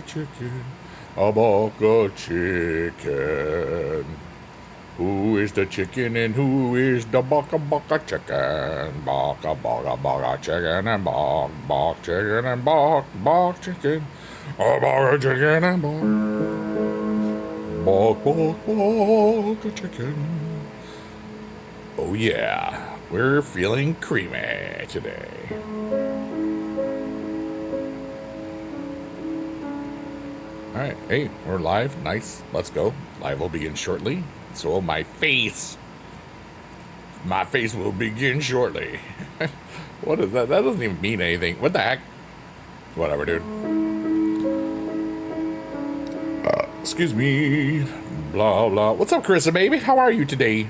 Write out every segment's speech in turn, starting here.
chicken. A baka chicken. Who is the chicken and who is the baka chicken? Baka chicken and bak chicken and bak chicken. A baka chicken and baka chicken. Oh yeah, we're feeling creamy today. All right, hey, we're live. Nice. Let's go. Live will begin shortly. So my face will begin shortly. What is that? That doesn't even mean anything. What the heck? Whatever, dude. Excuse me. Blah, blah. What's up, Carissa, baby? How are you today?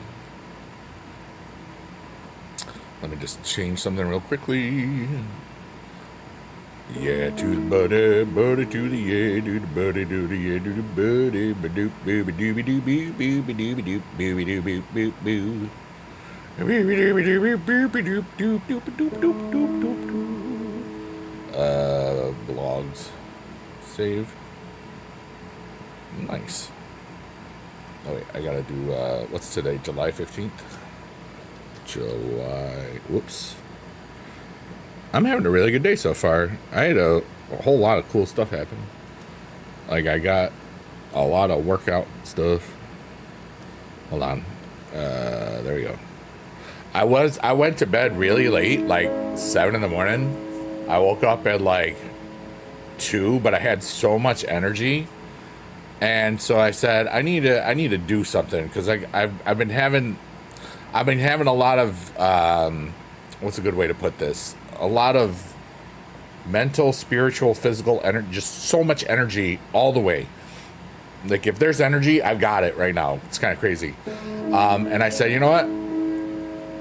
Let me just change something real quickly. Yeah, to the buddy, buddy to the yeah, do the buddy, do the yeah, do the buddy, ba doop, booby dooby dooby, booby dooby doop, booby dooby boop boo. Booby dooby dooby booby doop doop doop doop doop doop doop doop. Blogs. Save. Nice. Oh wait, I gotta do what's today? July 15th? Whoops. I'm having a really good day so far. I had a whole lot of cool stuff happen. Like, I got a lot of workout stuff. Hold on. There we go. I went to bed really late, like 7 in the morning. I woke up at like 2, but I had so much energy. And so I said, I need to do something, because I've been having a lot of what's a good way to put this? A lot of mental, spiritual, physical energy, just so much energy all the way. Like, if there's energy, I've got it right now. It's kind of crazy. And I said, you know what?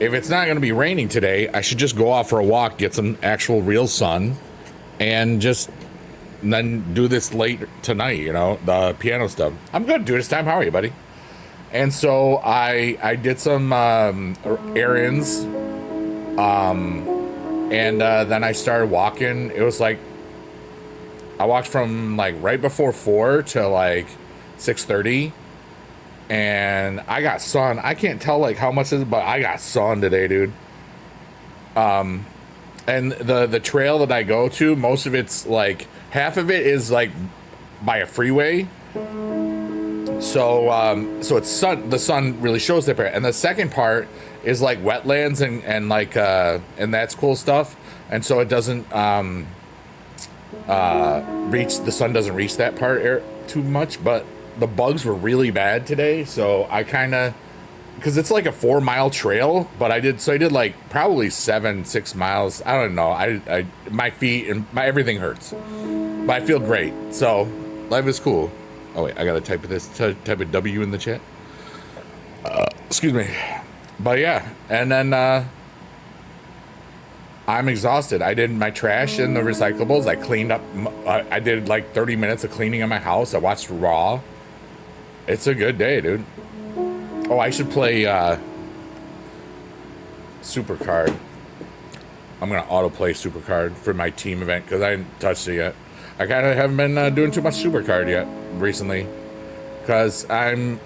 If it's not going to be raining today, I should just go out for a walk, get some actual real sun, and then do this late tonight, you know, the piano stuff. I'm good, dude. It's time. How are you, buddy? And so I did some errands. And then I started walking. It was like, I walked from like right before 4 to like 6:30, and I got sun. I can't tell like how much is it, but I got sun today, dude. And the trail that I go to, most of it's like, half of it is like by a freeway. So it's sun. The sun really shows there, and the second part is like wetlands and like and that's cool stuff. And so it doesn't reach, the sun doesn't reach that part too much. But the bugs were really bad today, so I kind of, because it's like a 4-mile trail, but I did like probably 6 miles. I don't know. I my feet and my everything hurts, but I feel great. So life is cool. Oh wait, I gotta type a W in the chat. Excuse me. But yeah, and then I'm exhausted. I did my trash and the recyclables. I cleaned up. I did like 30 minutes of cleaning in my house. I watched Raw. It's a good day, dude. Oh, I should play Supercard. I'm gonna autoplay Supercard for my team event, because I haven't touched it yet. I kind of haven't been doing too much Supercard yet recently, because I'm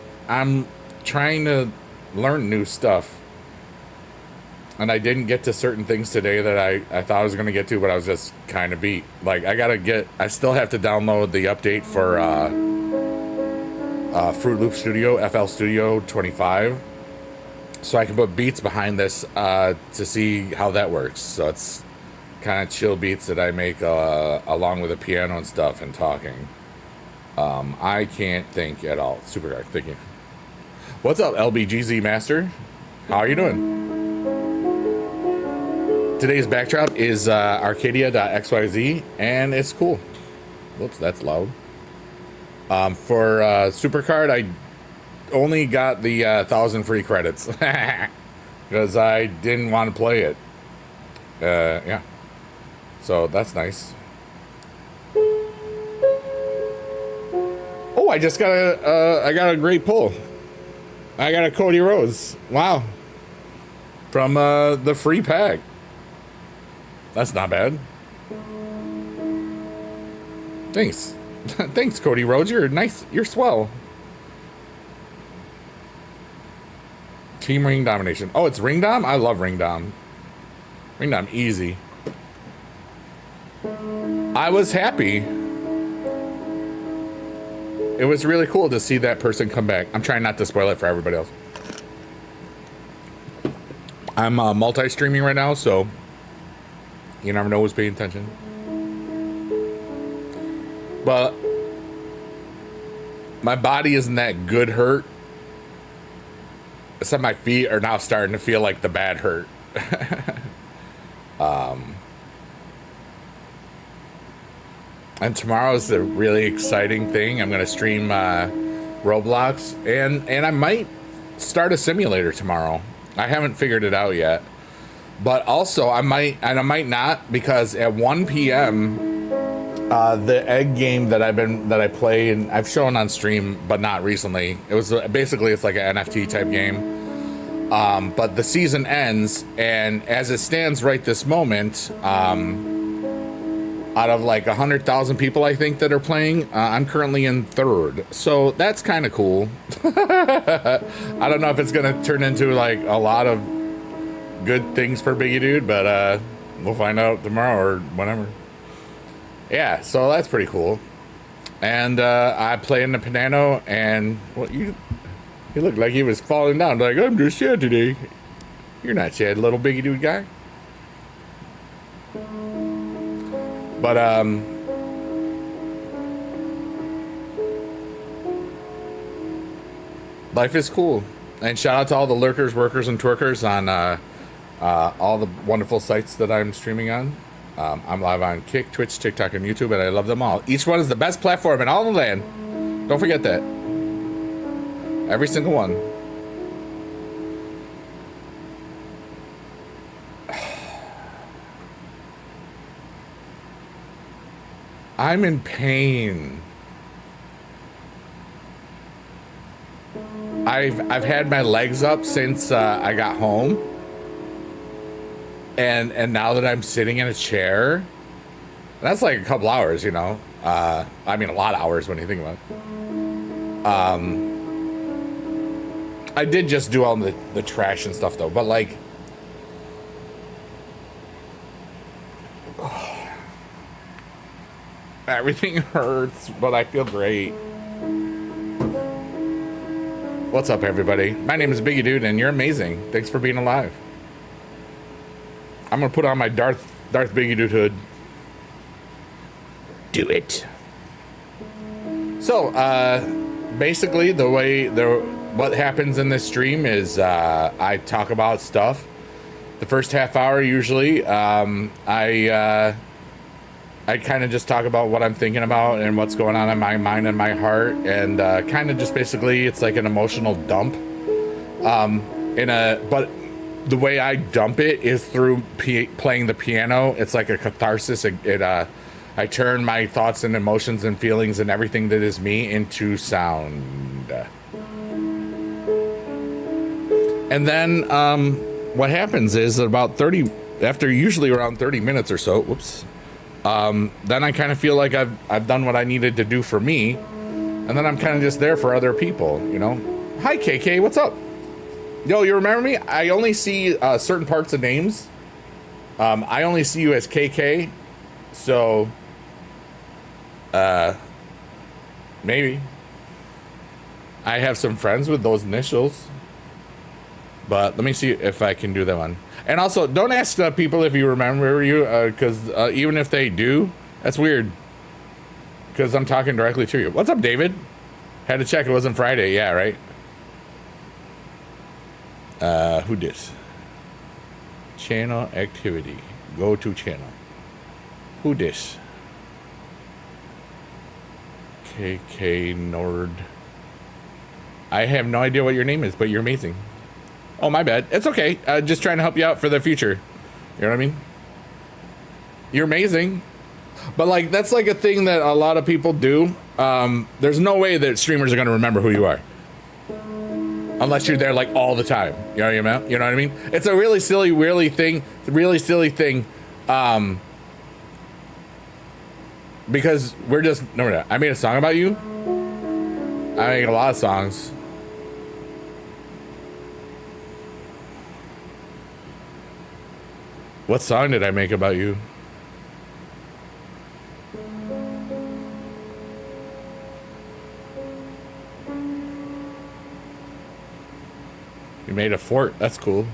trying to learn new stuff, and I didn't get to certain things today that I thought I was going to get to, but I was just kind of beat. Like, I still have to download the update for Fruit Loop Studio, FL Studio 25, so I can put beats behind this to see how that works. So it's kind of chill beats that I make along with the piano and stuff and talking. I can't think at all. Super hard thinking. What's up, LBGZ Master? How are you doing? Today's backdrop is Arcadia.xyz, and it's cool. Whoops, that's loud. For Supercard, I only got the 1,000 free credits because I didn't want to play it. Yeah. So that's nice. Oh, I just got a great pull. I got a Cody Rose. Wow. From the free pack. That's not bad. Thanks. Thanks, Cody Rhodes. You're nice. You're swell. Team ring domination. Oh, it's ring dom? I love ring dom. Ring dom, easy. I was happy. It was really cool to see that person come back. I'm trying not to spoil it for everybody else. I'm multi-streaming right now, so you never know who's paying attention. But my body isn't that good hurt. Except my feet are now starting to feel like the bad hurt. And tomorrow's the really exciting thing. I'm gonna stream Roblox, and I might start a simulator tomorrow. I haven't figured it out yet, but also I might not, because at 1 p.m. The egg game that I play and I've shown on stream, but not recently. It was basically, it's like an NFT type game. But the season ends, and as it stands right this moment, out of like 100,000 people, I think, that are playing, I'm currently in 3rd. So that's kind of cool. I don't know if it's going to turn into like a lot of good things for Biggie Dude, but we'll find out tomorrow or whenever. Yeah, so that's pretty cool. And I play in the piano, and well, you looked like he was falling down. Like, I'm just sad today. You're not sad, little Biggie Dude guy. But life is cool. And shout out to all the lurkers, workers, and twerkers on all the wonderful sites that I'm streaming on. I'm live on Kick, Twitch, TikTok, and YouTube, and I love them all. Each one is the best platform in all the land. Don't forget that. Every single one. I'm in pain. I've had my legs up since I got home, and now that I'm sitting in a chair, that's like a couple hours, you know. I mean, a lot of hours when you think about it. I did just do all the trash and stuff though, but like, everything hurts, but I feel great. What's up, everybody? My name is Biggie Dude, and you're amazing. Thanks for being alive. I'm gonna put on my Darth Biggie Dude hood. Do it. So, basically, what happens in this stream is I talk about stuff. The first half hour, usually, I kind of just talk about what I'm thinking about and what's going on in my mind and my heart, and kind of just basically it's like an emotional dump. But the way I dump it is through playing the piano. It's like a catharsis. I turn my thoughts and emotions and feelings and everything that is me into sound. And then what happens is that after usually around 30 minutes or so, then I kind of feel like I've done what I needed to do for me, and then I'm kind of just there for other people, you know. Hi KK, what's up? Yo, you remember me? I only see certain parts of names. I only see you as KK, so maybe. I have some friends with those initials, but let me see if I can do that one. And also, don't ask people if you remember you, because even if they do, that's weird, because I'm talking directly to you. What's up, David? Had to check, it wasn't Friday. Yeah, right? Who dis? Channel activity. Go to channel. Who dis? KK Nord. I have no idea what your name is, but you're amazing. Oh, my bad. It's okay. Just trying to help you out for the future. You know what I mean? You're amazing. But, like, that's like a thing that a lot of people do. There's no way that streamers are going to remember who you are. Unless you're there, like, all the time. You know what I mean? You know what I mean? It's a really silly, really silly thing. Because we're just, no, I made a song about you. I make a lot of songs. What song did I make about you? You made a fort. That's cool.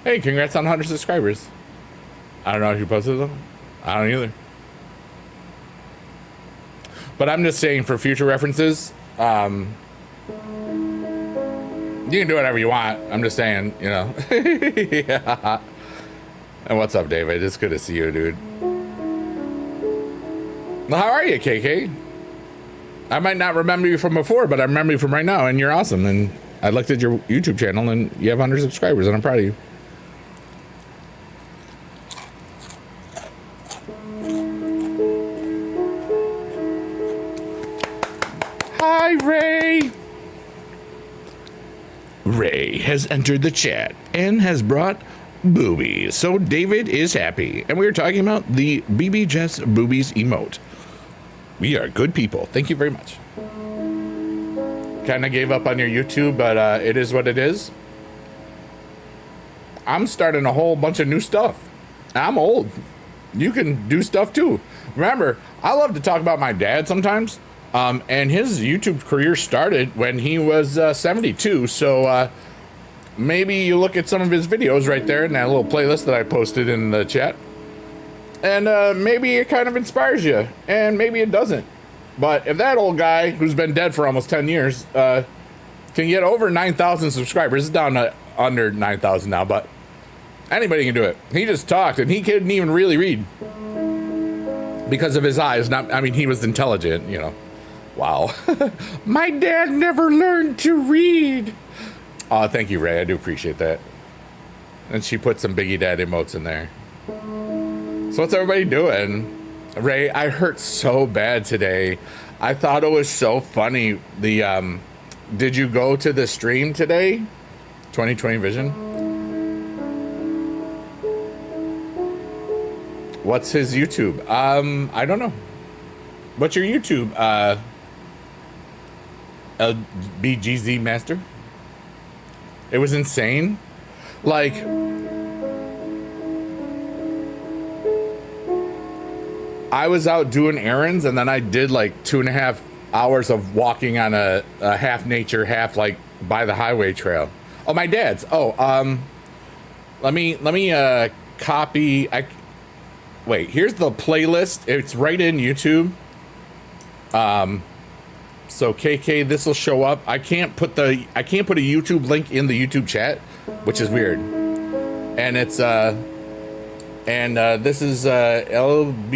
Hey, congrats on 100 subscribers. I don't know if you posted them. I don't either. But I'm just saying for future references, you can do whatever you want. I'm just saying, you know. Yeah. And what's up, David? It's good to see you, dude. Well, how are you, KK? I might not remember you from before, but I remember you from right now, and you're awesome. And I looked at your YouTube channel, and you have 100 subscribers, and I'm proud of you. Hi, Ray. Ray has entered the chat and has brought boobies. So David is happy. And we were talking about the BB Jess boobies emote. We are good people. Thank you very much. Kind of gave up on your YouTube, but it is what it is. I'm starting a whole bunch of new stuff. I'm old. You can do stuff too. Remember, I love to talk about my dad sometimes. And his YouTube career started when he was 72. So maybe you look at some of his videos right there in that little playlist that I posted in the chat. And maybe it kind of inspires you. And maybe it doesn't. But if that old guy who's been dead for almost 10 years can get over 9,000 subscribers, it's down to under 9,000 now, but anybody can do it. He just talked and he couldn't even really read because of his eyes. I mean, he was intelligent, you know. Wow. My dad never learned to read. Oh, thank you, Ray. I do appreciate that. And she put some Biggie Dad emotes in there. So what's everybody doing? Ray, I hurt so bad today. I thought it was so funny. Did you go to the stream today? 2020 Vision? What's his YouTube? I don't know. What's your YouTube? BGZ Master? It was insane. Like, I was out doing errands and then I did like 2.5 hours of walking on a half nature, half like by the highway trail. Oh, my dad's. Oh, let me copy. Wait, here's the playlist. It's right in YouTube. So KK, this will show up. I can't put a YouTube link in the YouTube chat, which is weird. And it's this is LBGZ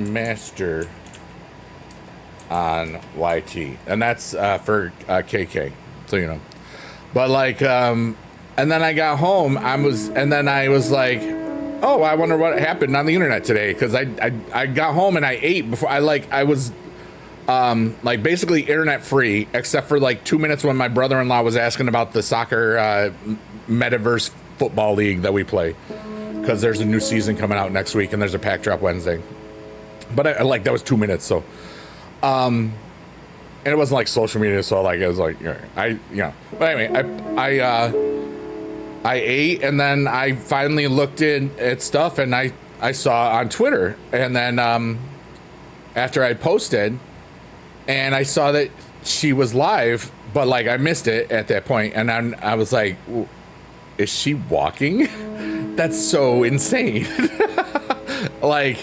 Master on YT, and that's for KK, so you know. But like, and then I got home. I was like, oh, I wonder what happened on the internet today, because I got home and I ate before I was like basically internet free, except for like 2 minutes when my brother-in-law was asking about the soccer metaverse football league that we play, because there's a new season coming out next week and there's a pack drop Wednesday. But I like, that was 2 minutes, so and it wasn't like social media, so like it was like, but anyway, I ate, and then I finally looked in at stuff, and I saw on Twitter, and then after I posted, and I saw that she was live, but like I missed it at that point, and then I was like, is she walking? That's so insane. Like,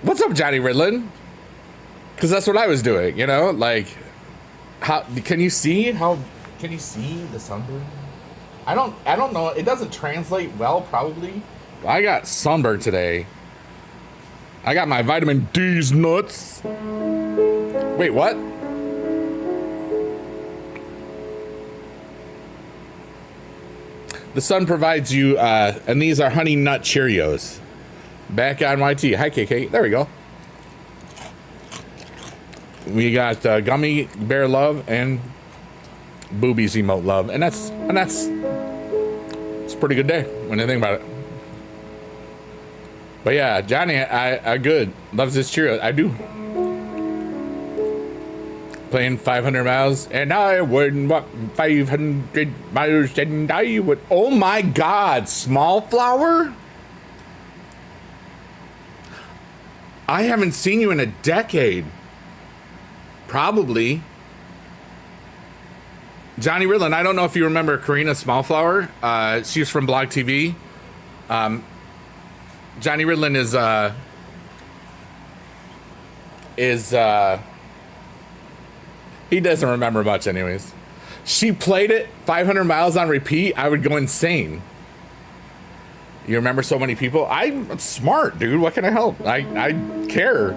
what's up, Johnny Ridlin? Because that's what I was doing, you know? Like, how can you see the sunburn? I don't know. It doesn't translate well, probably. I got sunburn today. I got my vitamin D's nuts. Wait, what? The sun provides you, and these are Honey Nut Cheerios. Back on YT. Hi, KK. There we go. We got Gummy Bear Love and Boobies Emote Love, and it's a pretty good day when you think about it. But yeah, Johnny, I good. Loves his Cheerios. I do. Playing 500 miles, and I wouldn't walk 500 miles, and I would. Oh my God, Small Flower? I haven't seen you in a decade. Probably. Johnny Ridland, I don't know if you remember Karina Smallflower. She's from Blog TV. Johnny Ridland is he doesn't remember much anyways. She played it 500 miles on repeat. I would go insane. You remember so many people? I'm smart, dude. What can I help? I care.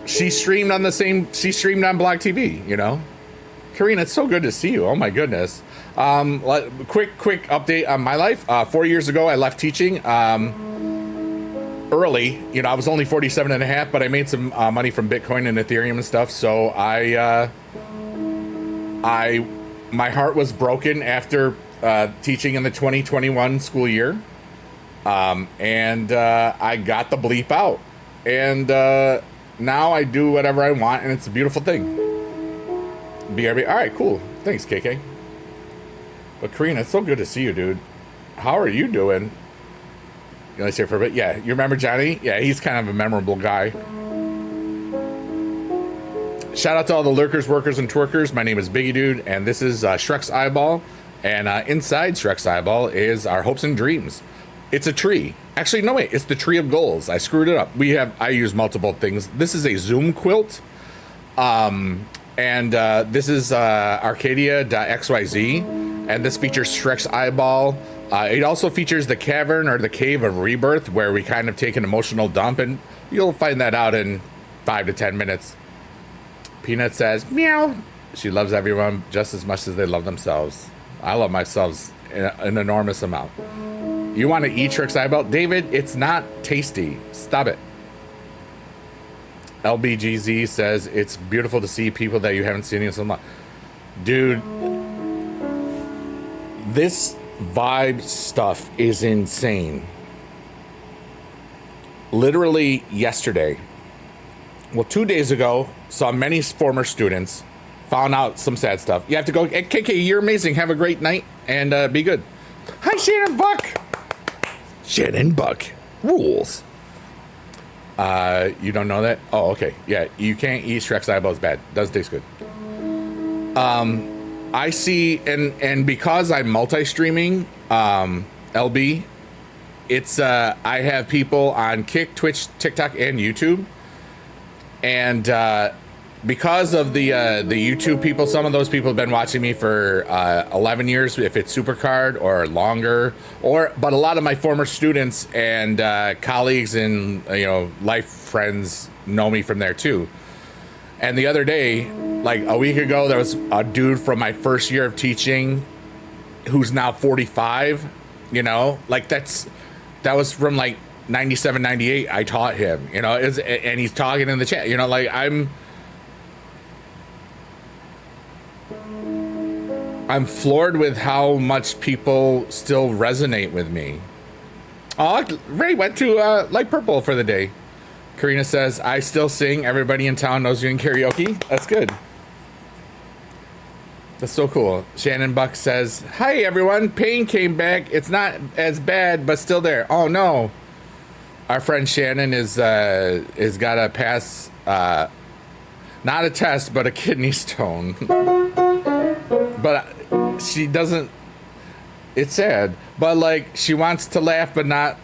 She streamed on Blog TV, you know? Karina, it's so good to see you. Oh my goodness. Quick update on my life. 4 years ago, I left teaching early. You know, I was only 47 and a half, but I made some money from Bitcoin and Ethereum and stuff. So my heart was broken after teaching in the 2021 school year. And I got the bleep out. And now I do whatever I want, and it's a beautiful thing. BRB. All right, cool. Thanks, KK. But Karina, it's so good to see you, dude. How are you doing? You want to stay for a bit? Yeah, you remember Johnny? Yeah, he's kind of a memorable guy. Shout out to all the lurkers, workers, and twerkers. My name is Biggie Dude, and this is Shrek's Eyeball. And inside Shrek's Eyeball is our hopes and dreams. It's a tree. Actually, no, wait. It's the tree of goals. I screwed it up. I use multiple things. This is a Zoom quilt. And this is Arcadia.xyz, and this features Shrek's Eyeball. It also features the cavern or the cave of rebirth, where we kind of take an emotional dump, and you'll find that out in 5 to 10 minutes. Peanut says, meow. She loves everyone just as much as they love themselves. I love myself an enormous amount. You want to eat Shrek's Eyeball? David, it's not tasty. Stop it. LBGZ says, it's beautiful to see people that you haven't seen in so long. Dude, this vibe stuff is insane. Literally yesterday, well, 2 days ago, saw many former students, found out some sad stuff. You have to go, hey, KK, you're amazing. Have a great night, and be good. Hi, Shannon Buck. Shannon Buck rules. You don't know that? Oh, okay. Yeah, you can't eat Shrek's Eyeball. It's bad. Doesn't taste good. I see, and because I'm multi-streaming, LB, it's I have people on Kick, Twitch, TikTok, and YouTube, and because of the YouTube people, some of those people have been watching me for 11 years, if it's Supercard or longer, but a lot of my former students and colleagues and life friends know me from there too. And the other day, like a week ago, there was a dude from my first year of teaching who's now 45. Like that was from like 97, 98. I taught him. And he's talking in the chat. Like I'm floored with how much people still resonate with me. Oh, Ray went to Light Purple for the day. Karina says, I still sing. Everybody in town knows you in karaoke. That's good. That's so cool. Shannon Buck says, hi, everyone. Pain came back. It's not as bad, but still there. Oh, no. Our friend Shannon is got to pass, not a test, but a kidney stone. But she doesn't, it's sad, but like she wants to laugh, but not,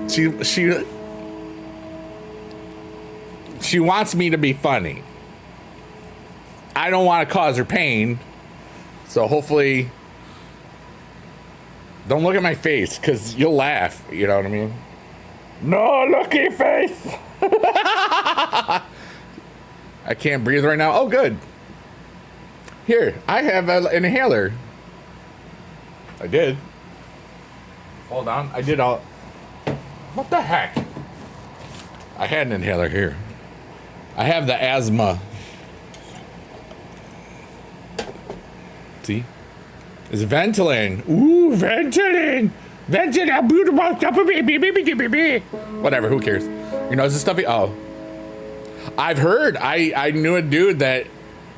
she wants me to be funny. I don't want to cause her pain. So hopefully, don't look at my face because you'll laugh. You know what I mean? No looky face. I can't breathe right now. Oh, good. Here, I have an inhaler. I did. Hold on. I did all. What the heck? I had an inhaler here. I have the asthma. See? It's Ventolin. Ooh, Ventolin. Whatever, who cares? You know, this stuff. Oh, I've heard. I knew a dude that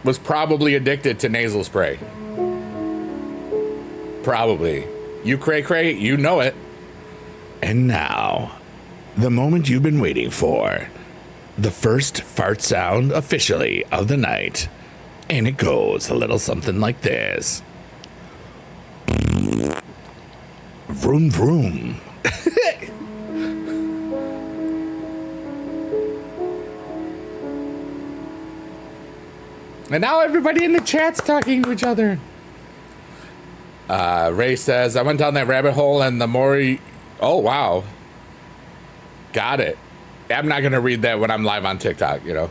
was probably addicted to nasal spray. Probably. You cray, you know it. And now, the moment you've been waiting for. The first fart sound officially of the night. And it goes a little something like this. Vroom, vroom. And now everybody in the chat's talking to each other. Ray says, I went down that rabbit hole and the more oh, wow. Got it. I'm not going to read that when I'm live on TikTok, you know.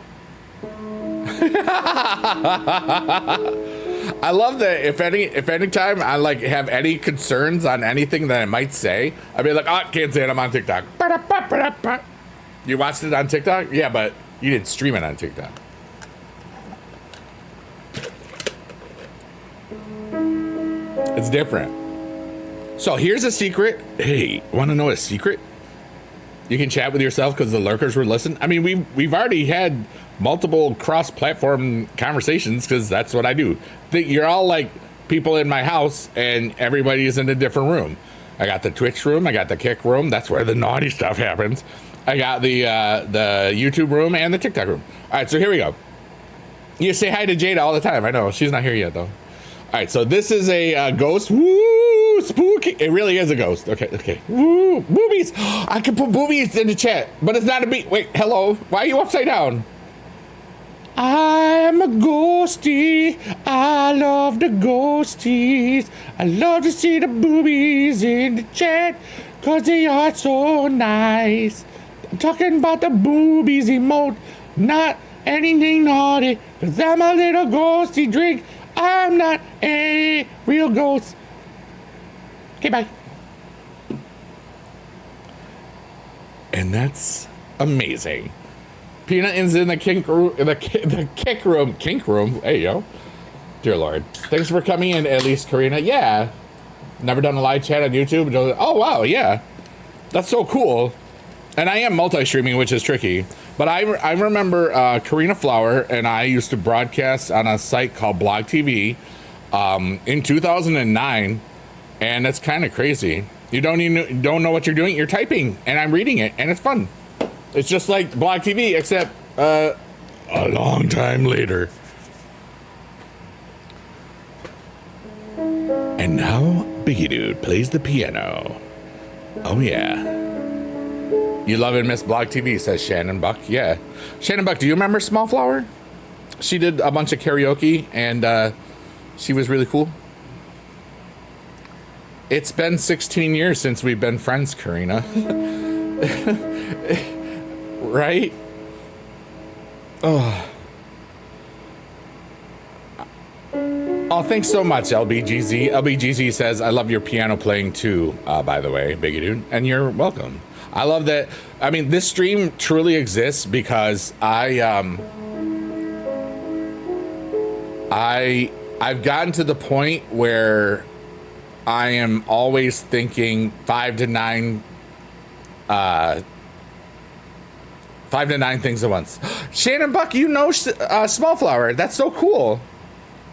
I love that if any time I like have any concerns on anything that I might say, I'd be like, oh, can't say it, I'm on TikTok. You watched it on TikTok? Yeah, but you didn't stream it on TikTok. It's different. So here's a secret. Hey, want to know a secret? You can chat with yourself because the lurkers were listening. I mean, we've already had multiple cross-platform conversations because that's what I do. You're all like people in my house, and everybody is in a different room. I got the Twitch room. I got the Kick room. That's where the naughty stuff happens. I got the YouTube room and the TikTok room. All right, so here we go. You say hi to Jada all the time. I know she's not here yet though. All right, so this is a ghost. Woo, spooky. It really is a ghost. Okay. Woo, boobies. I can put boobies in the chat, but it's not a beat. Wait, hello. Why are you upside down? I'm a ghostie. I love the ghosties. I love to see the boobies in the chat because they are so nice. I'm talking about the boobies emote, not anything naughty because I'm a little ghosty drink. I'm not a real ghost. Okay, bye. And that's amazing. Peanut is in the kink room. The kick room. Kink room. Hey, yo. Dear Lord. Thanks for coming in, at least, Karina. Yeah. Never done a live chat on YouTube. Oh, wow. Yeah. That's so cool. And I am multi-streaming, which is tricky. But I remember Karina Flower and I used to broadcast on a site called Blog TV in 2009. And it's kind of crazy. You don't know what you're doing. You're typing, and I'm reading it, and it's fun. It's just like Blog TV, except a long time later. And now, Biggie Dude plays the piano. Oh, yeah. You love and miss Blog TV, says Shannon Buck. Yeah. Shannon Buck, do you remember Small Flower? She did a bunch of karaoke, and she was really cool. It's been 16 years since we've been friends, Karina. Right? Oh. Oh, thanks so much, LBGZ. LBGZ says, I love your piano playing too, by the way, Biggie Dude. And you're welcome. I love that. I mean, this stream truly exists because I've gotten to the point where I am always thinking 5 to 9 things at once. Shannon Buck, you know Small Flower. That's so cool.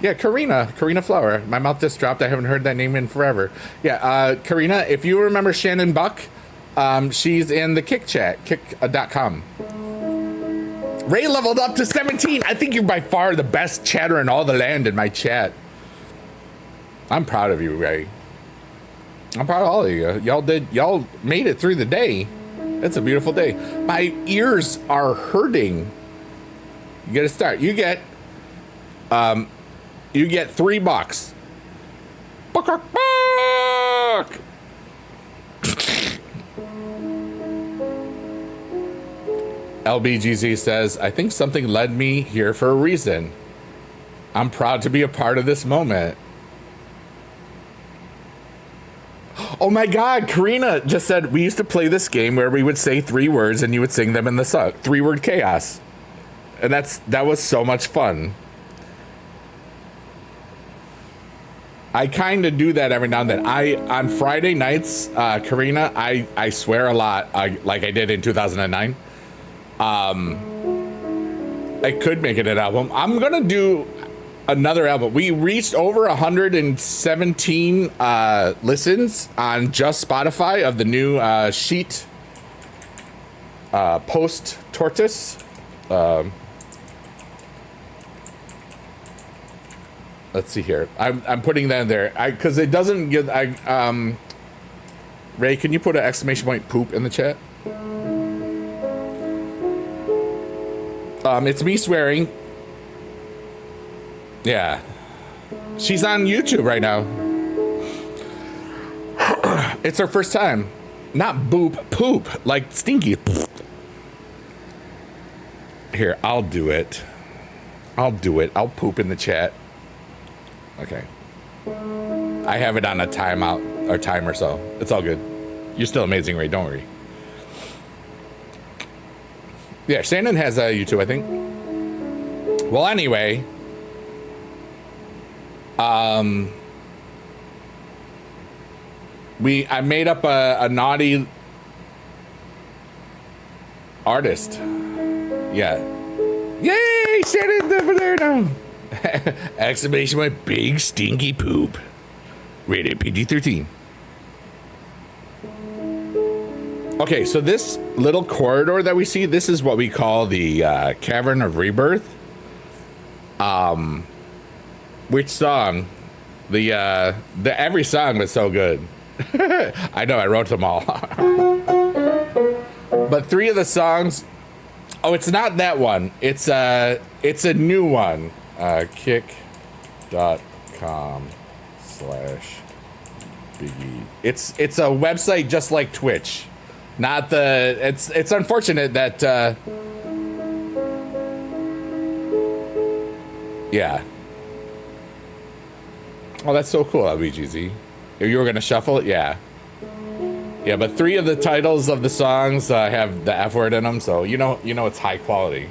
Yeah, Karina Flower. My mouth just dropped. I haven't heard that name in forever. Yeah, Karina, if you remember Shannon Buck, she's in the Kick chat, kick.com. Ray leveled up to 17. I think you're by far the best chatter in all the land in my chat. I'm proud of you, Ray. I'm proud of all of you. Y'all made it through the day. It's a beautiful day. My ears are hurting. You get a start. You get $3. Buck. LBGZ says, I think something led me here for a reason. I'm proud to be a part of this moment. Oh my God, Karina just said we used to play this game where we would say 3 words and you would sing them in the song. 3-word chaos. And that was so much fun. I kind of do that every now and then. On Friday nights, Karina, I swear a lot, like I did in 2009. I could make it an album. I'm gonna do another album. We reached over 117 listens on just Spotify of the new Sheet Post Tortoise. Let's see here. I'm putting that in there because it doesn't get. Ray, can you put an exclamation point poop in the chat? It's me swearing. Yeah, she's on YouTube right now. It's her first time. Not boop, poop, like stinky. Here, I'll do it. I'll poop in the chat. Okay. I have it on a timeout or timer, so it's all good. You're still amazing, Ray. Don't worry. Yeah, Shannon has a YouTube, I think. Well, anyway. I made up a naughty artist. Yeah. Yay! Shannon's over there now. Exclamation point, big stinky poop. Rated PG-13. Okay, so this little corridor that we see, this is what we call the Cavern of Rebirth. Which song? The every song was so good. I know, I wrote them all. But 3 of the songs. Oh, it's not that one. It's a new one. kick.com/Biggie. It's a website just like Twitch. Not the. It's unfortunate that. Yeah. Oh, that's so cool, LBGZ. If you were gonna shuffle it, yeah. Yeah, but 3 of the titles of the songs have the F word in them, so you know it's high quality.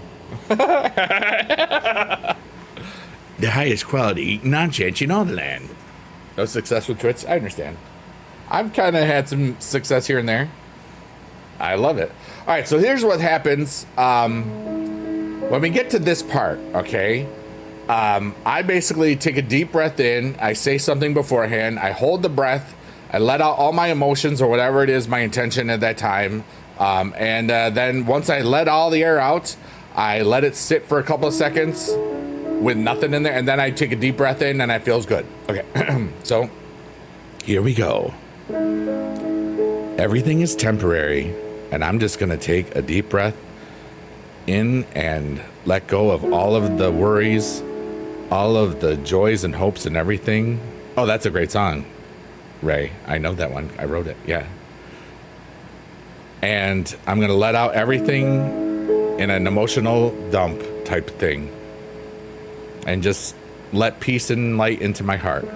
The highest quality nonsense in all the land. No success with Twitch, I understand. I've kind of had some success here and there. I love it. All right, so here's what happens when we get to this part, okay? I basically take a deep breath in. I say something beforehand. I hold the breath. I let out all my emotions or whatever it is, my intention at that time. And then once I let all the air out, I let it sit for a couple of seconds with nothing in there. And then I take a deep breath in and it feels good. Okay, so here we go. Everything is temporary. And I'm just going to take a deep breath in and let go of all of the worries, all of the joys and hopes and everything. Oh, that's a great song, Ray. I know that one. I wrote it. Yeah. And I'm going to let out everything in an emotional dump type thing and just let peace and light into my heart.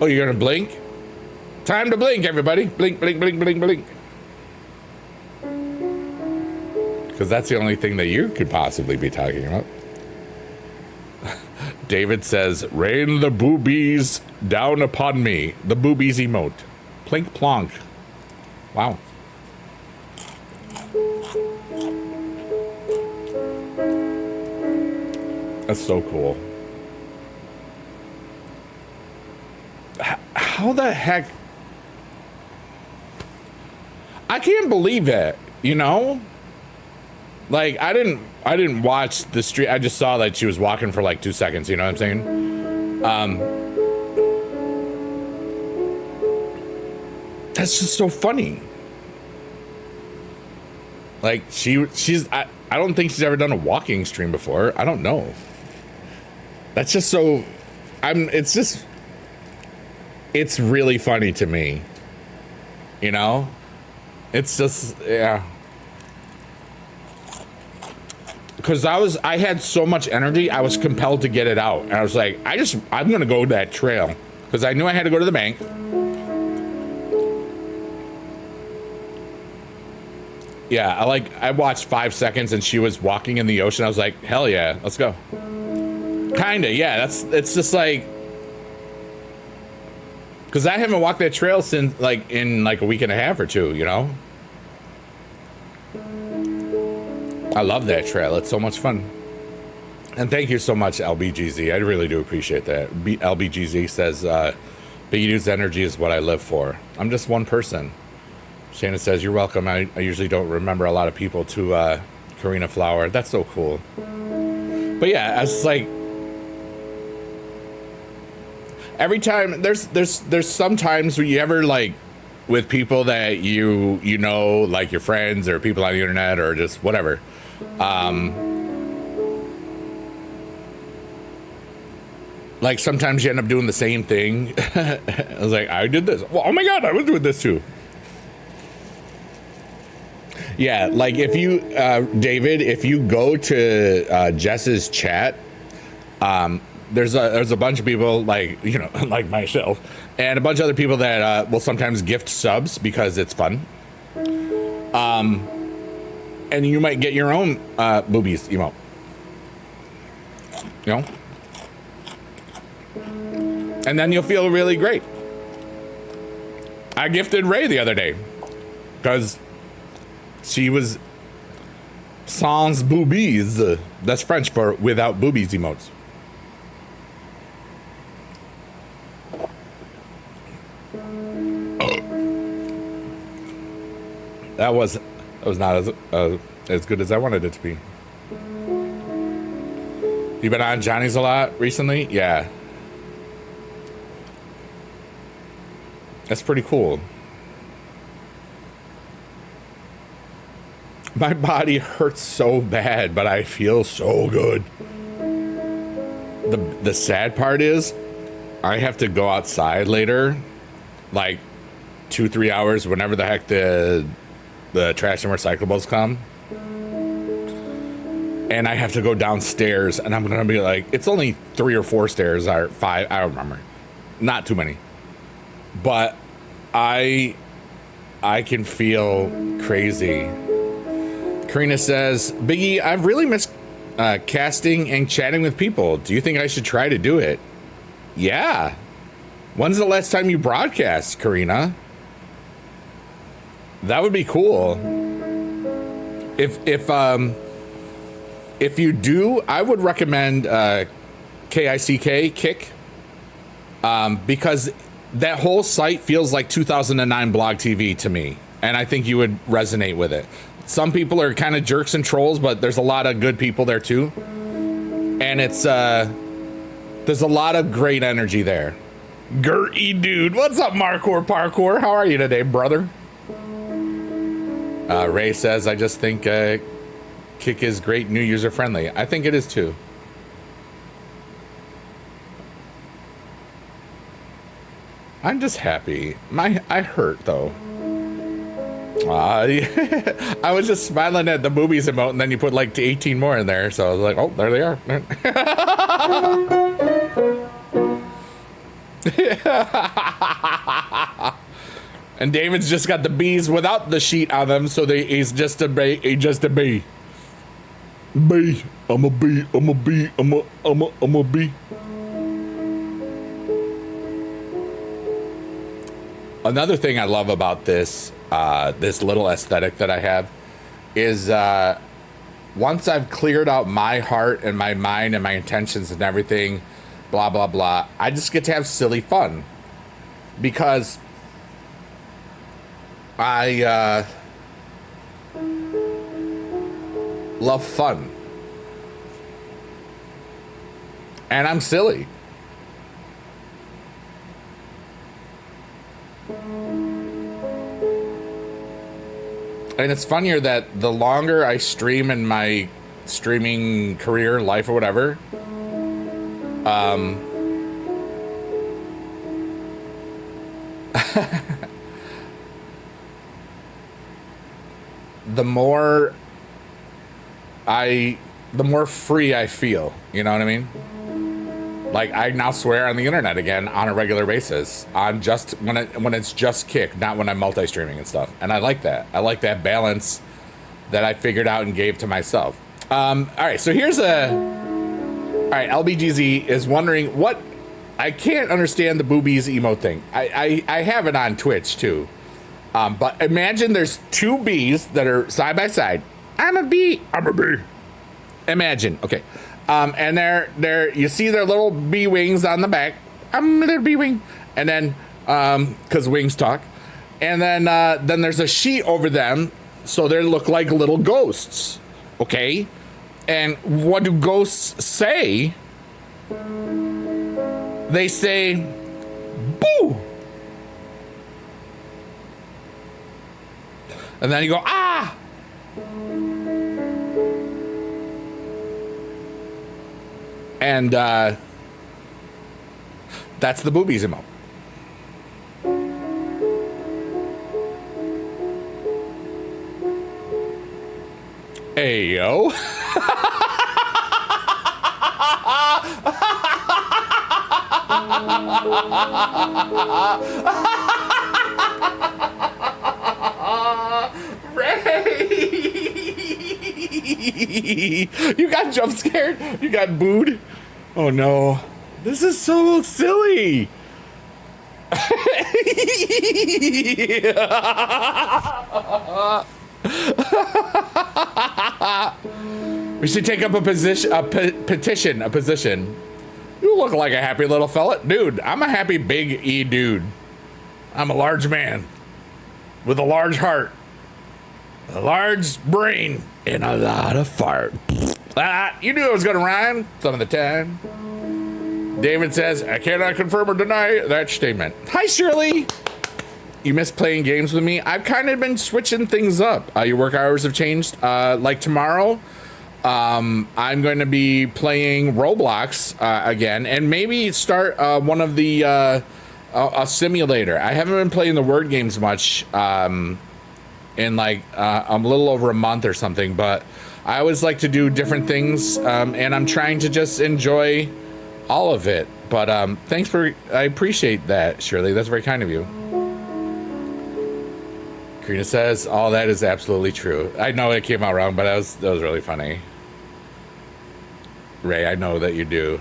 Oh, you're gonna blink? Time to blink, everybody. Blink, blink, blink, blink, blink. Because that's the only thing that you could possibly be talking about. David says, rain the boobies down upon me. The boobies emote. Plink plonk. Wow. That's so cool. How the heck? I can't believe it, you know? Like, I didn't watch the street. I just saw that she was walking for like 2 seconds, you know what I'm saying? That's just so funny. Like I don't think she's ever done a walking stream before. I don't know. That's just so it's really funny to me. You know? It's just, yeah. Because I had so much energy, I was compelled to get it out. And I was like, I'm gonna go that trail. Because I knew I had to go to the bank. Yeah, I watched 5 seconds and she was walking in the ocean. I was like, hell yeah, let's go. Kinda, yeah, it's just like, because I haven't walked that trail since in a week and a half or two, you know? I love that trail. It's so much fun. And thank you so much, LBGZ. I really do appreciate that. LBGZ says, Biggie Dude's energy is what I live for. I'm just one person. Shannon says, you're welcome. I usually don't remember a lot of people to Karina Flower. That's so cool. But yeah, I was like, every time there's some times where you ever like with people that you know, like your friends or people on the internet or just whatever. Like sometimes you end up doing the same thing. I was like, I did this. Well, oh my God, I was doing this too. Yeah, like if you, David, if you go to Jess's chat, there's a bunch of people like, you know, like myself and a bunch of other people that will sometimes gift subs because it's fun. And you might get your own boobies emote. You know? And then you'll feel really great. I gifted Ray the other day because she was sans boobies. That's French for without boobies emotes. That was not as good as I wanted it to be. You been on Johnny's a lot recently? Yeah. That's pretty cool. My body hurts so bad, but I feel so good. The sad part is I have to go outside later, like 2-3 hours, whenever the heck the trash and recyclables come. And I have to go downstairs and I'm going to be like, it's only 3 or 4 stairs or 5. I don't remember. Not too many. But I can feel crazy. Karina says, Biggie, I've really missed casting and chatting with people. Do you think I should try to do it? Yeah. When's the last time you broadcast, Karina? That would be cool. If you do, I would recommend Kick, because that whole site feels like 2009 Blog TV to me, and I think you would resonate with it. Some people are kind of jerks and trolls, but there's a lot of good people there too, and it's there's a lot of great energy there. Gertie dude, what's up, Parkour? How are you today, brother? Ray says, I just think Kick is great, new user friendly. I think it is too. I'm just happy. I hurt though. I was just smiling at the boobies emote, and then you put like 18 more in there, so I was like, oh, there they are. And David's just got the bees without the sheet on them, so he's just a bee. He's just a bee. Bee. I'm a bee. I'm a bee. I'm a bee. Another thing I love about this this little aesthetic that I have is once I've cleared out my heart and my mind and my intentions and everything, blah, blah, blah, I just get to have silly fun. Because I love fun. And I'm silly. And it's funnier that the longer I stream in my streaming career, life, or whatever, the more free I feel. You know what I mean? Like, I now swear on the internet again on a regular basis, on just when it's just Kick, not when I'm multi-streaming and stuff. And I like that. I like that balance that I figured out and gave to myself. All right, so here's all right, LBGZ is wondering what, I can't understand the boobies emote thing. I have it on Twitch too. But imagine there's two bees that are side by side. I'm a bee. I'm a bee. Imagine, okay. And they're you see their little bee wings on the back. I'm a little bee wing. And then, cause wings talk. And then there's a sheet over them. So they look like little ghosts. Okay. And what do ghosts say? They say, boo. And then you go, ah. And that's the boobies emote. Hey, yo. Ray! You got jump scared? You got booed? Oh no. This is so silly. We should take up a position, a position. You look like a happy little fella. Dude, I'm a happy big E dude. I'm a large man with a large heart, a large brain, and a lot of fart. You knew I was gonna rhyme some of the time. David says, I cannot confirm or deny that statement. Hi, Shirley. You miss playing games with me? I've kind of been switching things up. Your work hours have changed. Like tomorrow, I'm going to be playing Roblox again, and maybe start one of the a simulator. I haven't been playing the word games much in like a little over a month or something, but I always like to do different things, and I'm trying to just enjoy all of it. But thanks I appreciate that, Shirley. That's very kind of you. Karina says, all that is absolutely true. I know it came out wrong, but that was really funny. Ray, I know that you do.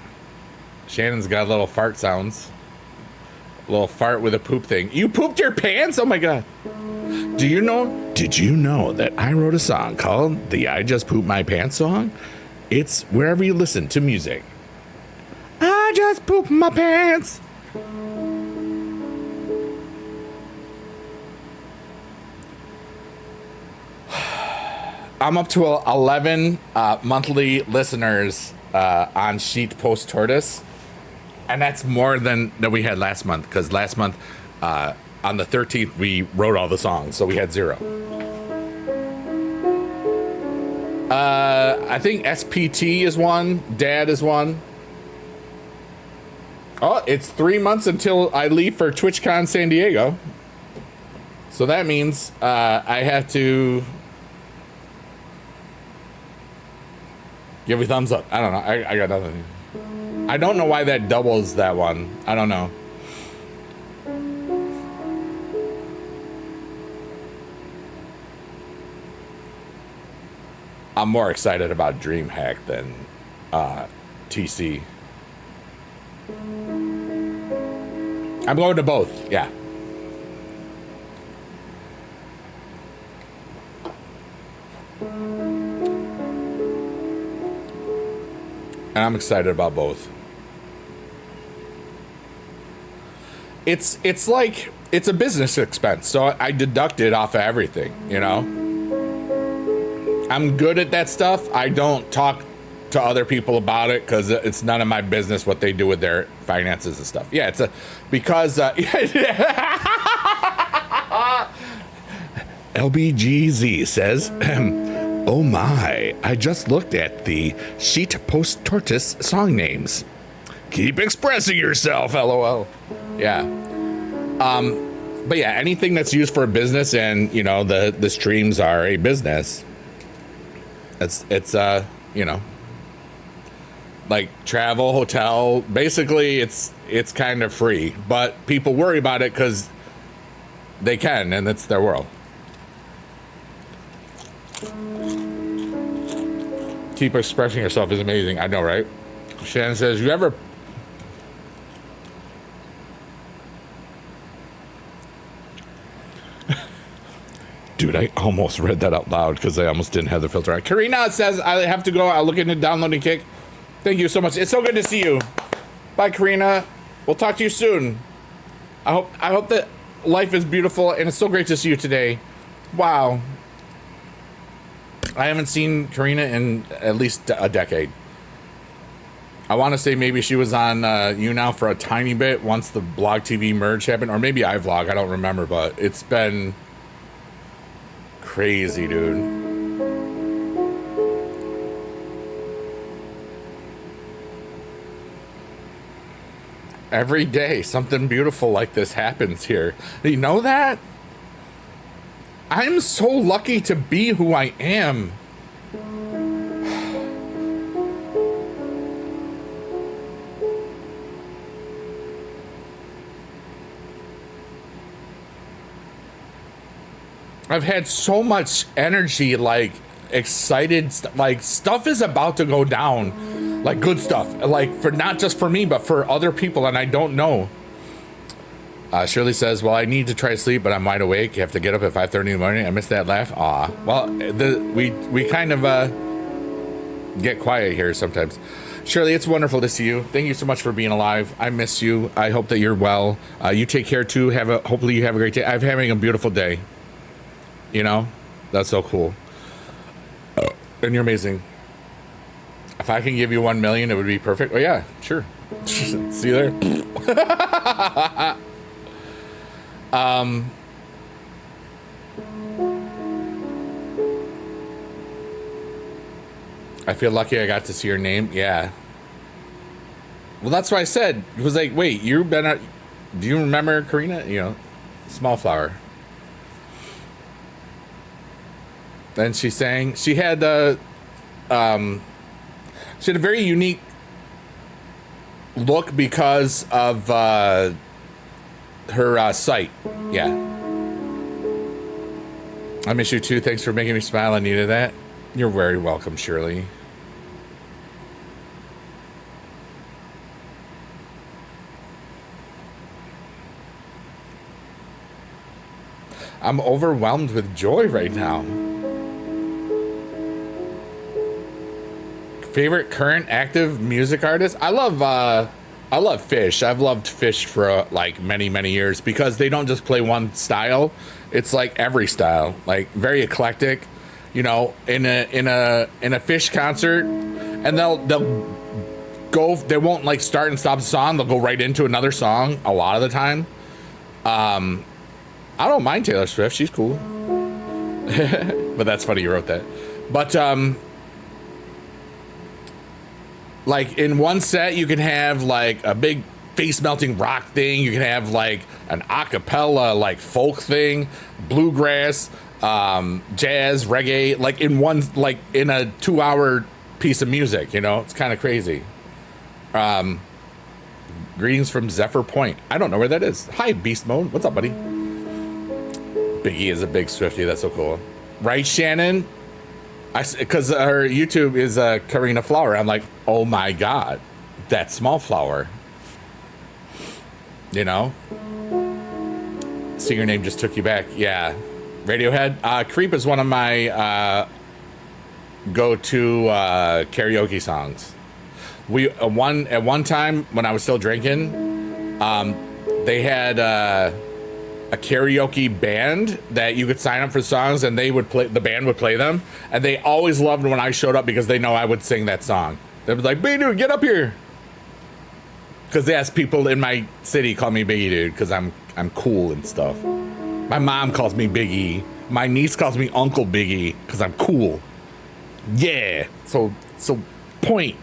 Shannon's got little fart sounds. A little fart with a poop thing. You pooped your pants? Oh my God. Did you know that I wrote a song called the I Just Pooped My Pants song? It's wherever you listen to music. I just pooped my pants. I'm up to 11 monthly listeners on Sheet Post Tortoise, and that's more than we had last month, because last month on the 13th we wrote all the songs, so we had 0. I think SPT is one, Dad is one. Oh, it's 3 months until I leave for TwitchCon San Diego, so that means I have to give me thumbs up. I don't know. I got nothing. I don't know why that doubles that one. I don't know. I'm more excited about DreamHack than TC. I'm going to both. Yeah. And I'm excited about both. It's like, it's a business expense, so I deduct it off of everything, you know? I'm good at that stuff. I don't talk to other people about it because it's none of my business what they do with their finances and stuff. Yeah, because LBGZ says, oh my, I just looked at the sheet post tortoise song names. Keep expressing yourself, LOL. Yeah. But yeah, anything that's used for a business, and you know, the streams are a business. It's you know, like travel, hotel, basically it's kind of free, but people worry about it because they can, and it's their world. Keep expressing yourself is amazing. I know, right? Shannon says, you ever... Dude, I almost read that out loud because I almost didn't have the filter on. Karina says, I have to go. I'll look into downloading Kick. Thank you so much. It's so good to see you. Bye, Karina. We'll talk to you soon. I hope that life is beautiful, and it's so great to see you today. Wow. I haven't seen Karina in at least a decade. I want to say maybe she was on YouNow for a tiny bit once the Blog TV merge happened, or maybe iVlog. I don't remember, but it's been crazy, dude. Every day, something beautiful like this happens here. You know that? I'm so lucky to be who I am. I've had so much energy, like excited, like stuff is about to go down, like good stuff, like for not just for me, but for other people, and I don't know. Shirley says, well, I need to try to sleep, but I'm wide awake. You have to get up at 5:30 in the morning. I missed that laugh. Aw. Well, we kind of get quiet here sometimes. Shirley, it's wonderful to see you. Thank you so much for being alive. I miss you. I hope that you're well. You take care too. Hopefully you have a great day. I'm having a beautiful day. You know, that's so cool. And you're amazing. If I can give you 1 million, it would be perfect. Oh yeah, sure. See you there. I feel lucky I got to see your name. Yeah. Well, that's why I said, it was like, wait, you've been at, do you remember Karina? You know, Small Flower. And she sang, she had a very unique look because of her site. Yeah. I miss you too. Thanks for making me smile. I needed that. You're very welcome, Shirley. I'm overwhelmed with joy right now. Favorite current active music artist? I love Fish. I've loved Fish for like many years because they don't just play one style. It's like every style, like very eclectic. You know, in a Fish concert, and they'll go. They won't like start and stop the song. They'll go right into another song a lot of the time. I don't mind Taylor Swift. She's cool. But that's funny you wrote that. But like in one set, you can have like a big face melting rock thing. You can have like an a cappella like folk thing, bluegrass, jazz, reggae, like in one, like in a 2-hour piece of music. You know, it's kind of crazy. Greetings from Zephyr Point. I don't know where that is. Hi, Beast Mode. What's up, buddy? Biggie is a big Swiftie. That's so cool. Right, Shannon? Because her YouTube is Karina Flower. I'm like, oh my God, that Small Flower. You know? Singer name just took you back. Yeah. Radiohead. Creep is one of my go-to karaoke songs. At one time when I was still drinking, they had a karaoke band that you could sign up for songs, and the band would play them, and they always loved when I showed up because they know I would sing that song. They was like, Biggie Dude, get up here, because they asked people in my city call me Biggie Dude because I'm cool and stuff. My mom calls me Big E. My niece calls me Uncle Big E because I'm cool. Yeah. So point.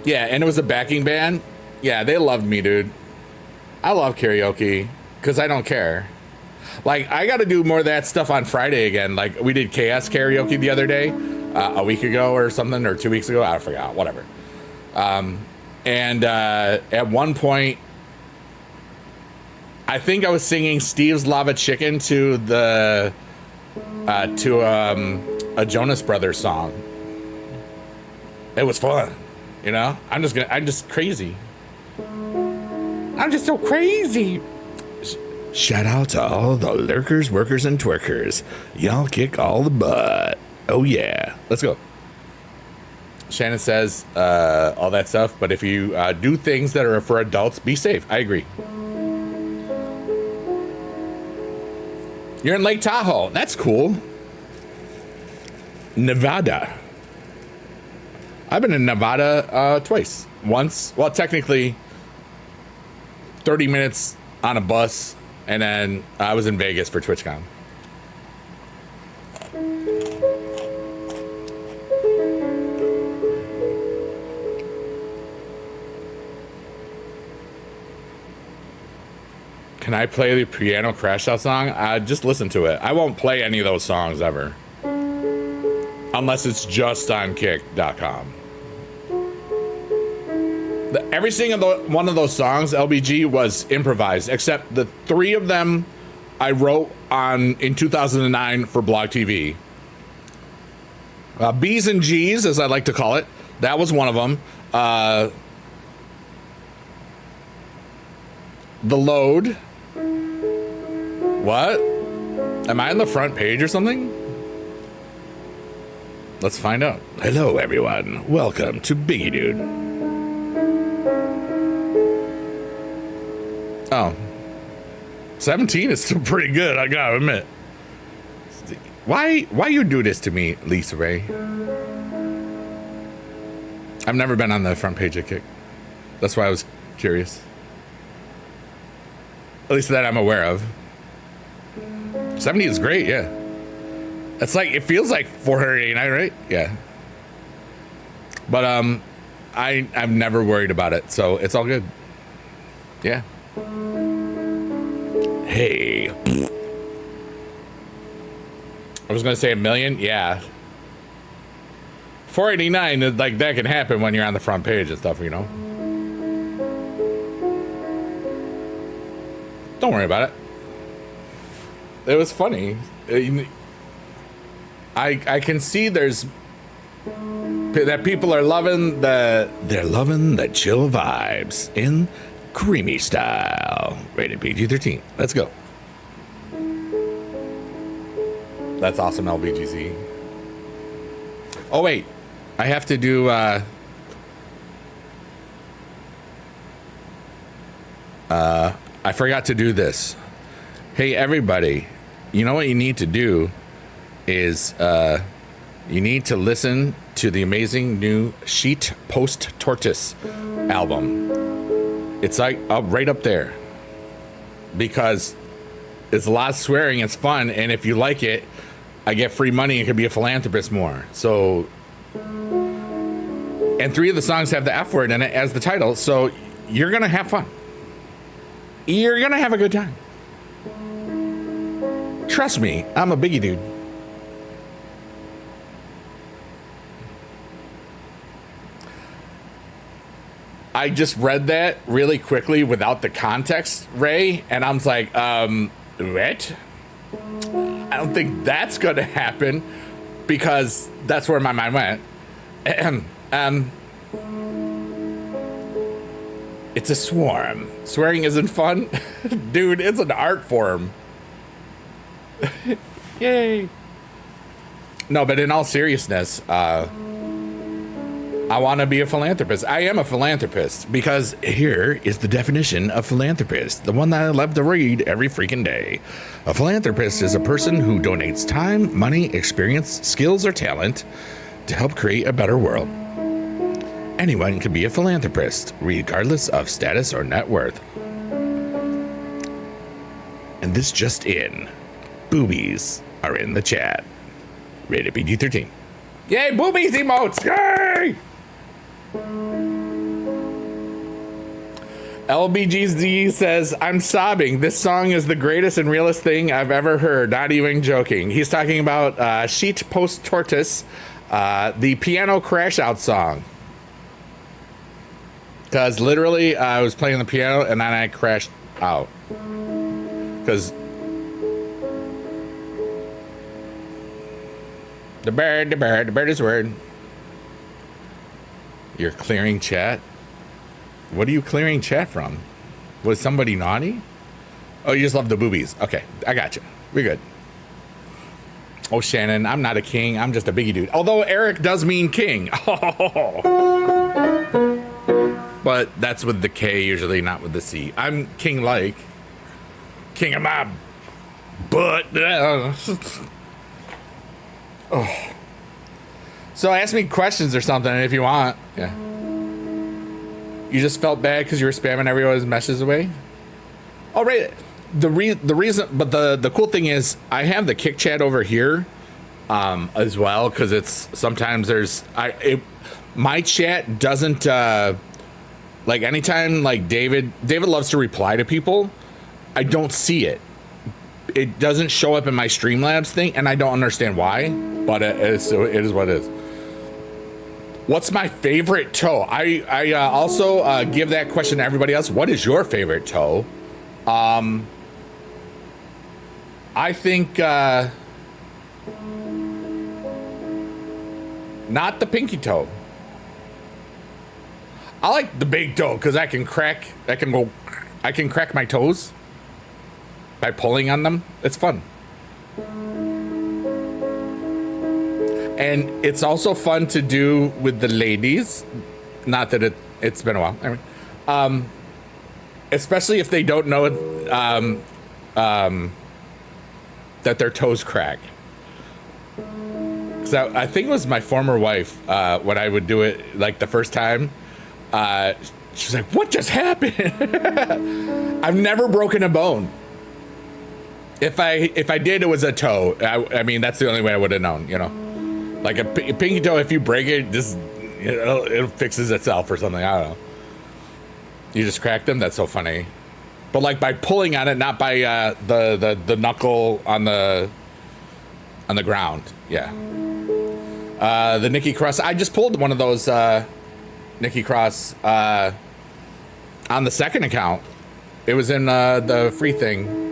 Yeah, and it was a backing band. Yeah, they loved me, dude. I love karaoke because I don't care. Like, I got to do more of that stuff on Friday again. Like, we did KS karaoke the other day, a week ago or something, or 2 weeks ago. I forgot, whatever. And at one point, I think I was singing Steve's Lava Chicken to a Jonas Brothers song. It was fun, you know. I'm just crazy. I'm just so crazy. Shout out to all the lurkers, workers, and twerkers. Y'all kick all the butt. Oh yeah, let's go. Shannon says all that stuff, but if you do things that are for adults, be safe. I agree. You're in Lake Tahoe. That's cool. Nevada. I've been in Nevada twice. Once, well, technically 30 minutes on a bus, and then I was in Vegas for TwitchCon. Can I play the Piano Crash Out song? Just listen to it. I won't play any of those songs ever. Unless it's just on kick.com. Every single one of those songs, LBG, was improvised, except the 3 of them I wrote in 2009 for Blog TV. B's and G's, as I like to call it. That was one of them. The Load. What? Am I on the front page or something? Let's find out. Hello, everyone. Welcome to Biggie Dude. Oh. 17 is still pretty good, I gotta admit. Why you do this to me, Lisa Ray? I've never been on the front page of Kick. That's why I was curious. At least that I'm aware of. 70 is great, yeah. It's like, it feels like 489, right? Yeah. But I'm never worried about it, so it's all good. Yeah. Hey. I was gonna say 1 million, yeah. 489, like, that can happen when you're on the front page and stuff, you know. Don't worry about it. It was funny. I can see that people are loving they're loving the chill vibes in creamy style. Rated PG-13. Let's go. That's awesome, LBGZ. Oh wait, I have to do I forgot to do this. Hey everybody, you know what you need to do is you need to listen to the amazing new Sheet Post Tortoise album. It's like right up there because it's a lot of swearing. It's fun, and if you like it, I get free money and can be a philanthropist more. So, and 3 of the songs have the F word in it as the title, so you're gonna have fun. You're gonna have a good time. Trust me, I'm a Biggie Dude. I just read that really quickly without the context, Ray, and I was like, what? I don't think that's gonna happen, because that's where my mind went. It's a swarm. Swearing isn't fun. Dude, it's an art form. Yay. No, but in all seriousness, I want to be a philanthropist. I am a philanthropist because here is the definition of philanthropist, the one that I love to read every freaking day. A philanthropist is a person who donates time, money, experience, skills, or talent to help create a better world. Anyone can be a philanthropist, regardless of status or net worth. And this just in. Boobies are in the chat. Rated PG-13. Yay, boobies emotes! Yay! LBGZ says, I'm sobbing. This song is the greatest and realest thing I've ever heard. Not even joking. He's talking about Sheet Post Tortoise, the piano crash out song. Because literally, I was playing the piano and then I crashed out. Because the bird is word. You're clearing chat? What are you clearing chat from? Was somebody naughty? Oh, you just love the boobies. Okay, I got you. We're good. Oh, Shannon, I'm not a king. I'm just a biggie dude. Although Eric does mean king. But that's with the K usually, not with the C. I'm king-like. King of my butt. Oh. So ask me questions or something if you want. Yeah. You just felt bad because you were spamming everyone's messages away? Oh, right. The reason, but the cool thing is I have the Kick Chat over here as well, because it's sometimes there's my chat doesn't like anytime like David loves to reply to people. I don't see it. It doesn't show up in my Streamlabs thing, and I don't understand why. But it is what it is. What's my favorite toe? I also give that question to everybody else. What is your favorite toe? I think not the pinky toe. I like the big toe because I can crack my toes by pulling on them. It's fun. And it's also fun to do with the ladies. Not that it's been a while. I mean, especially if they don't know that their toes crack. Because I think it was my former wife, when I would do it like the first time, she's like, what just happened? I've never broken a bone. If I did, it was a toe. I mean, that's the only way I would have known, you know. Like a pinky toe, if you break it, just it fixes itself or something. I don't know. You just crack them. That's so funny. But like by pulling on it, not by the knuckle on the ground. Yeah. The Nikki Cross. I just pulled one of those Nikki Cross on the second account. It was in the free thing.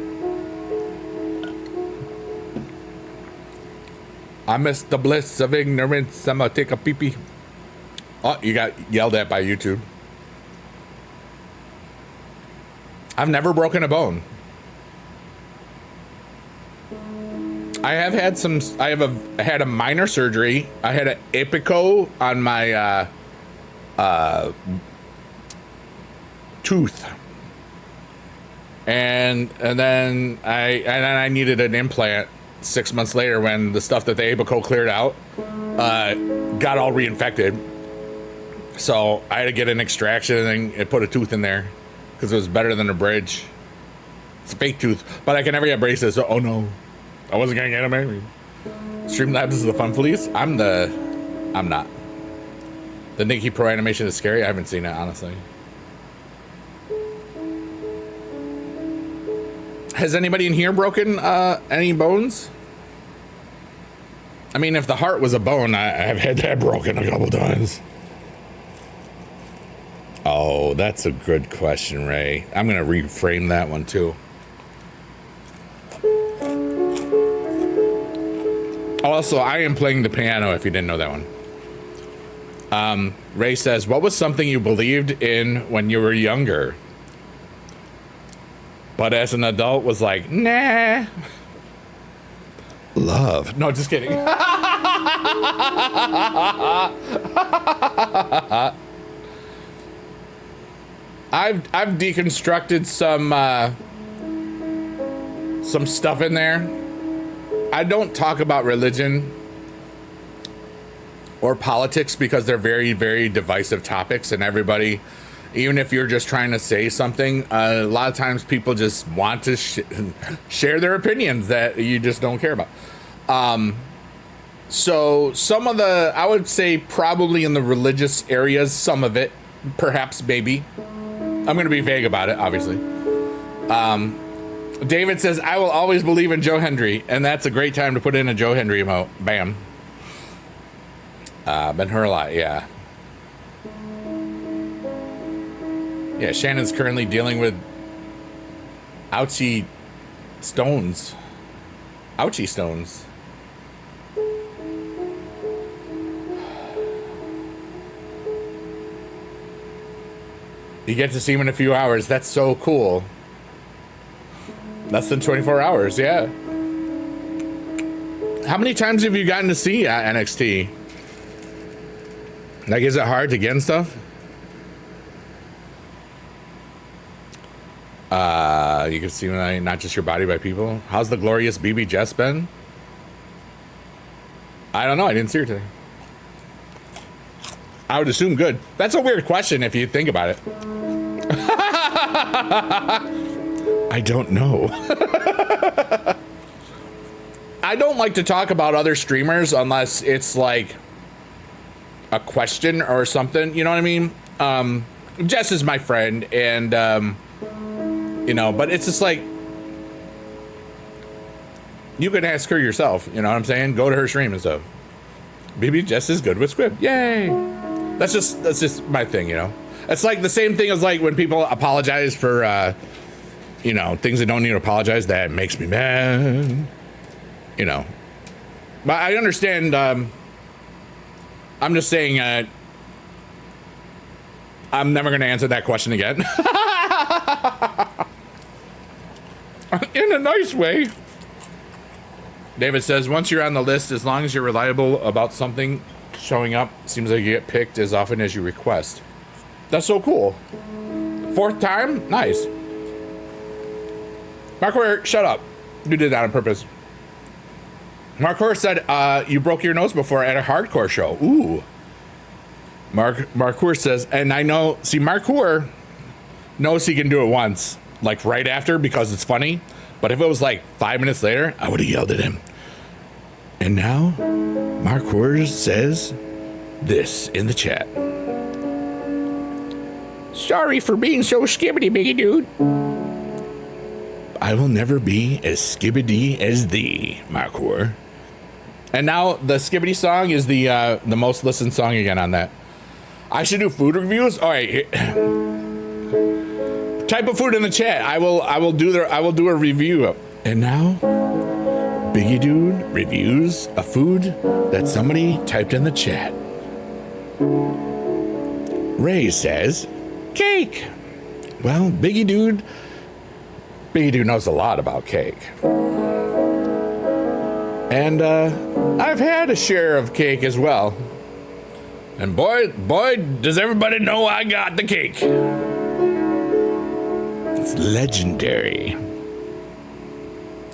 I miss the bliss of ignorance. I'm gonna take a pee-pee. Oh, you got yelled at by YouTube. I've never broken a bone. I have had some. I had a minor surgery. I had an apico on my tooth, and then I needed an implant 6 months later when the stuff that the apico cleared out got all reinfected. So I had to get an extraction and then put a tooth in there because it was better than a bridge. It's a fake tooth, but I can never get braces. So, oh no, I wasn't gonna get them anyway. Streamlabs is the fun police. I'm not. The Nikki Pro animation is scary. I haven't seen it, honestly. Has anybody in here broken any bones? I mean, if the heart was a bone, I've had that broken a couple times. Oh, that's a good question, Ray. I'm going to reframe that one, too. Also, I am playing the piano, if you didn't know that one. Ray says, what was something you believed in when you were younger, but as an adult was like, nah? Love. No, just kidding. I've deconstructed some stuff in there. I don't talk about religion or politics, because they're very, very divisive topics, and everybody, even if you're just trying to say something, a lot of times people just want to share their opinions that you just don't care about. So some of the, I would say probably in the religious areas, some of it, perhaps, maybe. I'm going to be vague about it, obviously. David says, I will always believe in Joe Hendry, and that's a great time to put in a Joe Hendry emote. Bam. Been hurt a lot, yeah. Yeah, Shannon's currently dealing with ouchie stones. Ouchie stones. You get to see him in a few hours. That's so cool. Less than 24 hours, yeah. How many times have you gotten to see NXT? Like, is it hard to get and stuff? You can see not just your body by people. How's the glorious BB Jess been? I don't know. I didn't see her today. I would assume good. That's a weird question if you think about it. I don't know. I don't like to talk about other streamers unless it's like a question or something. You know what I mean? Jess is my friend, and you know, but it's just like, you can ask her yourself. You know what I'm saying? Go to her stream and stuff. Maybe Jess is good with Squib. Yay! That's just my thing. You know, it's like the same thing as like when people apologize for you know, things that don't need to apologize. That makes me mad. You know, but I understand. I'm just saying. I'm never going to answer that question again. In a nice way. David says, once you're on the list, as long as you're reliable about something showing up, seems like you get picked as often as you request. That's so cool. 4th time? Nice. Mark Ware, shut up. You did that on purpose. Mark Ware said, you broke your nose before at a hardcore show. Ooh. Mark Ware says, and I know, see, Mark Ware knows he can do it once, like right after, because it's funny. But if it was like 5 minutes later, I would have yelled at him. And now, Mark Ware says this in the chat. Sorry for being so skibbity, biggie dude. I will never be as skibbity as thee, Mark Ware. And now the skibbity song is the most listened song again on that. I should do food reviews. All right, type of food in the chat. I will do a review. And now, Biggie Dude reviews a food that somebody typed in the chat. Ray says, cake. Well, Biggie Dude knows a lot about cake. And I've had a share of cake as well. And boy, does everybody know I got the cake. It's legendary.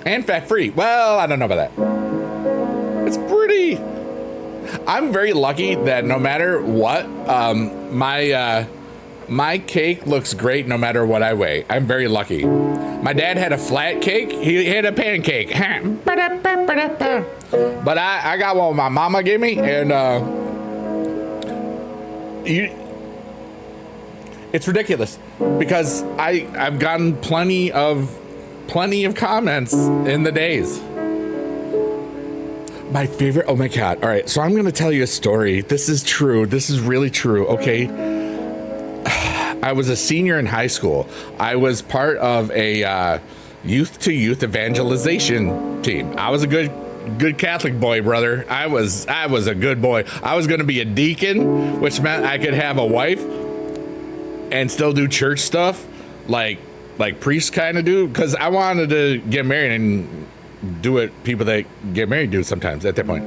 And fat-free. Well, I don't know about that. It's pretty... I'm very lucky that no matter what, my cake looks great no matter what I weigh. I'm very lucky. My dad had a flat cake. He had a pancake. But I got one my mama gave me, and it's ridiculous because I've gotten plenty of comments in the days. My favorite, oh my God. All right, so I'm going to tell you a story. This is true. This is really true. Okay. I was a senior in high school. I was part of a youth to youth evangelization team. I was a good Catholic boy, brother. I was a good boy. I was going to be a deacon, which meant I could have a wife and still do church stuff like priests kind of do, because I wanted to get married and do what people that get married do sometimes at that point.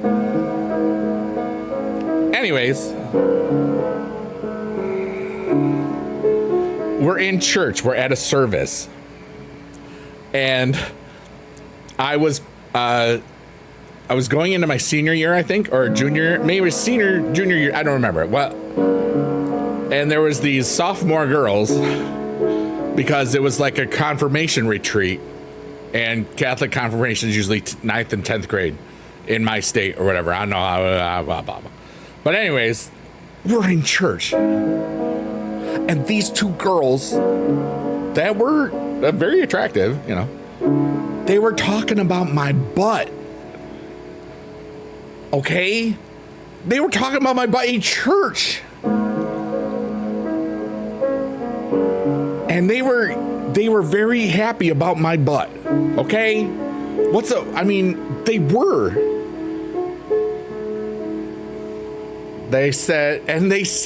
Anyways, we're in church. We're at a service. And I was I was going into my senior year, I think, or junior, maybe it was junior year. I don't remember. Well, and there was these sophomore girls because it was like a confirmation retreat, and Catholic confirmation is usually 9th and 10th grade in my state or whatever. I don't know how, blah, blah, blah. But anyways, we're in church, and these two girls that were very attractive, you know, they were talking about my butt. Okay? They were talking about my butt in church. And they were very happy about my butt. Okay? I mean, they were. They said, and this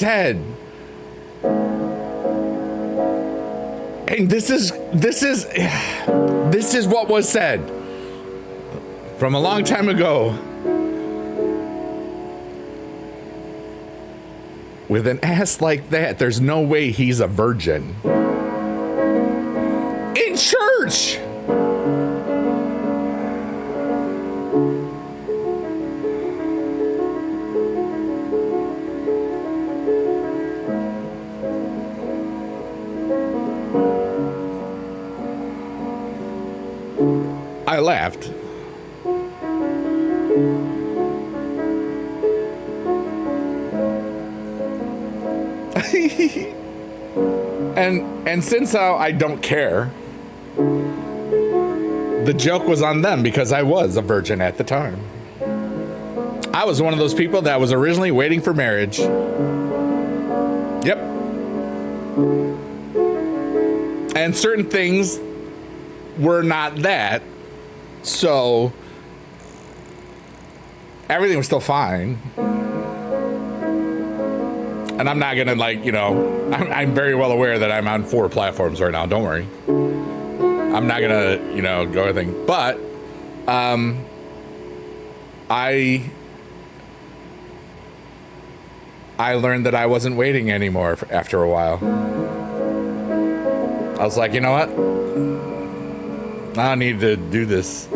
is what was said from a long time ago. With an ass like that, there's no way he's a virgin. In church! I laughed. and since I don't care, the joke was on them because I was a virgin at the time. I was one of those people that was originally waiting for marriage. Yep. And certain things were not that, so everything was still fine. And I'm not gonna, like, you know, I'm very well aware that I'm on 4 platforms right now. Don't worry. I'm not gonna, you know, go everything. But I learned that I wasn't waiting anymore after a while. I was like, you know what? I don't need to do this.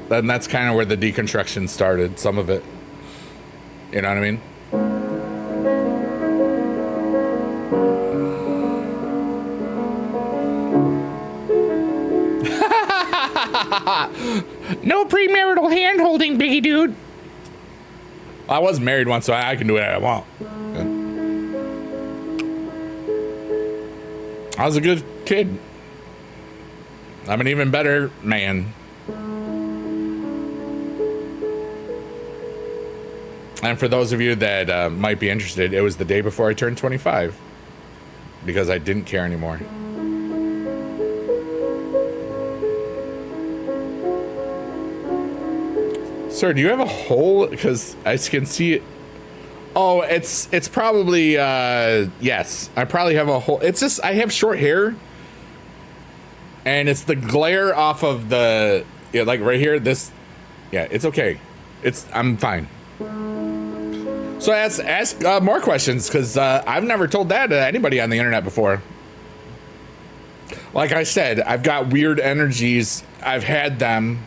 Then that's kind of where the deconstruction started, some of it. You know what I mean? No premarital hand-holding, biggie dude. I was married once, so I can do whatever I want. I was a good kid. I'm an even better man. And for those of you that might be interested, it was the day before I turned 25 because I didn't care anymore. Sir, do you have a hole? Because I can see it. Oh, it's probably, yes. I probably have a hole. It's just, I have short hair. And it's the glare off of the, yeah, like right here, this, yeah, it's okay. I'm fine. So ask more questions, because I've never told that to anybody on the internet before. Like I said, I've got weird energies. I've had them.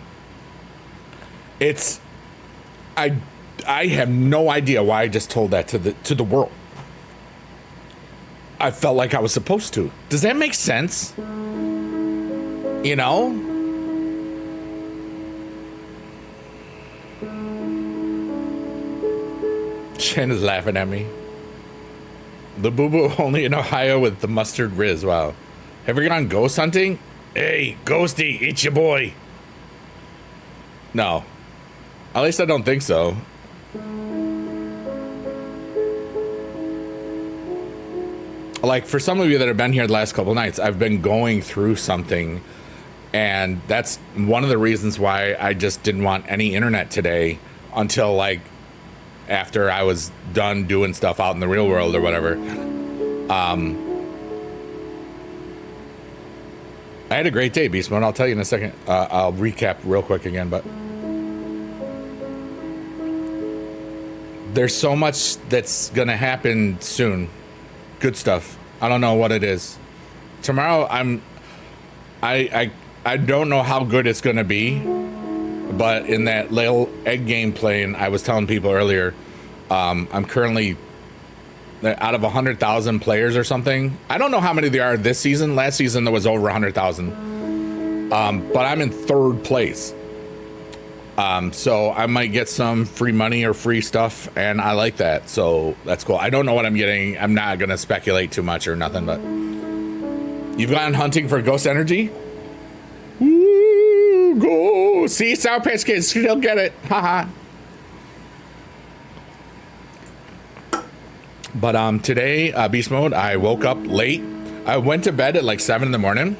I have no idea why I just told that to the world. I felt like I was supposed to. Does that make sense? You know? Jen is laughing at me. The boo-boo only in Ohio with the mustard Riz. Wow. Have you gone ghost hunting? Hey, Ghosty, it's your boy. No. At least I don't think so. Like, for some of you that have been here the last couple nights, I've been going through something, and that's one of the reasons why I just didn't want any internet today until, like, after I was done doing stuff out in the real world or whatever. I had a great day, Beast Mode. I'll tell you in a second. I'll recap real quick again, but there's so much that's gonna happen soon. Good stuff. I don't know what it is. Tomorrow I I don't know how good it's going to be, but in that little egg game playing, I was telling people earlier, I'm currently out of 100,000 players or something. I don't know how many there are this season. Last season there was over 100,000, but I'm in third place. So I might get some free money or free stuff, and I like that. So that's cool. I don't know what I'm getting. I'm not going to speculate too much or nothing, but you've gone hunting for ghost energy? Ooh, go. See, Sour Patch Kids still get it. Haha. But today, Beast Mode, I woke up late. I went to bed at like 7 in the morning.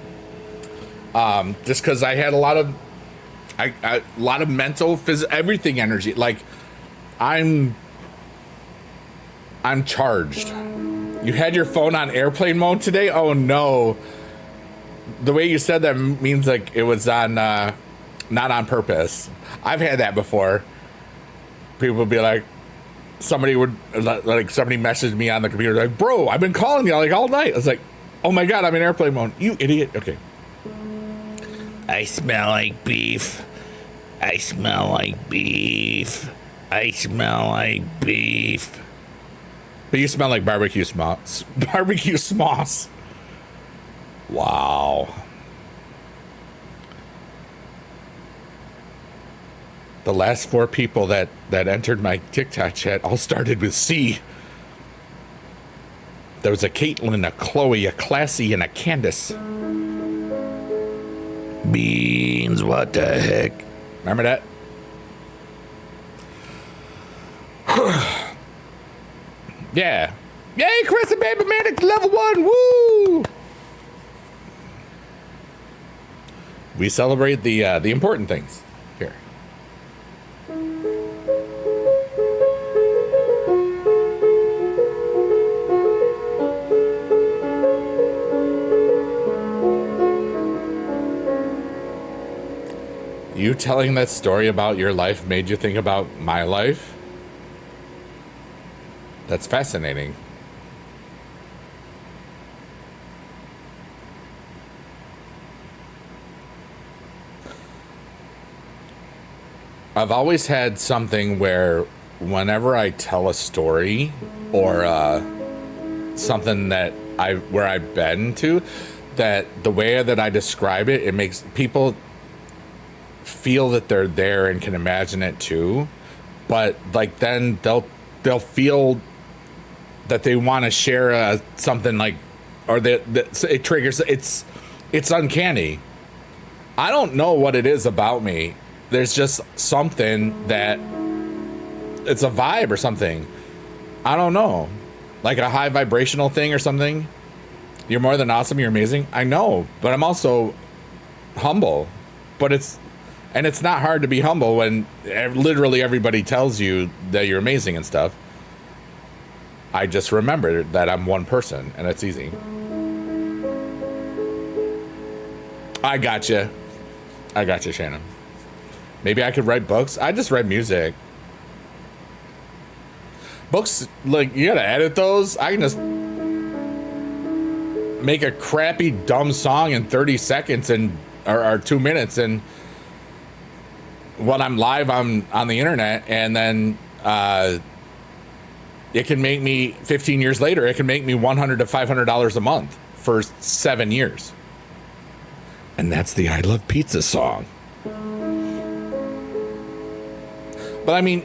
Just because I had a lot of mental, physical, everything energy. Like, I'm charged. You had your phone on airplane mode today? Oh no. The way you said that means like it was on, not on purpose. I've had that before. People would be like, somebody messaged me on the computer like, bro, I've been calling you like all night. I was like, oh my God, I'm in airplane mode. You idiot. Okay. I smell like beef. I smell like beef. I smell like beef. But you smell like barbecue smoss. Barbecue smoss. Wow. The last 4 people that entered my TikTok chat all started with C. There was a Caitlin, a Chloe, a Classy, and a Candace. Beans, what the heck? Remember that? Yeah. Yay, Chris and Baby Manic level 1. Woo! We celebrate the important things here. You telling that story about your life made you think about my life? That's fascinating. I've always had something where whenever I tell a story or something that where I've been to, that the way that I describe it, it makes people feel that they're there and can imagine it too. But like then they'll feel that they want to share something like, or that it triggers. It's uncanny. I don't know what it is about me. There's just something that it's a vibe or something. I don't know, like a high vibrational thing or something. You're more than awesome. You're amazing. I know, but I'm also humble. But it's not hard to be humble when literally everybody tells you that you're amazing and stuff. I just remember that I'm one person, and it's easy. I gotcha, Shannon. Maybe I could write books. I just write music. Books, like, you gotta edit those. I can just make a crappy, dumb song in 30 seconds or 2 minutes, and when I'm live on the internet, and then it can make me 15 years later, it can make me $100 to $500 a month for 7 years. And that's the I Love Pizza song. But I mean,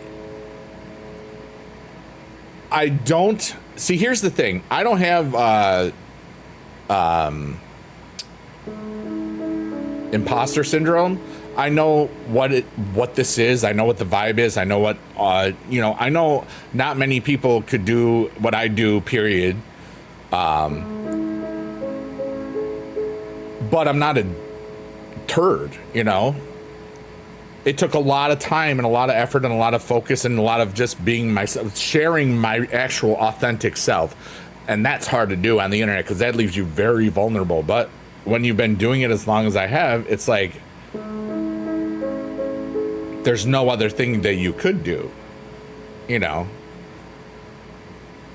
I don't see. Here's the thing. I don't have imposter syndrome. I know what this is. I know what the vibe is. I know what I know not many people could do what I do, period. But I'm not a turd, you know. It took a lot of time and a lot of effort and a lot of focus and a lot of just being myself, sharing my actual authentic self. And that's hard to do on the internet because that leaves you very vulnerable. But when you've been doing it as long as I have, it's like there's no other thing that you could do, you know.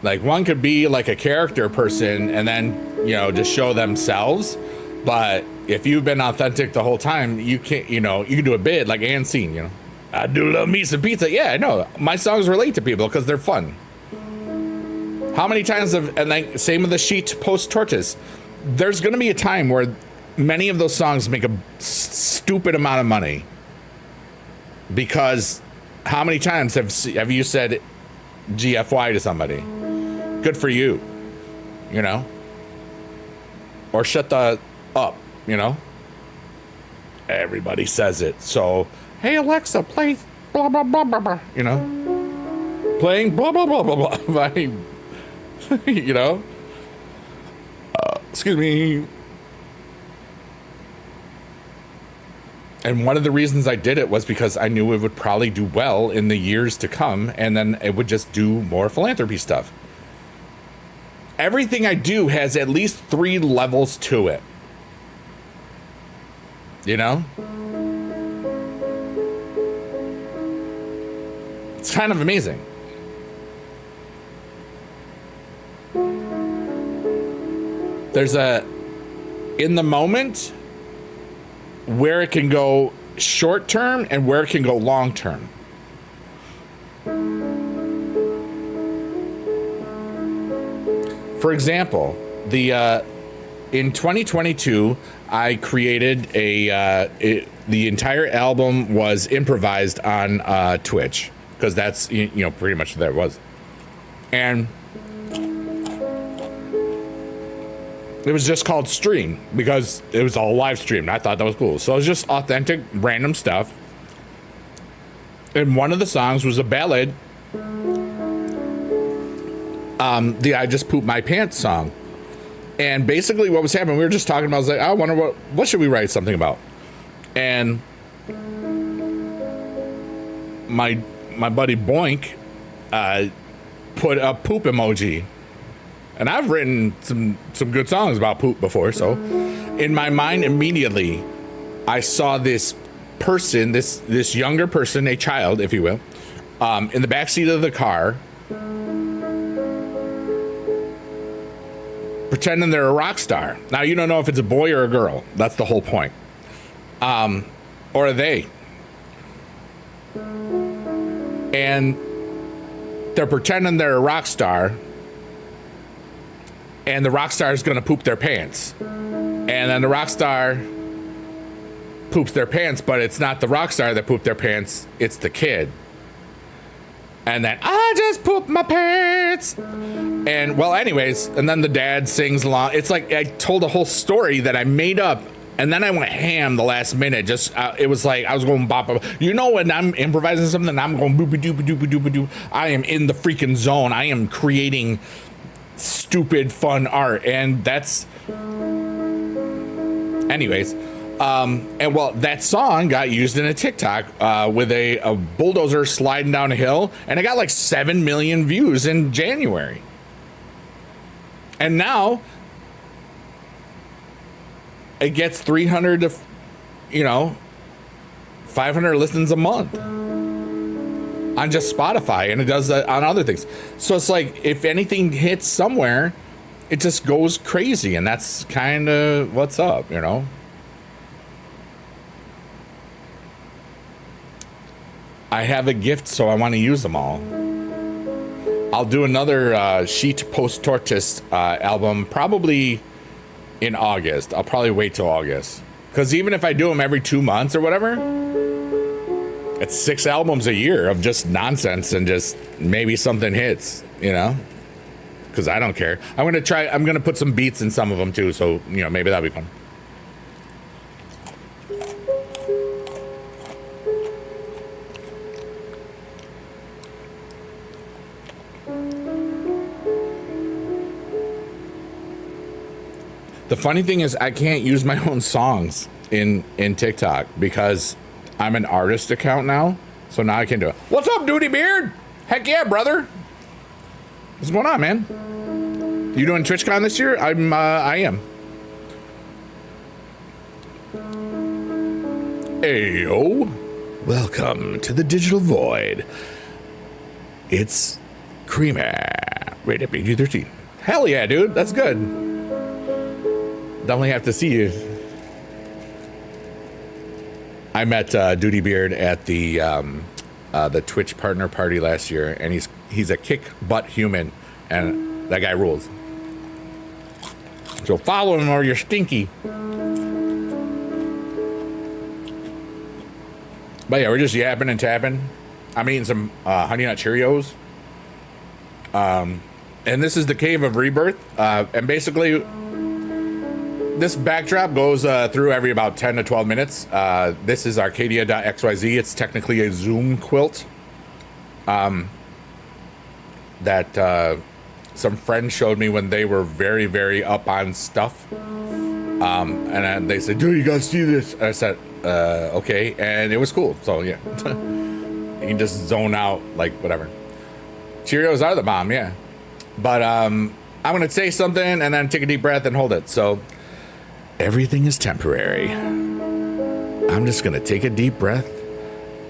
Like one could be like a character person and then, you know, just show themselves. But if you've been authentic the whole time, you can't, you know, you can do a bit like and scene, you know. I do love me some pizza. Yeah, I know. My songs relate to people because they're fun. How many times have, and like same with the sheet post torches. There's going to be a time where many of those songs make a stupid amount of money because how many times have you said GFY to somebody? Good for you, you know, or shut the up, you know. Everybody says it. So, hey Alexa, play blah blah blah blah blah, you know, playing blah blah blah blah blah. You know, excuse me. And one of the reasons I did it was because I knew it would probably do well in the years to come, and then it would just do more philanthropy stuff. Everything I do has at least 3 levels to it. You know? It's kind of amazing. There's in the moment, where it can go short term and where it can go long term. For example, in 2022, I created the entire album was improvised on Twitch because that's, you know, pretty much what that was. And it was just called Stream because it was all live streamed. I thought that was cool. So it was just authentic, random stuff. And one of the songs was a ballad. The I Just Pooped My Pants song. And basically what was happening, we were just talking about, I was like, I wonder what should we write something about? And my buddy Boink put a poop emoji. And I've written some good songs about poop before, so in my mind immediately I saw this person, this younger person, a child, if you will, in the backseat of the car, pretending they're a rock star. Now you don't know if it's a boy or a girl. That's the whole point. Or are they? And they're pretending they're a rock star. And the rock star is going to poop their pants. And then the rock star poops their pants, but it's not the rock star that pooped their pants, it's the kid. And then, I just pooped my pants. And, well, anyways, and then the dad sings along. It's like I told a whole story that I made up, and then I went ham the last minute. Just, it was like, I was going bop, bop. You know, when I'm improvising something, I'm going boop, doop, doop, doop, doop. I am in the freaking zone. I am creating stupid fun art, and that's anyways and well, that song got used in a TikTok with a bulldozer sliding down a hill, and it got like 7 million views in January, and now it gets 300 to 500 listens a month on just Spotify, and it does that on other things. So it's like, if anything hits somewhere, it just goes crazy, and that's kind of what's up, you know? I have a gift, so I want to use them all. I'll do another Sheet Post Tortoise album probably in August. I'll probably wait till August, because even if I do them every 2 months or whatever, it's 6 albums a year of just nonsense, and just maybe something hits, you know, because I don't care. I'm going to put some beats in some of them too. So, you know, maybe that'll be fun. The funny thing is I can't use my own songs in TikTok because I'm an artist account now, so now I can do it. What's up, Duty Beard? Heck yeah, brother. What's going on, man? You doing TwitchCon this year? I am. Ayo. Welcome to the Digital Void. It's Creamer. Rated PG-13. Hell yeah, dude. That's good. Definitely have to see you. I met Duty Beard at the Twitch partner party last year, and he's a kick butt human, and that guy rules. So follow him or you're stinky. But yeah, we're just yapping and tapping. I'm eating some Honey Nut Cheerios. And this is the Cave of Rebirth. And basically, this backdrop goes through every about 10 to 12 minutes. This is Arcadia.xyz. It's technically a Zoom quilt that some friends showed me when they were very, very up on stuff. And they said, dude, you gotta see this. And I said, okay. And it was cool. So, yeah. You can just zone out, like, whatever. Cheerios are the bomb, yeah. But I'm going to say something and then take a deep breath and hold it. So, everything is temporary. I'm just going to take a deep breath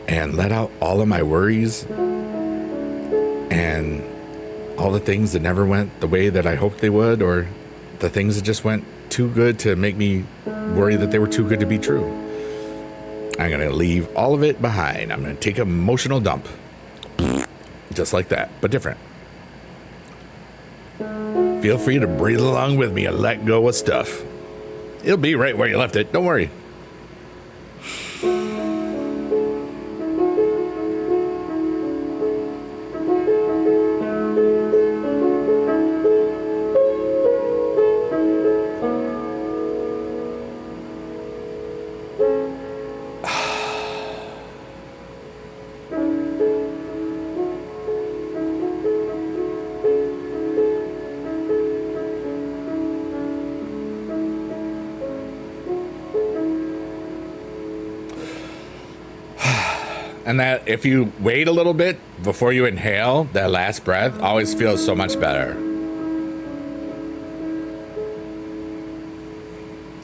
and let out all of my worries and all the things that never went the way that I hoped they would, or the things that just went too good to make me worry that they were too good to be true. I'm going to leave all of it behind. I'm going to take an emotional dump. Just like that, but different. Feel free to breathe along with me and let go of stuff. It'll be right where you left it. Don't worry. And that if you wait a little bit before you inhale, that last breath always feels so much better.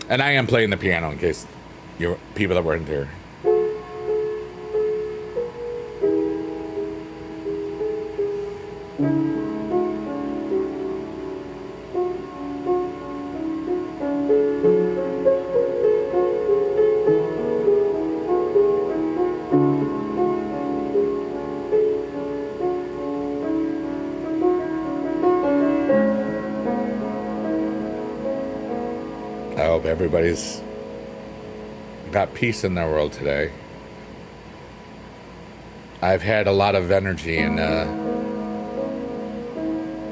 And I am playing the piano in case you people that weren't there. I hope everybody's got peace in their world today. I've had a lot of energy and I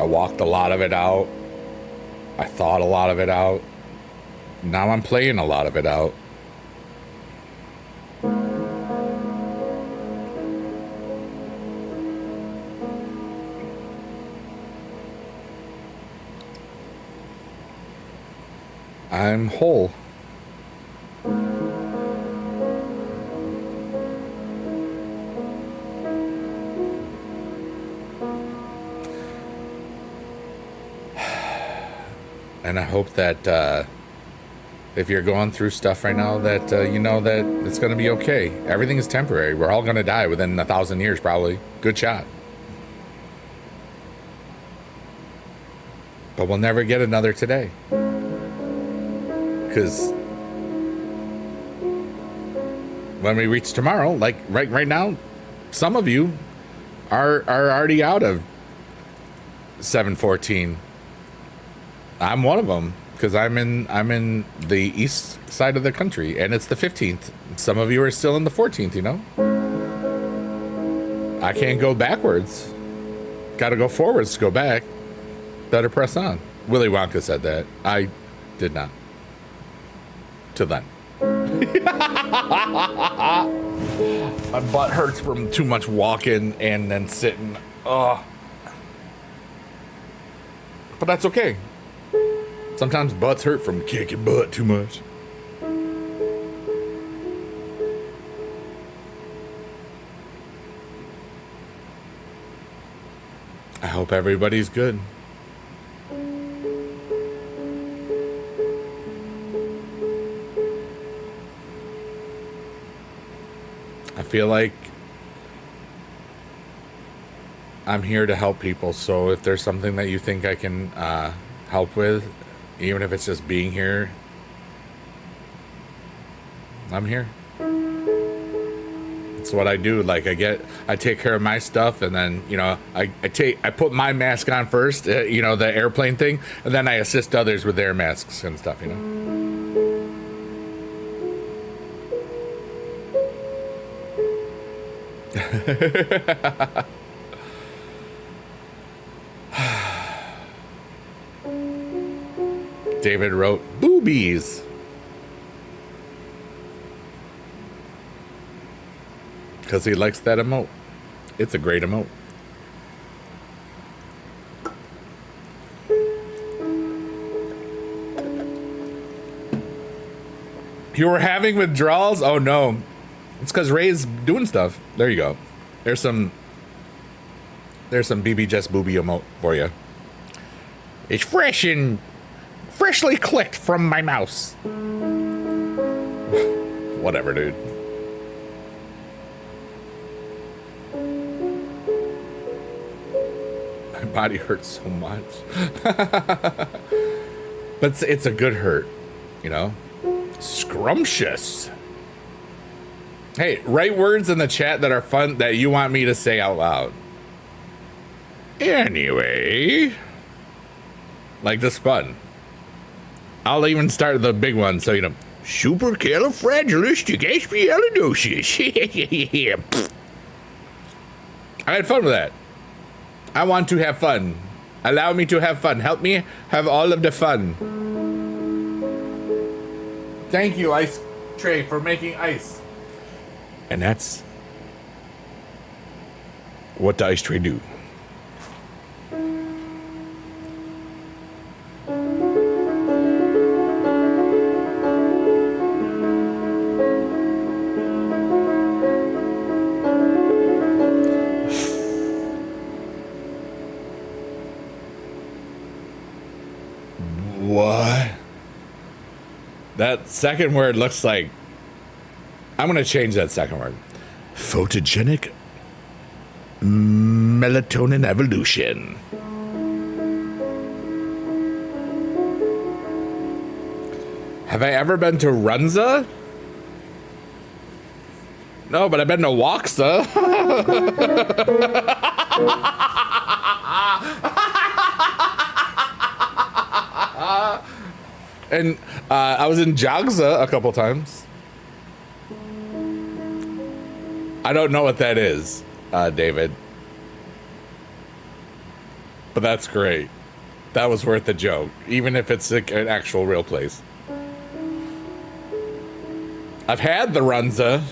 walked a lot of it out. I thought a lot of it out. Now I'm playing a lot of it out. I'm whole. And I hope that if you're going through stuff right now, that you know that it's going to be okay. Everything is temporary. We're all going to die within 1,000 years, probably. Good shot. But we'll never get another today. Because when we reach tomorrow, like right now, some of you are already out of 714. I'm one of them because I'm in the east side of the country, and it's the 15th. Some of you are still in the 14th. You know, I can't go backwards. Got to go forwards to go back. Better press on. Willy Wonka said that. I did not. Till then. My butt hurts from too much walking and then sitting. But that's okay. Sometimes butts hurt from kicking butt too much. I hope everybody's good. I feel like I'm here to help people, so if there's something that you think I can help with, even if it's just being here, I'm here. It's what I do. Like I take care of my stuff, and then I put my mask on first, the airplane thing, and then I assist others with their masks and stuff. David wrote boobies. Because he likes that emote. It's a great emote. You were having withdrawals? Oh no. It's because Ray's doing stuff. There you go. There's some BB Just Booby emote for you. It's fresh and freshly clicked from my mouse. Whatever, dude. My body hurts so much. But it's a good hurt, Scrumptious. Hey, write words in the chat that are fun that you want me to say out loud. Anyway. Like this fun. I'll even start the big one, so supercalifragilisticexpialidocious. I had fun with that. I want to have fun. Allow me to have fun. Help me have all of the fun. Thank you, Ice Tray, for making ice. And that's what the Ice Tray do. What? That second word looks like... I'm going to change that second word. Photogenic melatonin evolution. Have I ever been to Runza? No, but I've been to Waxa. And I was in Jogza a couple times. I don't know what that is, David. But that's great. That was worth the joke, even if it's an actual real place. I've had the Runza.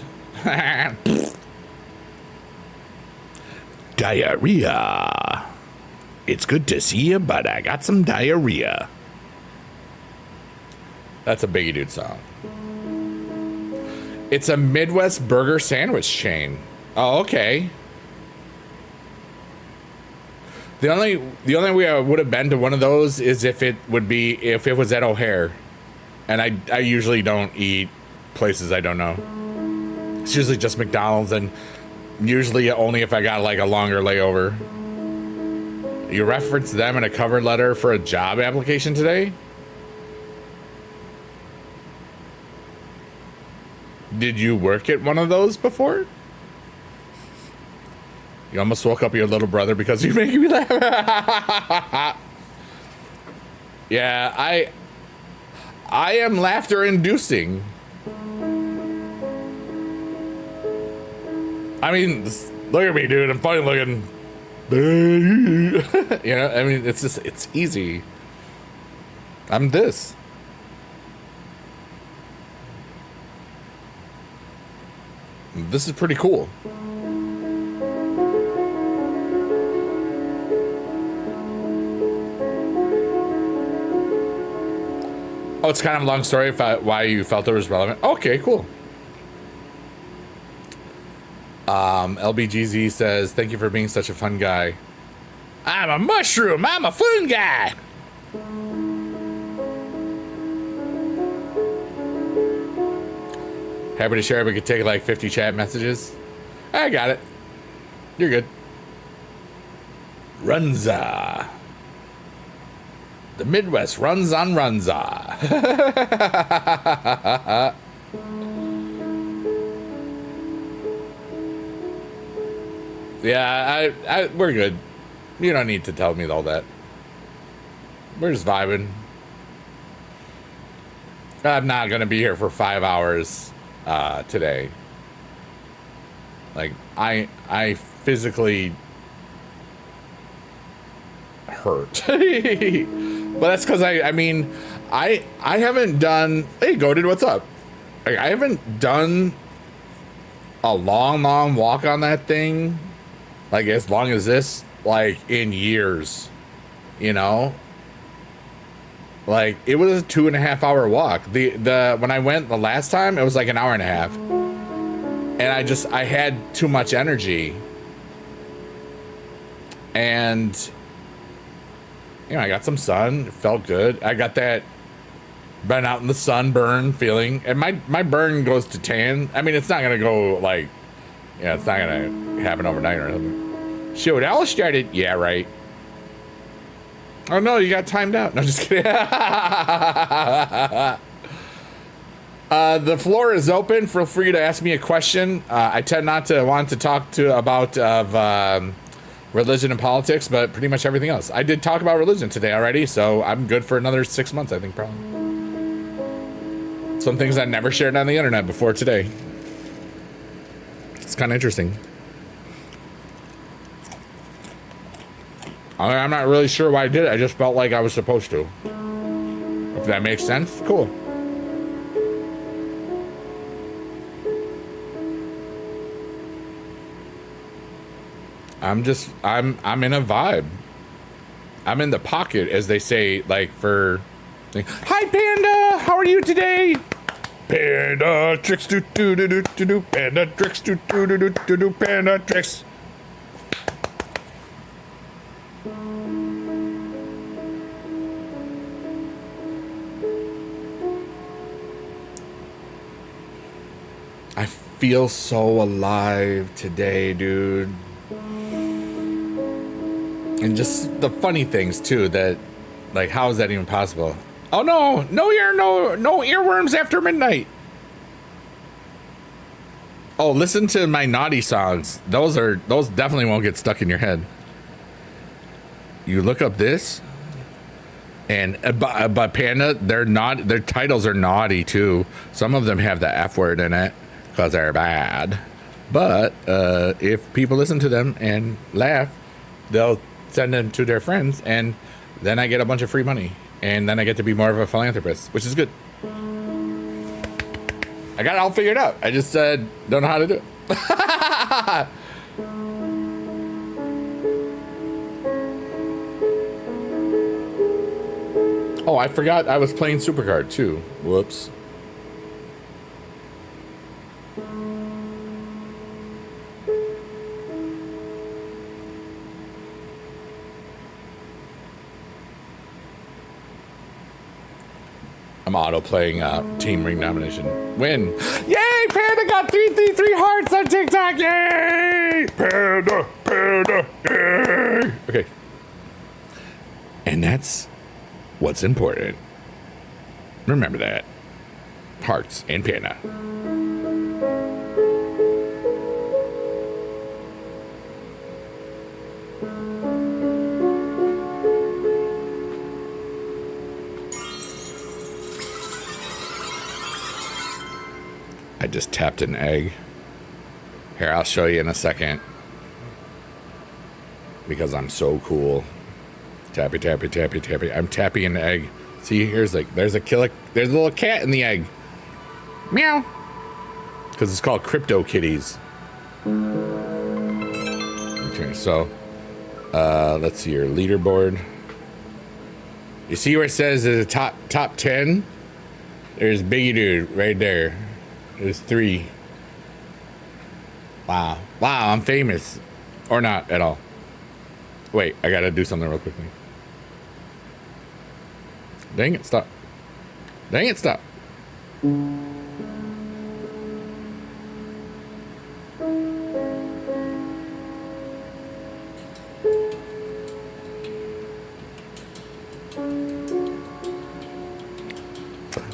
Diarrhea. It's good to see you, but I got some diarrhea. That's a Biggie Dude song. It's a Midwest burger sandwich chain. Oh, okay. The only way I would have been to one of those is if it was at O'Hare, and I usually don't eat places I don't know. It's usually just McDonald's, and usually only if I got like a longer layover. You referenced them in a cover letter for a job application today? Did you work at one of those before? You almost woke up your little brother because you're making me laugh. Yeah, I am laughter inducing. I mean, look at me, dude. I'm funny looking. I mean, it's easy. I'm this. This is pretty cool. Oh, it's kind of a long story about why you felt it was relevant. Okay, cool. LBGZ says, thank you for being such a fun guy. I'm a mushroom. I'm a fun guy. Happy to share. We could take like 50 chat messages. I got it. You're good. Runza. The Midwest runs on Runza. Yeah, we're good. You don't need to tell me all that. We're just vibing. I'm not gonna be here for 5 hours today. Like I physically hurt. But that's because I mean I haven't done. Hey, Goated, what's up? Like, I haven't done a long walk on that thing, like as long as this, like in years, you know. Like it was a 2.5 hour walk. The when I went the last time, it was like an hour and a half, and I had too much energy, and you know I got some sun. It felt good. I got that been out in the sun burn feeling, and my burn goes to tan. I mean, it's not gonna go like, yeah, it's not gonna happen overnight or something. Shoot, Alice started. Yeah, right. Oh no, you got timed out. No, just kidding. The floor is open. Feel free to ask me a question. I tend not to want to talk about religion and politics, but pretty much everything else. I did talk about religion today already, so I'm good for another 6 months, I think, probably. Some things I never shared on the internet before today. It's kind of interesting. I'm not really sure why I did it. I just felt like I was supposed to. If that makes sense, cool. I'm in a vibe. I'm in the pocket, as they say, like for... Hi, Panda! How are you today? Panda tricks, do-do-do-do-do, panda tricks, do-do-do-do-do, panda tricks. I feel so alive today, dude. And just the funny things too, that like, how is that even possible? Oh no, no earworms after midnight. Oh, listen to my naughty songs. Those definitely won't get stuck in your head. You look up this, and but Panda, their titles are naughty too. Some of them have the F word in it because they're bad. But if people listen to them and laugh, they'll send them to their friends, and then I get a bunch of free money, and then I get to be more of a philanthropist, which is good. I got it all figured out. I just don't know how to do it. Oh, I forgot I was playing Supercard too. Whoops. I'm auto playing Team Ring nomination. Win. Yay! Panda got 333 hearts on TikTok. Yay! Panda. Yay! Okay. And that's what's important. Remember that. Hearts and Panda. I just tapped an egg. Here, I'll show you in a second. Because I'm so cool. Tappy, tappy, tappy, tappy. I'm tapping an egg. See, there's a little cat in the egg. Meow. Because it's called Crypto Kitties. Okay, so let's see your leaderboard. You see where it says there's a top 10? There's Biggie Dude right there. There's 3. Wow, I'm famous. Or not at all. Wait, I gotta do something real quickly. Dang it, stop.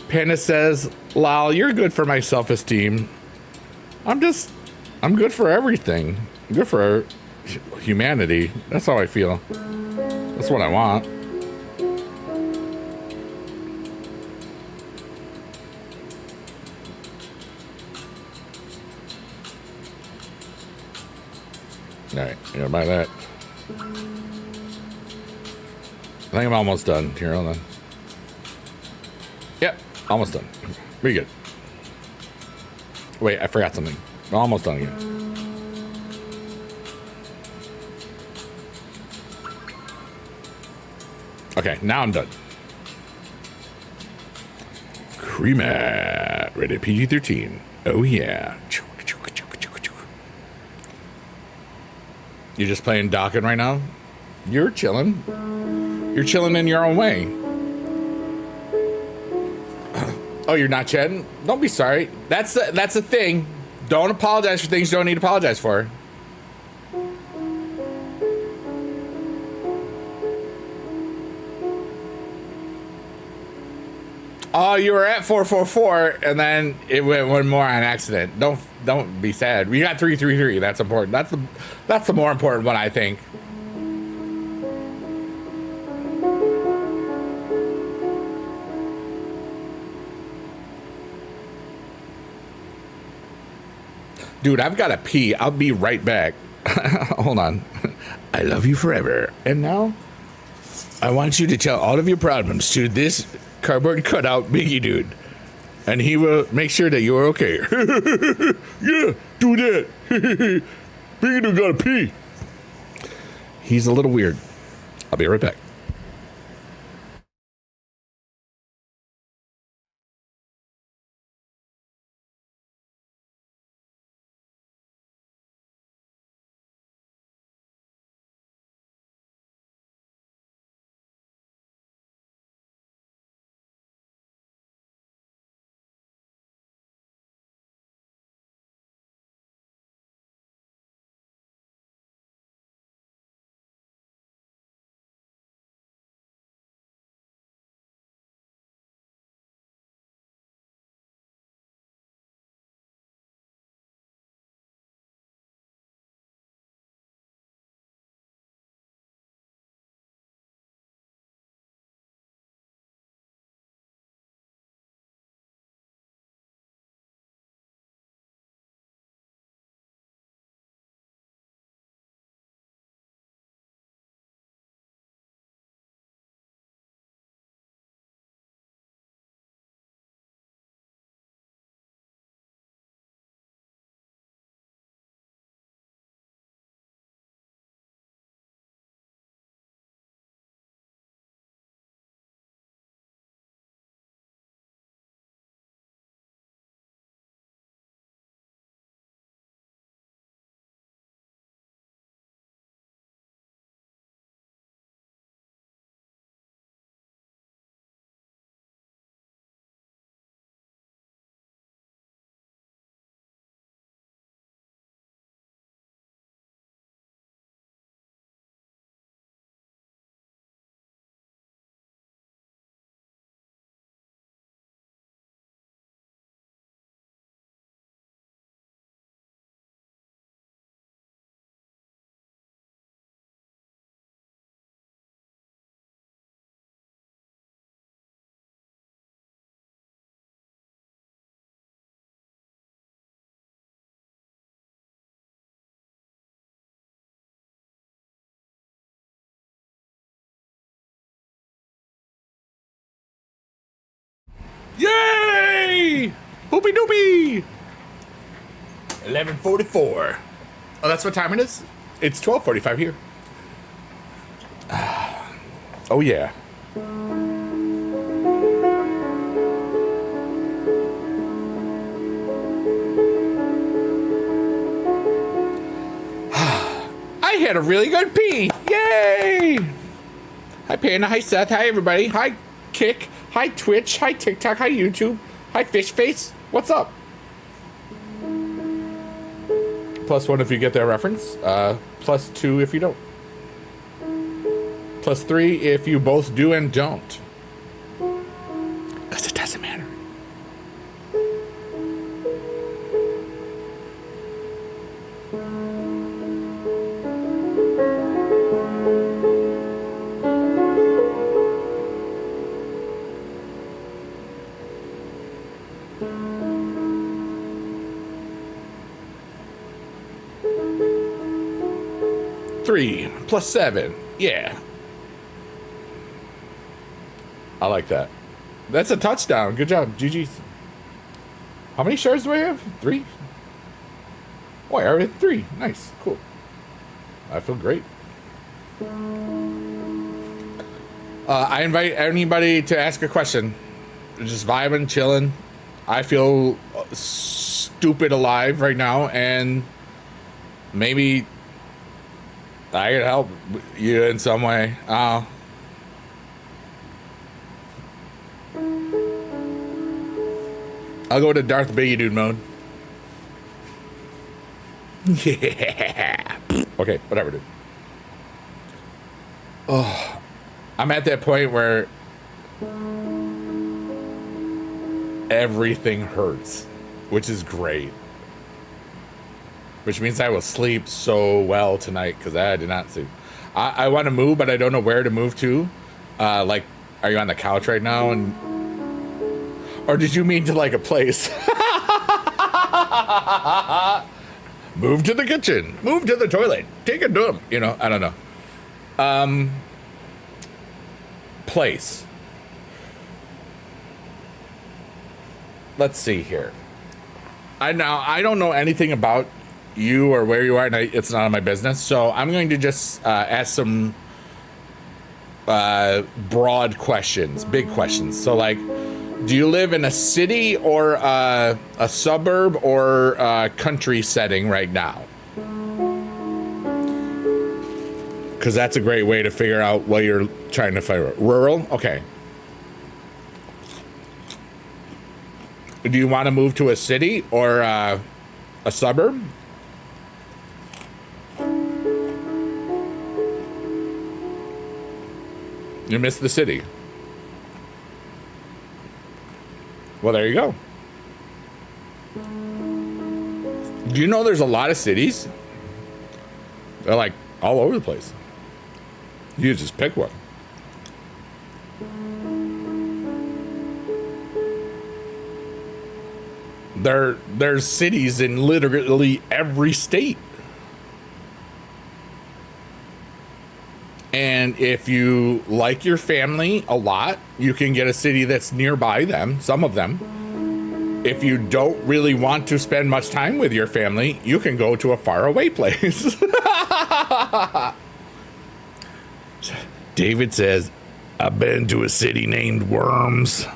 Panda says, "Lol, you're good for my self-esteem. I'm good for everything. Good for humanity. That's how I feel. That's what I want. All right, you gotta buy that. I think I'm almost done. Here, hold on. Yep, almost done. Pretty good. Wait, I forgot something. I'm almost done again. Okay, now I'm done. Creamer, rated PG-13. Oh yeah. You're just playing Dockin right now? You're chilling. You're chilling in your own way. Oh, you're not chatting? Don't be sorry. That's the thing. Don't apologize for things you don't need to apologize for. Oh, you were at 444, and then it went one more on accident. Don't be sad. We got 333. That's important. That's the more important one, I think. Dude, I've got to pee. I'll be right back. Hold on. I love you forever. And now, I want you to tell all of your problems to this cardboard cutout Biggie dude. And he will make sure that you're okay. Yeah, do that. Biggie dude gotta pee. He's a little weird. I'll be right back. Yay! Hoopy doopy! 11:44. Oh, that's what time it is? It's 12:45 here. Oh, yeah. I had a really good pee. Yay! Hi, Panda. Hi, Seth. Hi, everybody. Hi, Kick. Hi, Twitch. Hi, TikTok. Hi, YouTube. Hi, Fish Face. What's up? +1 if you get that reference. +2 if you don't. +3 if you both do and don't. Because it doesn't matter. Three plus 7. Yeah. I like that. That's a touchdown. Good job. GG. How many shares do I have? 3? Oh, I already had 3. Nice. Cool. I feel great. I invite anybody to ask a question. Just vibing, chilling. I feel stupid alive right now, and maybe I could help you in some way. I'll go to Darth Biggie Dude mode. Yeah. Okay, whatever, dude. Oh, I'm at that point where everything hurts, which is great. Which means I will sleep so well tonight, because I did not sleep. I want to move, but I don't know where to move to. Like, are you on the couch right now? Or did you mean to like a place? Move to the kitchen. Move to the toilet. Take a dump. You know, I don't know. Place. Let's see here. I don't know anything about you or where you are, and it's none of my business. So I'm going to just ask some broad questions, big questions. So, like, do you live in a city or a suburb or a country setting right now? Because that's a great way to figure out what you're trying to find. Rural? Okay. Do you want to move to a city or a suburb? You missed the city. Well, there you go. Do you know there's a lot of cities? They're like all over the place. You just pick one. There's cities in literally every state. And if you like your family a lot, you can get a city that's nearby them, some of them. If you don't really want to spend much time with your family, you can go to a faraway place. David says, I've been to a city named Worms.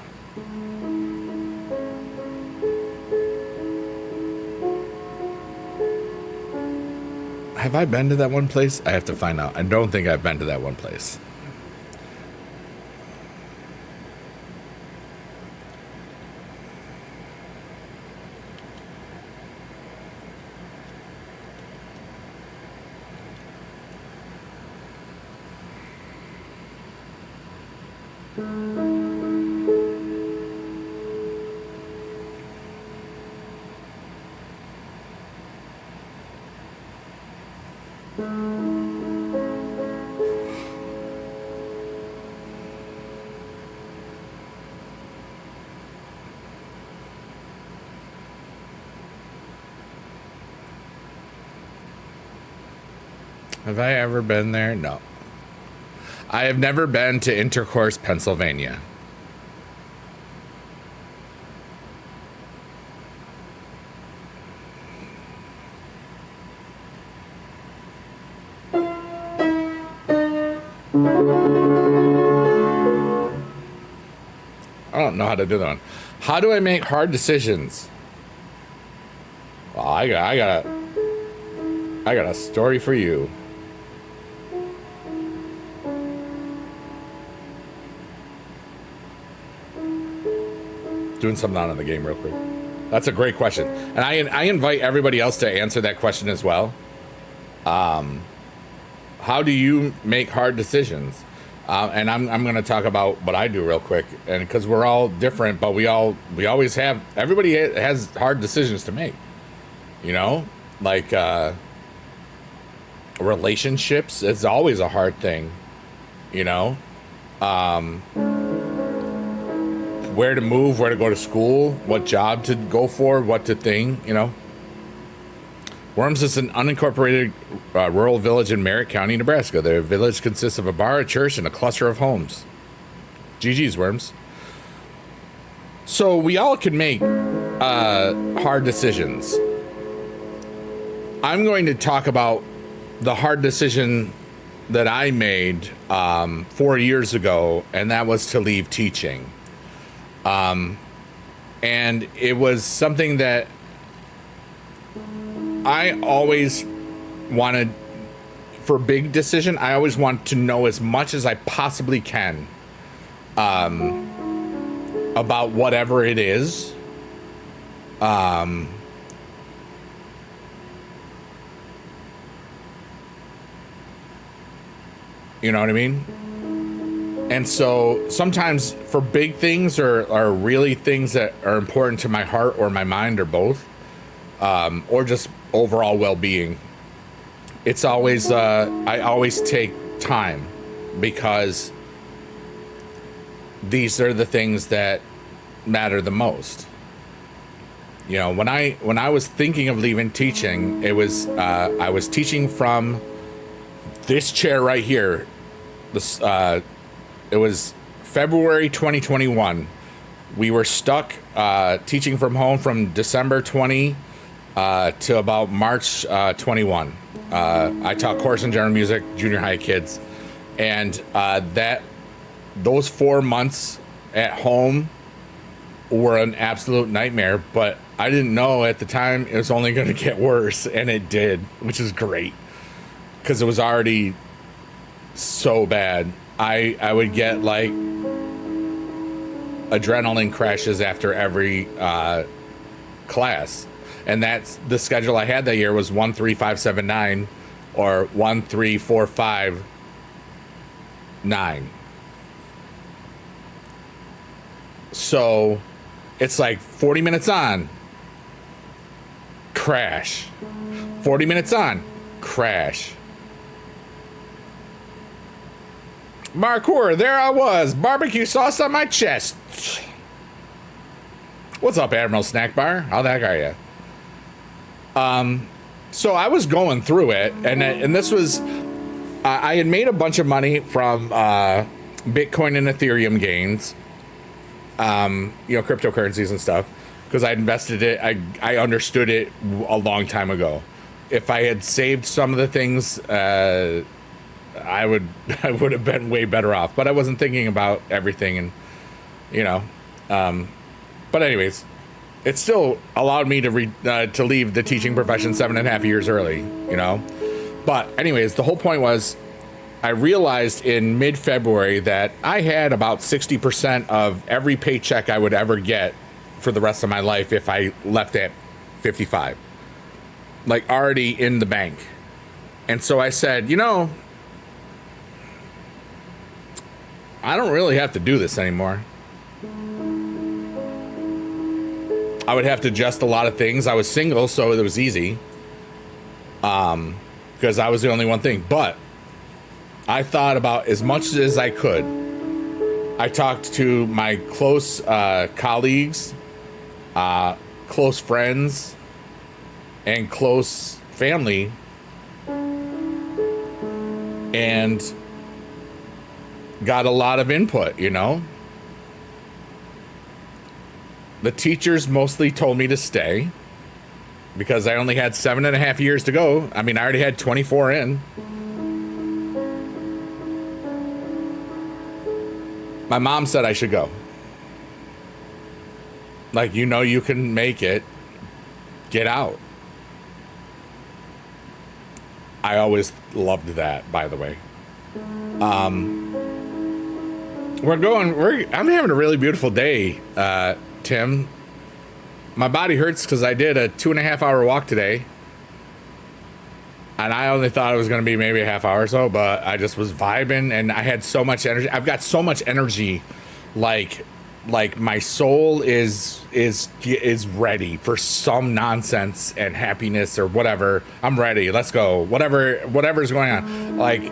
Have I been to that one place? I have to find out. I don't think I've been to that one place. Have I ever been there? No. I have never been to Intercourse, Pennsylvania. I don't know how to do that one. How do I make hard decisions? Well, I got a story for you. Doing something on in the game real quick. That's a great question. And I invite everybody else to answer that question as well. How do you make hard decisions? And I'm going to talk about what I do real quick. And because we're all different, but we always have, everybody has hard decisions to make. You know, like relationships, it's always a hard thing, you know. where to move, where to go to school, what job to go for, what to think, you know. Worms is an unincorporated rural village in Merritt County, Nebraska. The village consists of a bar, a church, and a cluster of homes. GG's, Worms. So we all can make hard decisions. I'm going to talk about the hard decision that I made 4 years ago, and that was to leave teaching. And it was something that I always wanted, for big decision, I always want to know as much as I possibly can about whatever it is. You know what I mean? And so sometimes for big things or really things that are important to my heart or my mind or both, or just overall well-being, it's always, I always take time, because these are the things that matter the most. You know, when I was thinking of leaving teaching, it was, I was teaching from this chair right here. This, it was February 2021. We were stuck teaching from home from December 20 to about March 21. I taught course in general music, junior high kids, and those 4 months at home were an absolute nightmare. But I didn't know at the time it was only going to get worse, and it did, which is great, because it was already so bad. I would get like adrenaline crashes after every class, and that's the schedule I had that year was 1 3 5 7 9 or 1 3 4 5 9. So it's like 40 minutes on, crash. 40 minutes on, crash. Markour, there I was, barbecue sauce on my chest. What's up, Admiral Snack Bar? How the heck are you? So I was going through it, and this was, I had made a bunch of money from Bitcoin and Ethereum gains, you know, cryptocurrencies and stuff, because I invested it. I understood it a long time ago. If I had saved some of the things, I would have been way better off, but I wasn't thinking about everything, and you know, but anyways, it still allowed me to leave the teaching profession 7.5 years early, you know. But anyways, the whole point was, I realized in mid-February that I had about 60% of every paycheck I would ever get for the rest of my life if I left at 55, like already in the bank. And so I said, you know, I don't really have to do this anymore. I would have to adjust a lot of things. I was single, so it was easy. Because I was the only one thing. But I thought about as much as I could. I talked to my close colleagues, close friends, and close family. And got a lot of input, you know. The teachers mostly told me to stay because I only had 7.5 years to go. I mean, I already had 24 in. My mom said I should go. Like, you know, you can make it. Get out. I always loved that, by the way. I'm having a really beautiful day, Tim. My body hurts because I did a 2.5 hour walk today. And I only thought it was going to be maybe a half hour or so, but I just was vibing and I had so much energy. I've got so much energy, like my soul is ready for some nonsense and happiness or whatever. I'm ready. Let's go. Whatever's going on. Like,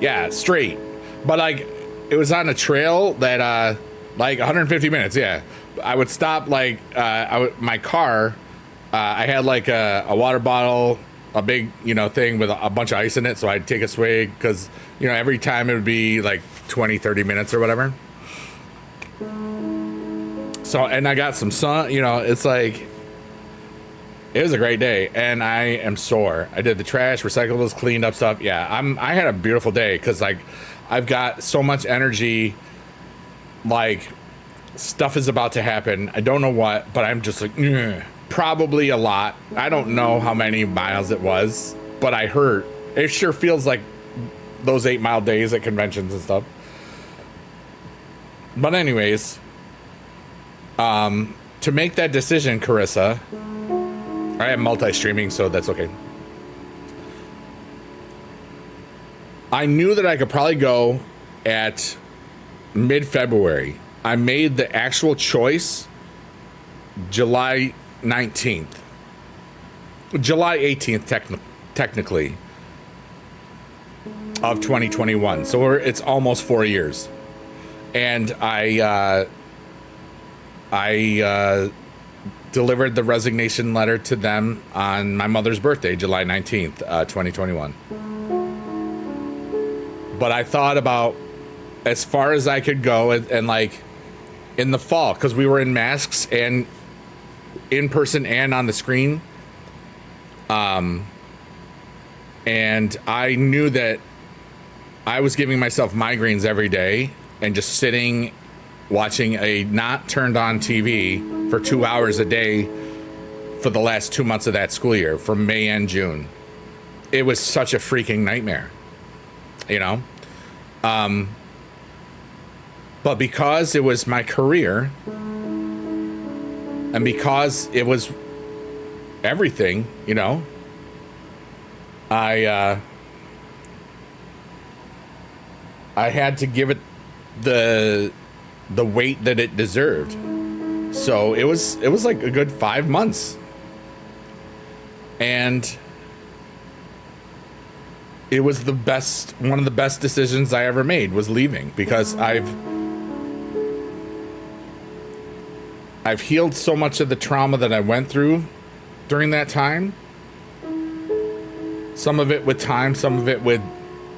yeah, straight. But like, it was on a trail that Like 150 minutes, yeah. I would stop, like, my car, I had, like, a water bottle, a big, thing with a bunch of ice in it, so I'd take a swig, because, every time it would be, like, 20, 30 minutes or whatever. So, and I got some sun, it's like, it was a great day, and I am sore. I did the trash, recyclables, cleaned up stuff. Yeah, I had a beautiful day, because, like, I've got so much energy, like, stuff is about to happen. I don't know what, but I'm just like, probably a lot. I don't know how many miles it was, but I heard it sure feels like those 8-mile days at conventions and stuff. But anyways, to make that decision, Carissa, I am multi-streaming, so that's okay. I knew that I could probably go at mid-February. I made the actual choice July 19th. July 18th, technically, of 2021. So it's almost 4 years. And I delivered the resignation letter to them on my mother's birthday, July 19th, 2021. But I thought about as far as I could go and like in the fall, because we were in masks and in person and on the screen. And I knew that I was giving myself migraines every day and just sitting watching a not turned on TV for 2 hours a day for the last 2 months of that school year, from May and June. It was such a freaking nightmare, but because it was my career and because it was everything, I had to give it the weight that it deserved. So it was like a good 5 months. And it was one of the best decisions I ever made was leaving, because I've healed so much of the trauma that I went through during that time. Some of it with time, some of it with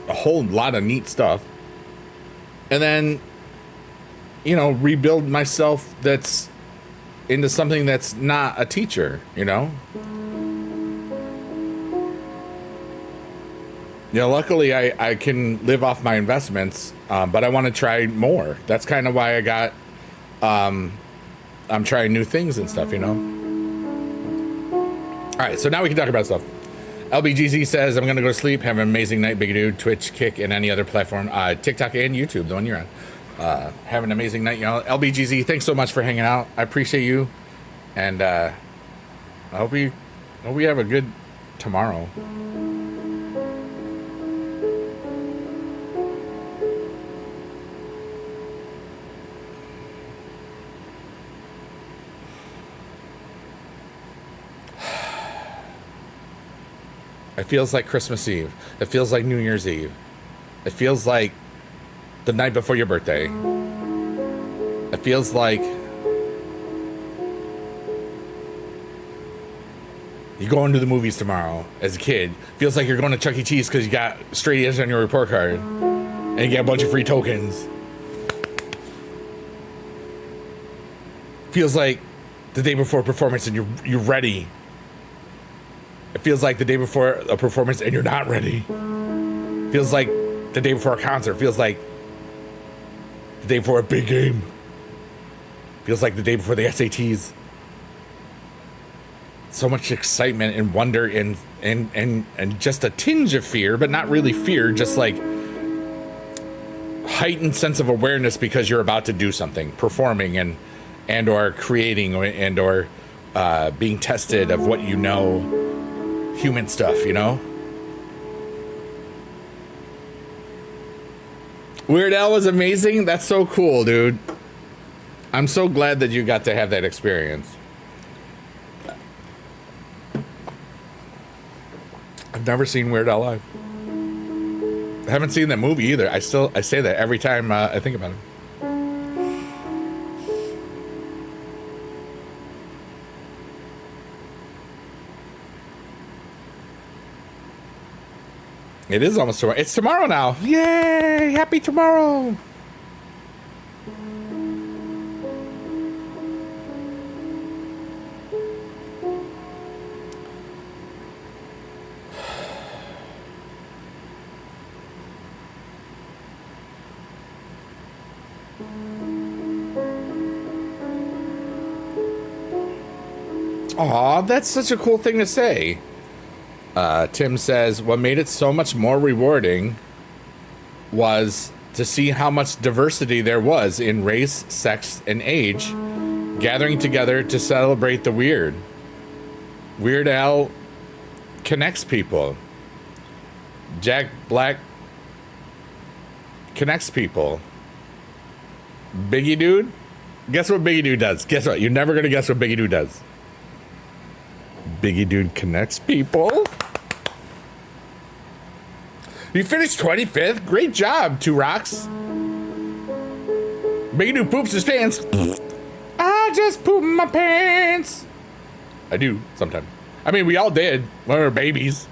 a whole lot of neat stuff. And then, rebuild myself that's into something that's not a teacher, luckily I can live off my investments, but I want to try more. That's kind of why I got, I'm trying new things and stuff, All right, so now we can talk about stuff. LBGZ says, I'm going to go to sleep. Have an amazing night, big dude. Twitch, Kick, and any other platform. TikTok and YouTube, the one you're on. Have an amazing night, y'all. LBGZ, thanks so much for hanging out. I appreciate you. And I hope we have a good tomorrow. It feels like Christmas Eve. It feels like New Year's Eve. It feels like the night before your birthday. It feels like you're going to the movies tomorrow as a kid. It feels like you're going to Chuck E. Cheese because you got straight A's on your report card and you get a bunch of free tokens. Feels like the day before a performance and you're ready. It feels like the day before a performance and you're not ready. Feels like the day before a concert. Feels like the day before a big game. Feels like the day before the SATs. So much excitement and wonder and just a tinge of fear, but not really fear, just like heightened sense of awareness because you're about to do something, performing and or creating and or being tested of what human stuff, Weird Al was amazing. That's so cool, dude. I'm so glad that you got to have that experience. I've never seen Weird Al live. I haven't seen that movie either. I say that every time I think about it. It is almost tomorrow. It's tomorrow now. Yay! Happy tomorrow. Aw, that's such a cool thing to say. Tim says, what made it so much more rewarding was to see how much diversity there was in race, sex, and age, gathering together to celebrate the weird. Weird Al connects people. Jack Black connects people. Biggie Dude? Guess what Biggie Dude does? Guess what? You're never going to guess what Biggie Dude does. Biggie Dude connects people. You finished 25th. Great job, Two Rocks. Biggie Dude poops his pants. I just poop my pants. I do sometimes. I mean, we all did when we were babies.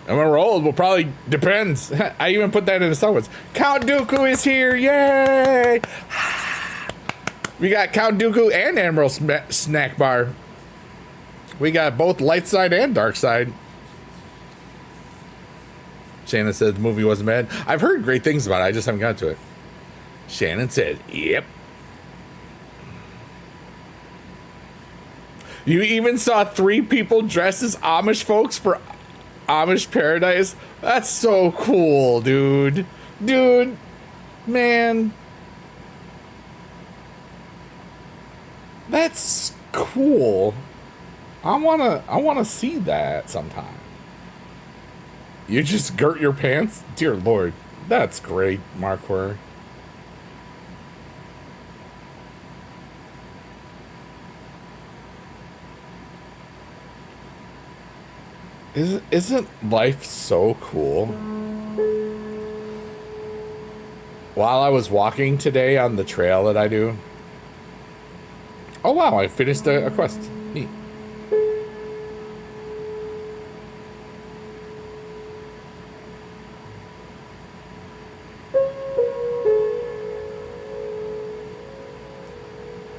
And when we're old, we'll probably, depends. I even put that in the song. Count Dooku is here. Yay. We got Count Dooku and Admiral Snack Bar. We got both light side and dark side. Shannon said the movie wasn't bad. I've heard great things about it. I just haven't got to it. Shannon said, yep. You even saw 3 people dressed as Amish folks for Amish Paradise. That's so cool, dude. Dude, man. That's cool. I wanna see that sometime. You just girt your pants? Dear Lord. That's great, Markware. Isn't life so cool? While I was walking today on the trail that I do. Oh wow, I finished a quest. Neat.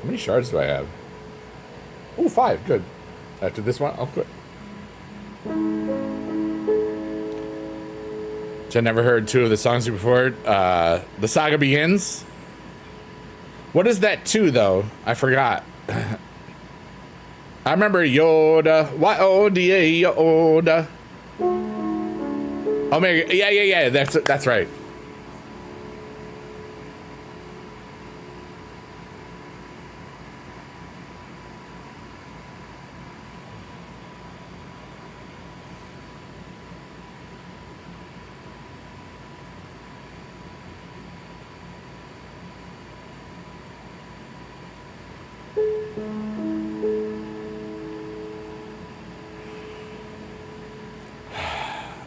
How many shards do I have? Oh, 5. Good. After this one, I'll quit. I never heard 2 of the songs before. The Saga Begins. What is that 2 though? I forgot. I remember Yoda. Y-O-D-A, Yoda. Omega. Yeah. That's right.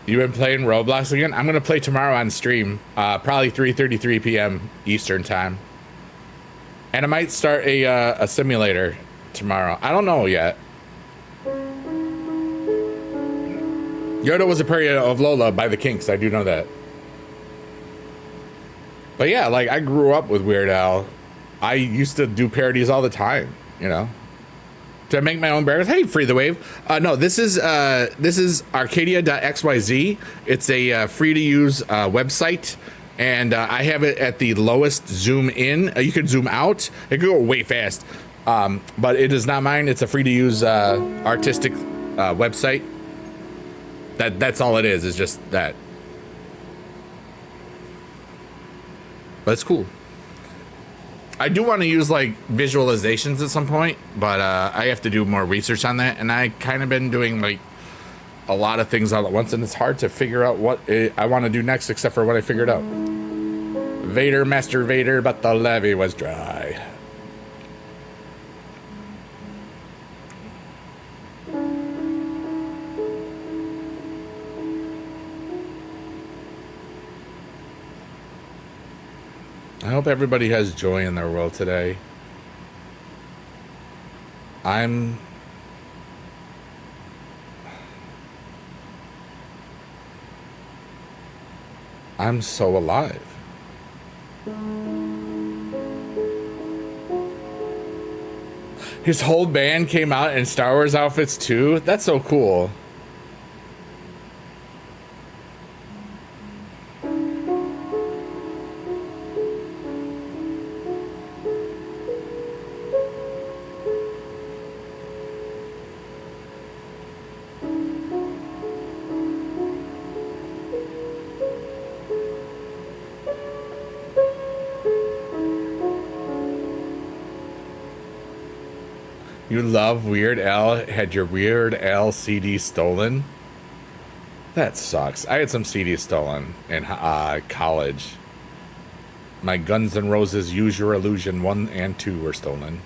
You been playing Roblox again? I'm gonna play tomorrow on stream, probably 3:33 p.m. Eastern time, and I might start a simulator tomorrow. I don't know yet. Yoda was a parody of Lola by the Kinks. I do know that. But yeah, like I grew up with Weird Al. I used to do parodies all the time, you know. To make my own bears. Hey, Free the Wave. No, this is Arcadia.xyz. It's a free to use website, and I have it at the lowest zoom in. You can zoom out. It could go way fast, but it is not mine. It's a free to use artistic website. That's all it is. Is just that. But it's cool. I do want to use like visualizations at some point, but I have to do more research on that. And I kind of been doing like a lot of things all at once, and it's hard to figure out what I want to do next, except for what I figured out. Vader, Master Vader, but the levee was dry. I hope everybody has joy in their world today. I'm I'm so alive. His whole band came out in Star Wars outfits too. That's so cool. You love Weird Al had your Weird Al CD stolen? That sucks. I had some CDs stolen in college. My Guns N' Roses Use Your Illusion 1 and 2 were stolen.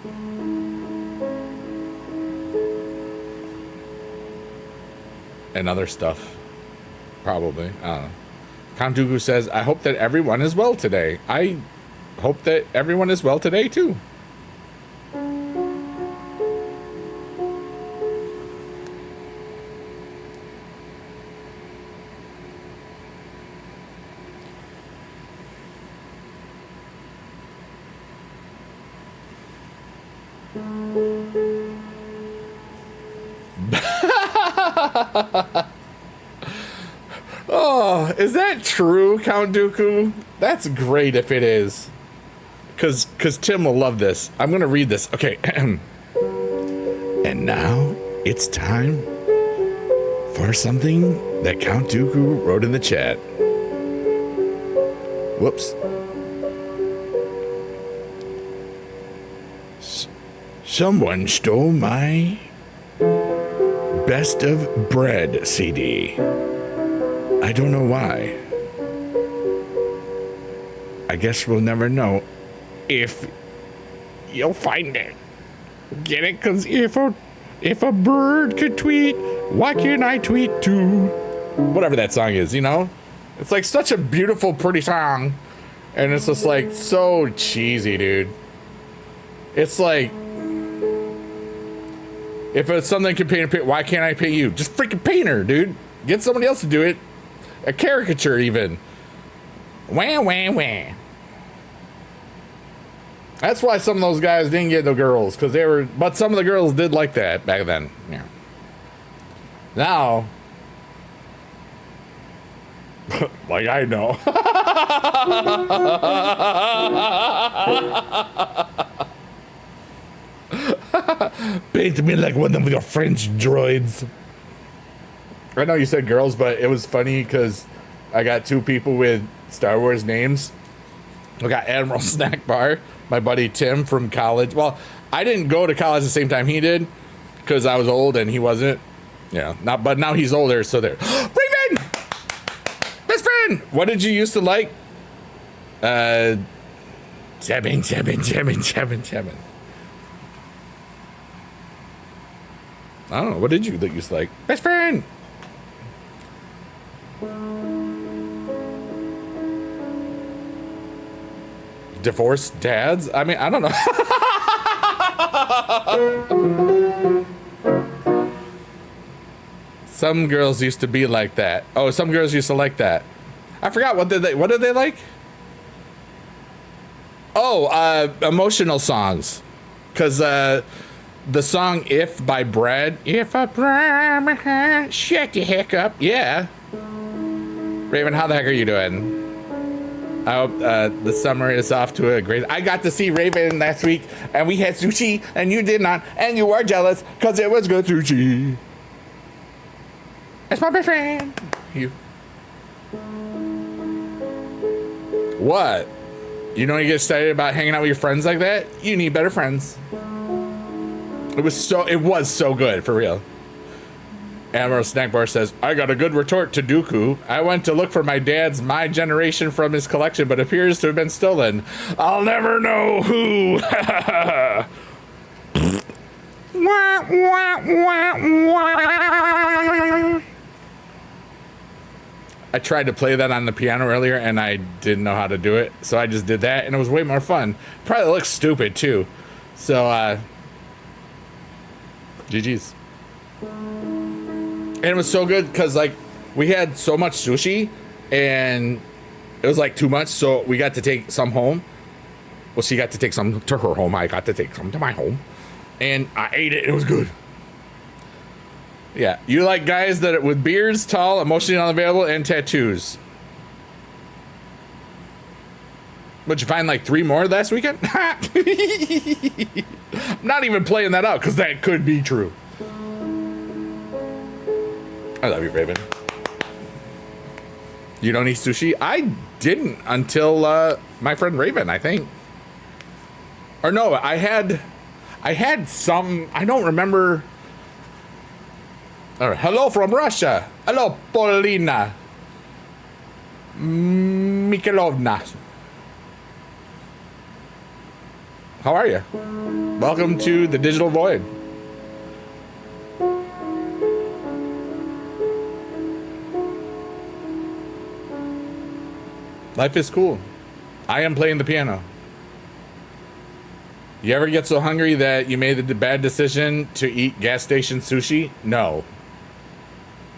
And other stuff. Probably. I don't know. Count Dooku says, I hope that everyone is well today. I hope that everyone is well today too. Oh, is that true, Count Dooku? That's great if it is. Because Tim will love this. I'm going to read this. Okay. And now it's time for something that Count Dooku wrote in the chat. Whoops. Someone stole my Best of Bread CD. I don't know why. I guess we'll never know if you'll find it. Get it? Because if a bird could tweet, why can't I tweet too? Whatever that song is, you know? It's like such a beautiful, pretty song. And it's just like so cheesy, dude. It's like, if it's something can paint a picture, why can't I paint you? Just freaking paint her, dude. Get somebody else to do it. A caricature, even. Wah, wah, wah. That's why some of those guys didn't get the girls, because they were, but some of the girls did like that back then. Yeah. Now, like I know. Paint me like one of your French droids. I know you said girls, but it was funny because I got two people with Star Wars names. I got Admiral Snack Bar, my buddy Tim from college. Well, I didn't go to college the same time he did because I was old and he wasn't. Yeah, but now he's older, so there. Raven! Best friend! What did you used to like? Jabbing. I don't know. What did you that used to like? Best friend! Divorced dads? I mean, I don't know. Some girls used to be like that. Oh, some girls used to like that. I forgot what did they like? Oh, emotional songs. Cause the song "If" by Brad. If I promise, shut your heck up. Yeah. Raven, how the heck are you doing? I hope the summer is off to a great... I got to see Raven last week, and we had sushi, and you did not, and you were jealous, because it was good sushi. It's my best friend. You. What? You don't get excited about hanging out with your friends like that? You need better friends. It was so good, for real. Admiral Snackbar says, I got a good retort to Dooku. I went to look for my dad's My Generation from his collection, but appears to have been stolen. I'll never know who. I tried to play that on the piano earlier, and I didn't know how to do it, so I just did that, and it was way more fun. Probably looks stupid, too. So, GG's. And it was so good because, like, we had so much sushi, and It was like too much, so we got to take some home. Well, she got to take some to her home. I got to take some to my home. And I ate it. It was good. Yeah. You like guys that with beards, tall, emotionally unavailable, and tattoos. But you find like 3 more last weekend? I'm not even playing that out because that could be true. I love you, Raven. You don't eat sushi? I didn't until my friend Raven, I think. Or no, I had some, I don't remember. Hello from Russia. Hello, Polina Mikhailovna. How are you? Welcome to the Digital Void. Life is cool. I am playing the piano. You ever get so hungry that you made the bad decision to eat gas station sushi? No.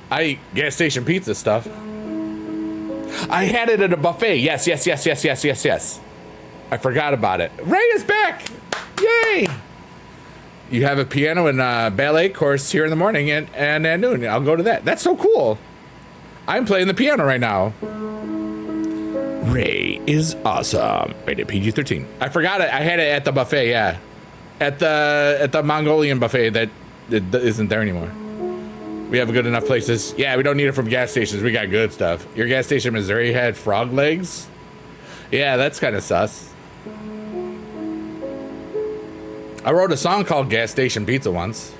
I eat gas station pizza stuff. I had it at a buffet. Yes. I forgot about it. Ray is back. Yay. You have a piano and a ballet course here in the morning and at noon. I'll go to that. That's so cool. I'm playing the piano right now. Ray is awesome. Rated PG-13. I forgot it. I had it at the buffet, yeah. At the Mongolian buffet that isn't there anymore. We have good enough places. Yeah, we don't need it from gas stations. We got good stuff. Your gas station in Missouri had frog legs? Yeah, that's kind of sus. I wrote a song called Gas Station Pizza once.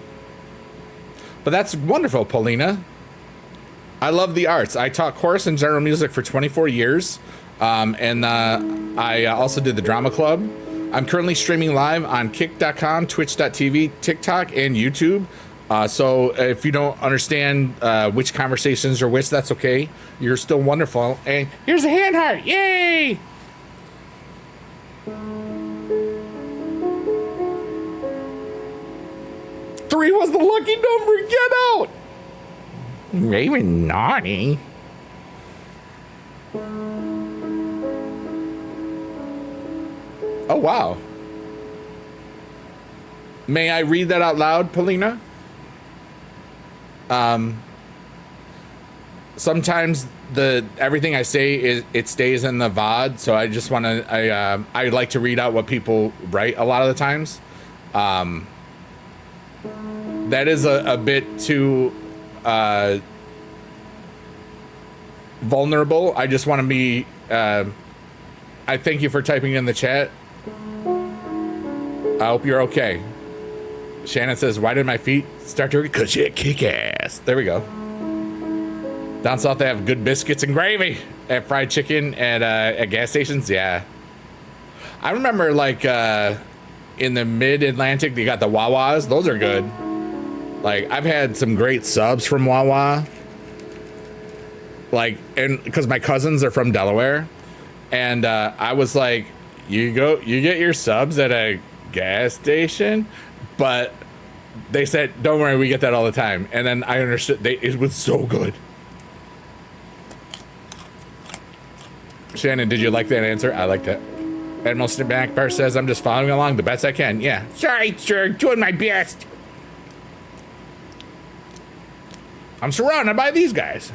But that's wonderful, Paulina. I love the arts. I taught chorus and general music for 24 years. I also did the drama club. I'm currently streaming live on kick.com, twitch.tv, TikTok, and YouTube. So if you don't understand which conversations are which, that's okay. You're still wonderful. And here's a hand heart. Yay! Three was the lucky number. Get out! Raven naughty. Oh, wow. May I read that out loud, Polina? Sometimes everything I say it stays in the VOD, so I just want to I like to read out what people write a lot of the times. That is a bit too vulnerable. I just want to be I thank you for typing in the chat. I hope you're okay. Shannon says, why did my feet start to... Because you kick ass. There we go. Down south, they have good biscuits and gravy and fried chicken at gas stations. Yeah. I remember, like, in the mid-Atlantic, they got the Wawas. Those are good. Like, I've had some great subs from Wawa. Like, and because my cousins are from Delaware. And I was like, you get your subs at a gas station? But they said, don't worry, we get that all the time. And then I understood it was so good. Shannon, did you like that answer? I liked it. Admiral Snackbar says, I'm just following along the best I can. Yeah. Sorry, sir. Doing my best. I'm surrounded by these guys.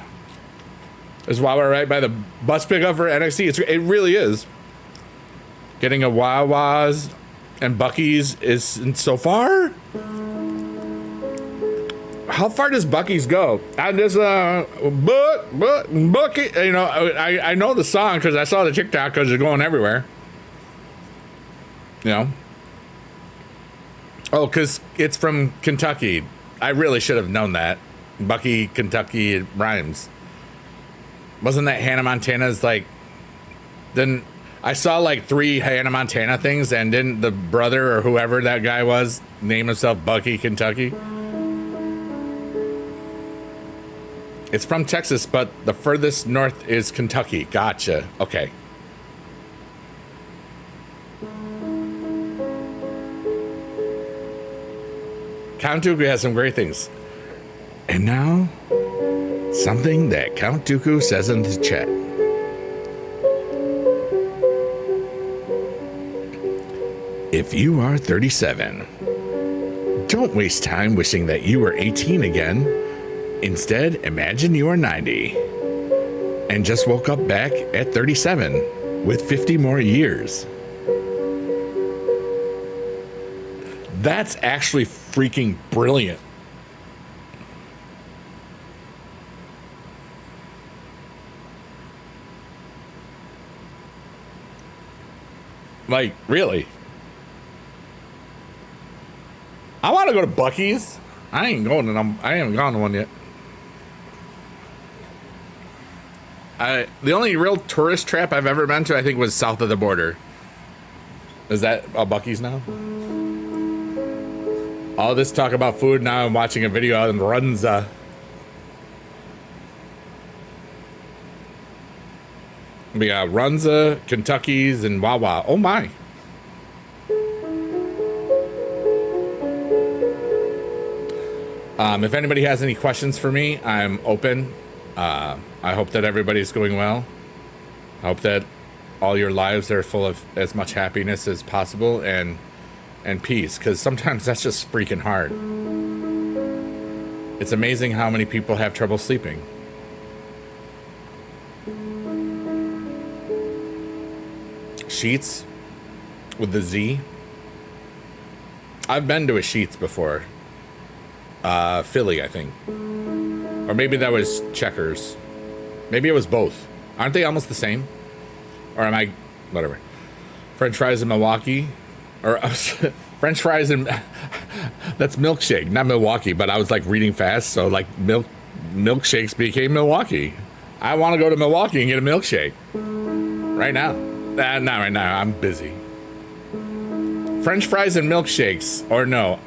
This is why we're right by the bus pickup for NXT. It really is. Getting a Wawa's and Bucky's isn't so far. How far does Bucky's go? I just Bucky. You know, I know the song because I saw the TikTok because it's going everywhere. You know. Oh, because it's from Kentucky. I really should have known that. Bucky, Kentucky, it rhymes. Wasn't that Hannah Montana's like? Then I saw like 3 Hannah Montana things, and didn't the brother or whoever that guy was name himself Bucky, Kentucky? It's from Texas, but the furthest north is Kentucky. Gotcha. Okay. Count Dooku has some great things. And now, something that Count Dooku says in the chat. If you are 37, don't waste time wishing that you were 18 again. Instead, imagine you are 90 and just woke up back at 37 with 50 more years. That's actually freaking brilliant. Like, really? I want to go to Buc-ee's. I ain't going to them. I haven't gone to one yet. The only real tourist trap I've ever been to, I think, was south of the border. Is that a Buc-ee's now? All this talk about food, now I'm watching a video out in Runza. We got Runza, Kentucky's, and Wawa. Oh my. If anybody has any questions for me, I'm open. I hope that everybody's going well. I hope that all your lives are full of as much happiness as possible and peace, because sometimes that's just freaking hard. It's amazing how many people have trouble sleeping. Sheets with the Z. I've been to a Sheets before. Philly, I think. Or maybe that was Checkers. Maybe it was both. Aren't they almost the same? Or am I... Whatever. French fries in Milwaukee. Or French fries in... That's milkshake, not Milwaukee. But I was like reading fast, so like milkshakes became Milwaukee. I want to go to Milwaukee and get a milkshake. Right now. Not right now. I'm busy. French fries and milkshakes. Or no.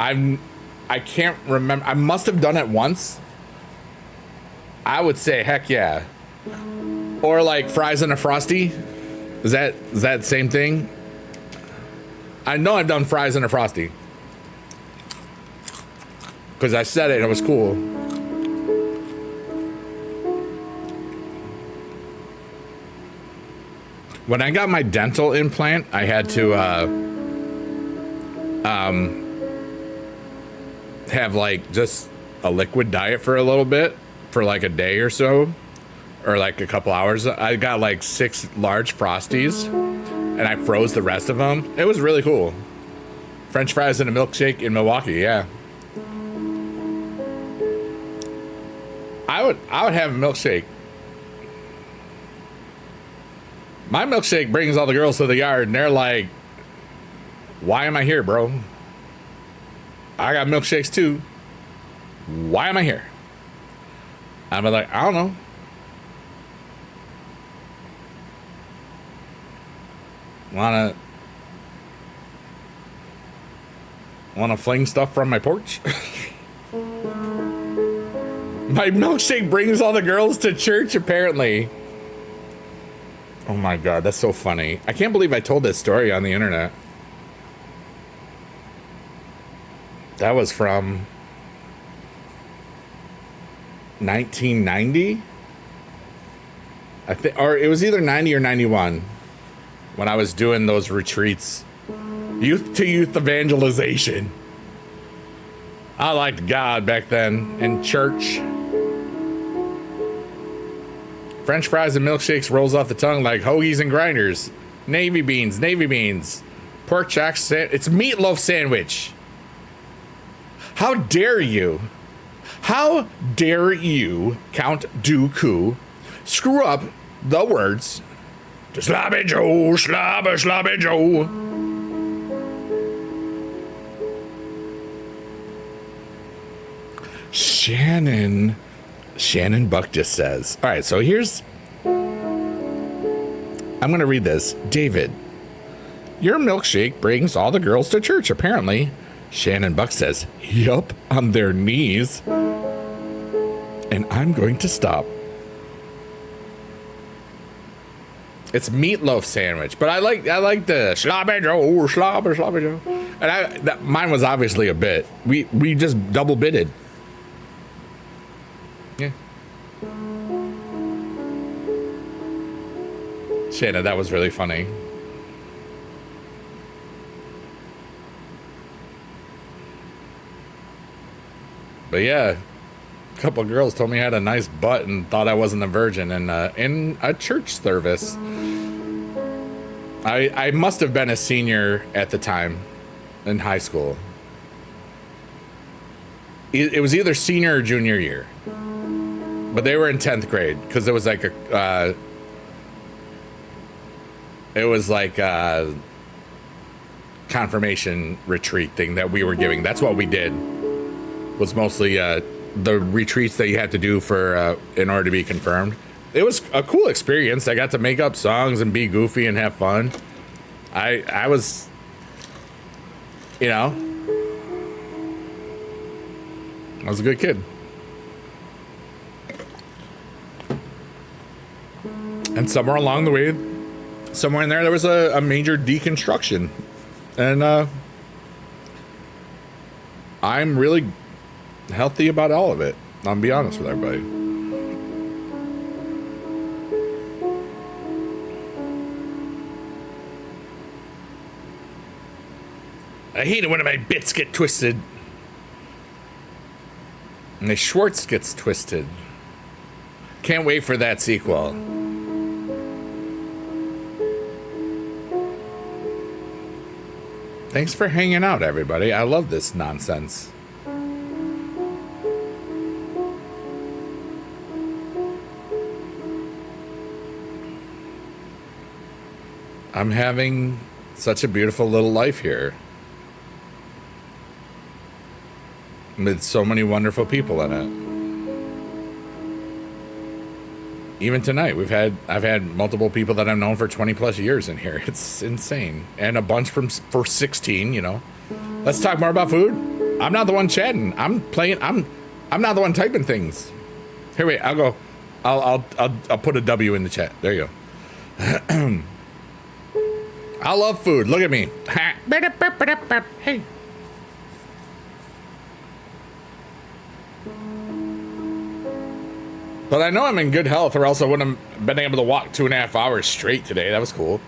I can't remember. I must have done it once. I would say heck yeah. Or like fries and a Frosty. Is that the same thing? I know I've done fries and a Frosty. Because I said it and it was cool. When I got my dental implant, I had to have like just a liquid diet for a little bit, for like a day or so, or like a couple hours. I got like 6 large Frosties and I froze the rest of them. It was really cool. French fries and a milkshake in Milwaukee. Yeah. I would have a milkshake. My milkshake brings all the girls to the yard and they're like, why am I here, bro? I got milkshakes too. Why am I here? I'm like, I don't know. Wanna fling stuff from my porch? My milkshake brings all the girls to church, apparently. Oh my God, that's so funny. I can't believe I told this story on the internet. That was from 1990, I think, or it was either 90 or 91 when I was doing those retreats, youth to youth evangelization. I liked God back then in church. French fries and milkshakes rolls off the tongue like hoagies and grinders. Navy beans, pork chops. It's meatloaf sandwich. How dare you? How dare you, Count Dooku, screw up the words Sloppy Joe, sloppy Joe. Shannon Buck just says, all right, so here's, I'm going to read this. David, your milkshake brings all the girls to church, apparently. Shannon Buck says, yup, on their knees. And I'm going to stop. It's meatloaf sandwich, but I like the sloppy Joe, sloppy Joe. And mine was obviously a bit. We just double bitted. Yeah. Shannon, that was really funny. But yeah, a couple of girls told me I had a nice butt and thought I wasn't a virgin. And in a church service, I must have been a senior at the time in high school. It was either senior or junior year, but they were in 10th grade because it was like a confirmation retreat thing that we were giving. That's what we did. Was mostly the retreats that you had to do for in order to be confirmed. It was a cool experience. I got to make up songs and be goofy and have fun. I was, you know, I was a good kid. And somewhere along the way, somewhere in there was a major deconstruction. And I'm really healthy about all of it. I'll be honest with everybody. I hate it when my bits get twisted. And the Schwartz gets twisted. Can't wait for that sequel. Thanks for hanging out, everybody. I love this nonsense. I'm having such a beautiful little life here. With so many wonderful people in it. Even tonight, I've had multiple people that I've known for 20 plus years in here. It's insane. And a bunch for 16, you know. Let's talk more about food. I'm not the one chatting. I'm not the one typing things. Here, wait, I'll put a W in the chat. There you go. I love food. Look at me. Hey. But I know I'm in good health, or else I wouldn't have been able to walk 2.5 hours straight today. That was cool.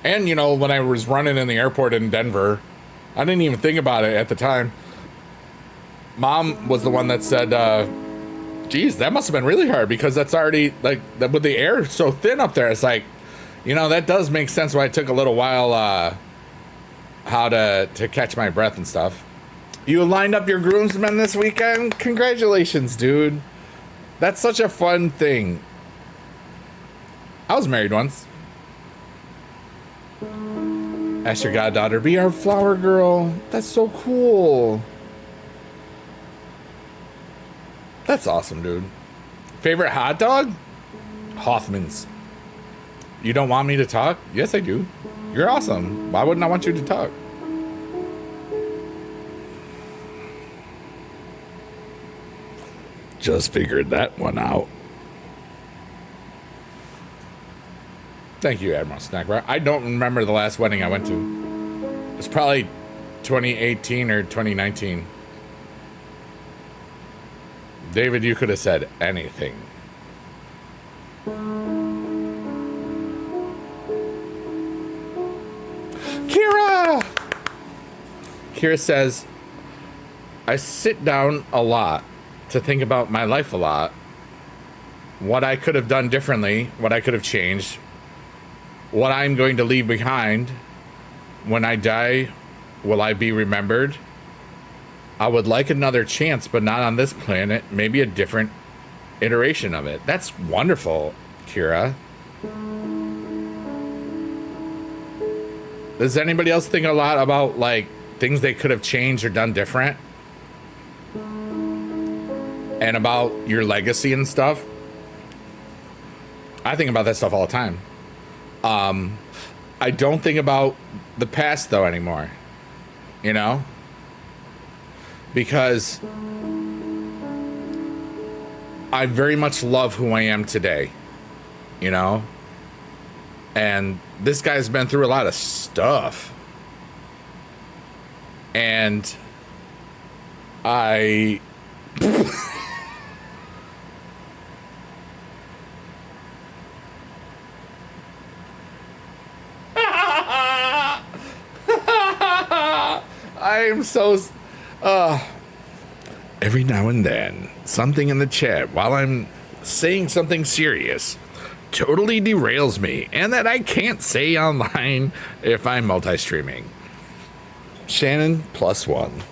And, you know, when I was running in the airport in Denver, I didn't even think about it at the time. Mom was the one that said, geez, that must have been really hard, because that's already, like, with the air so thin up there, it's like, you know, that does make sense why it took a little while how to catch my breath and stuff. You lined up your groomsmen this weekend? Congratulations, dude. That's such a fun thing. I was married once. Ask your goddaughter, be our flower girl. That's so cool. That's awesome, dude. Favorite hot dog? Hoffman's. You don't want me to talk? Yes, I do. You're awesome. Why wouldn't I want you to talk? Just figured that one out. Thank you, Admiral Snackbar. I don't remember the last wedding I went to. It's probably 2018 or 2019. David, you could have said anything. Kira says, I sit down a lot to think about my life a lot, what I could have done differently, what I could have changed, what I'm going to leave behind. When I die, will I be remembered? I would like another chance, but not on this planet, maybe a different iteration of it. That's wonderful, Kira. Does anybody else think a lot about, like, things they could have changed or done different? And about your legacy and stuff? I think about that stuff all the time. I don't think about the past, though, anymore. You know? Because I very much love who I am today. You know? And this guy's been through a lot of stuff. And I... I am so... every now and then, something in the chat while I'm saying something serious totally derails me, and that I can't say online if I'm multi-streaming. Shannon +1.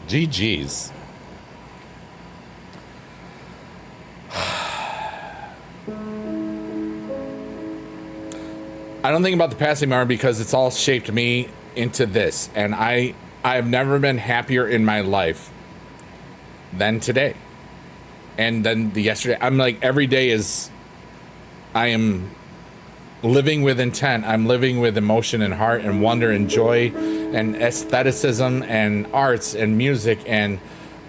GG's. I don't think about the passing hour because it's all shaped me into this, and I've never been happier in my life than today, and then the yesterday. I'm like, every day is, I am living with intent. I'm living with emotion and heart and wonder and joy and aestheticism and arts and music and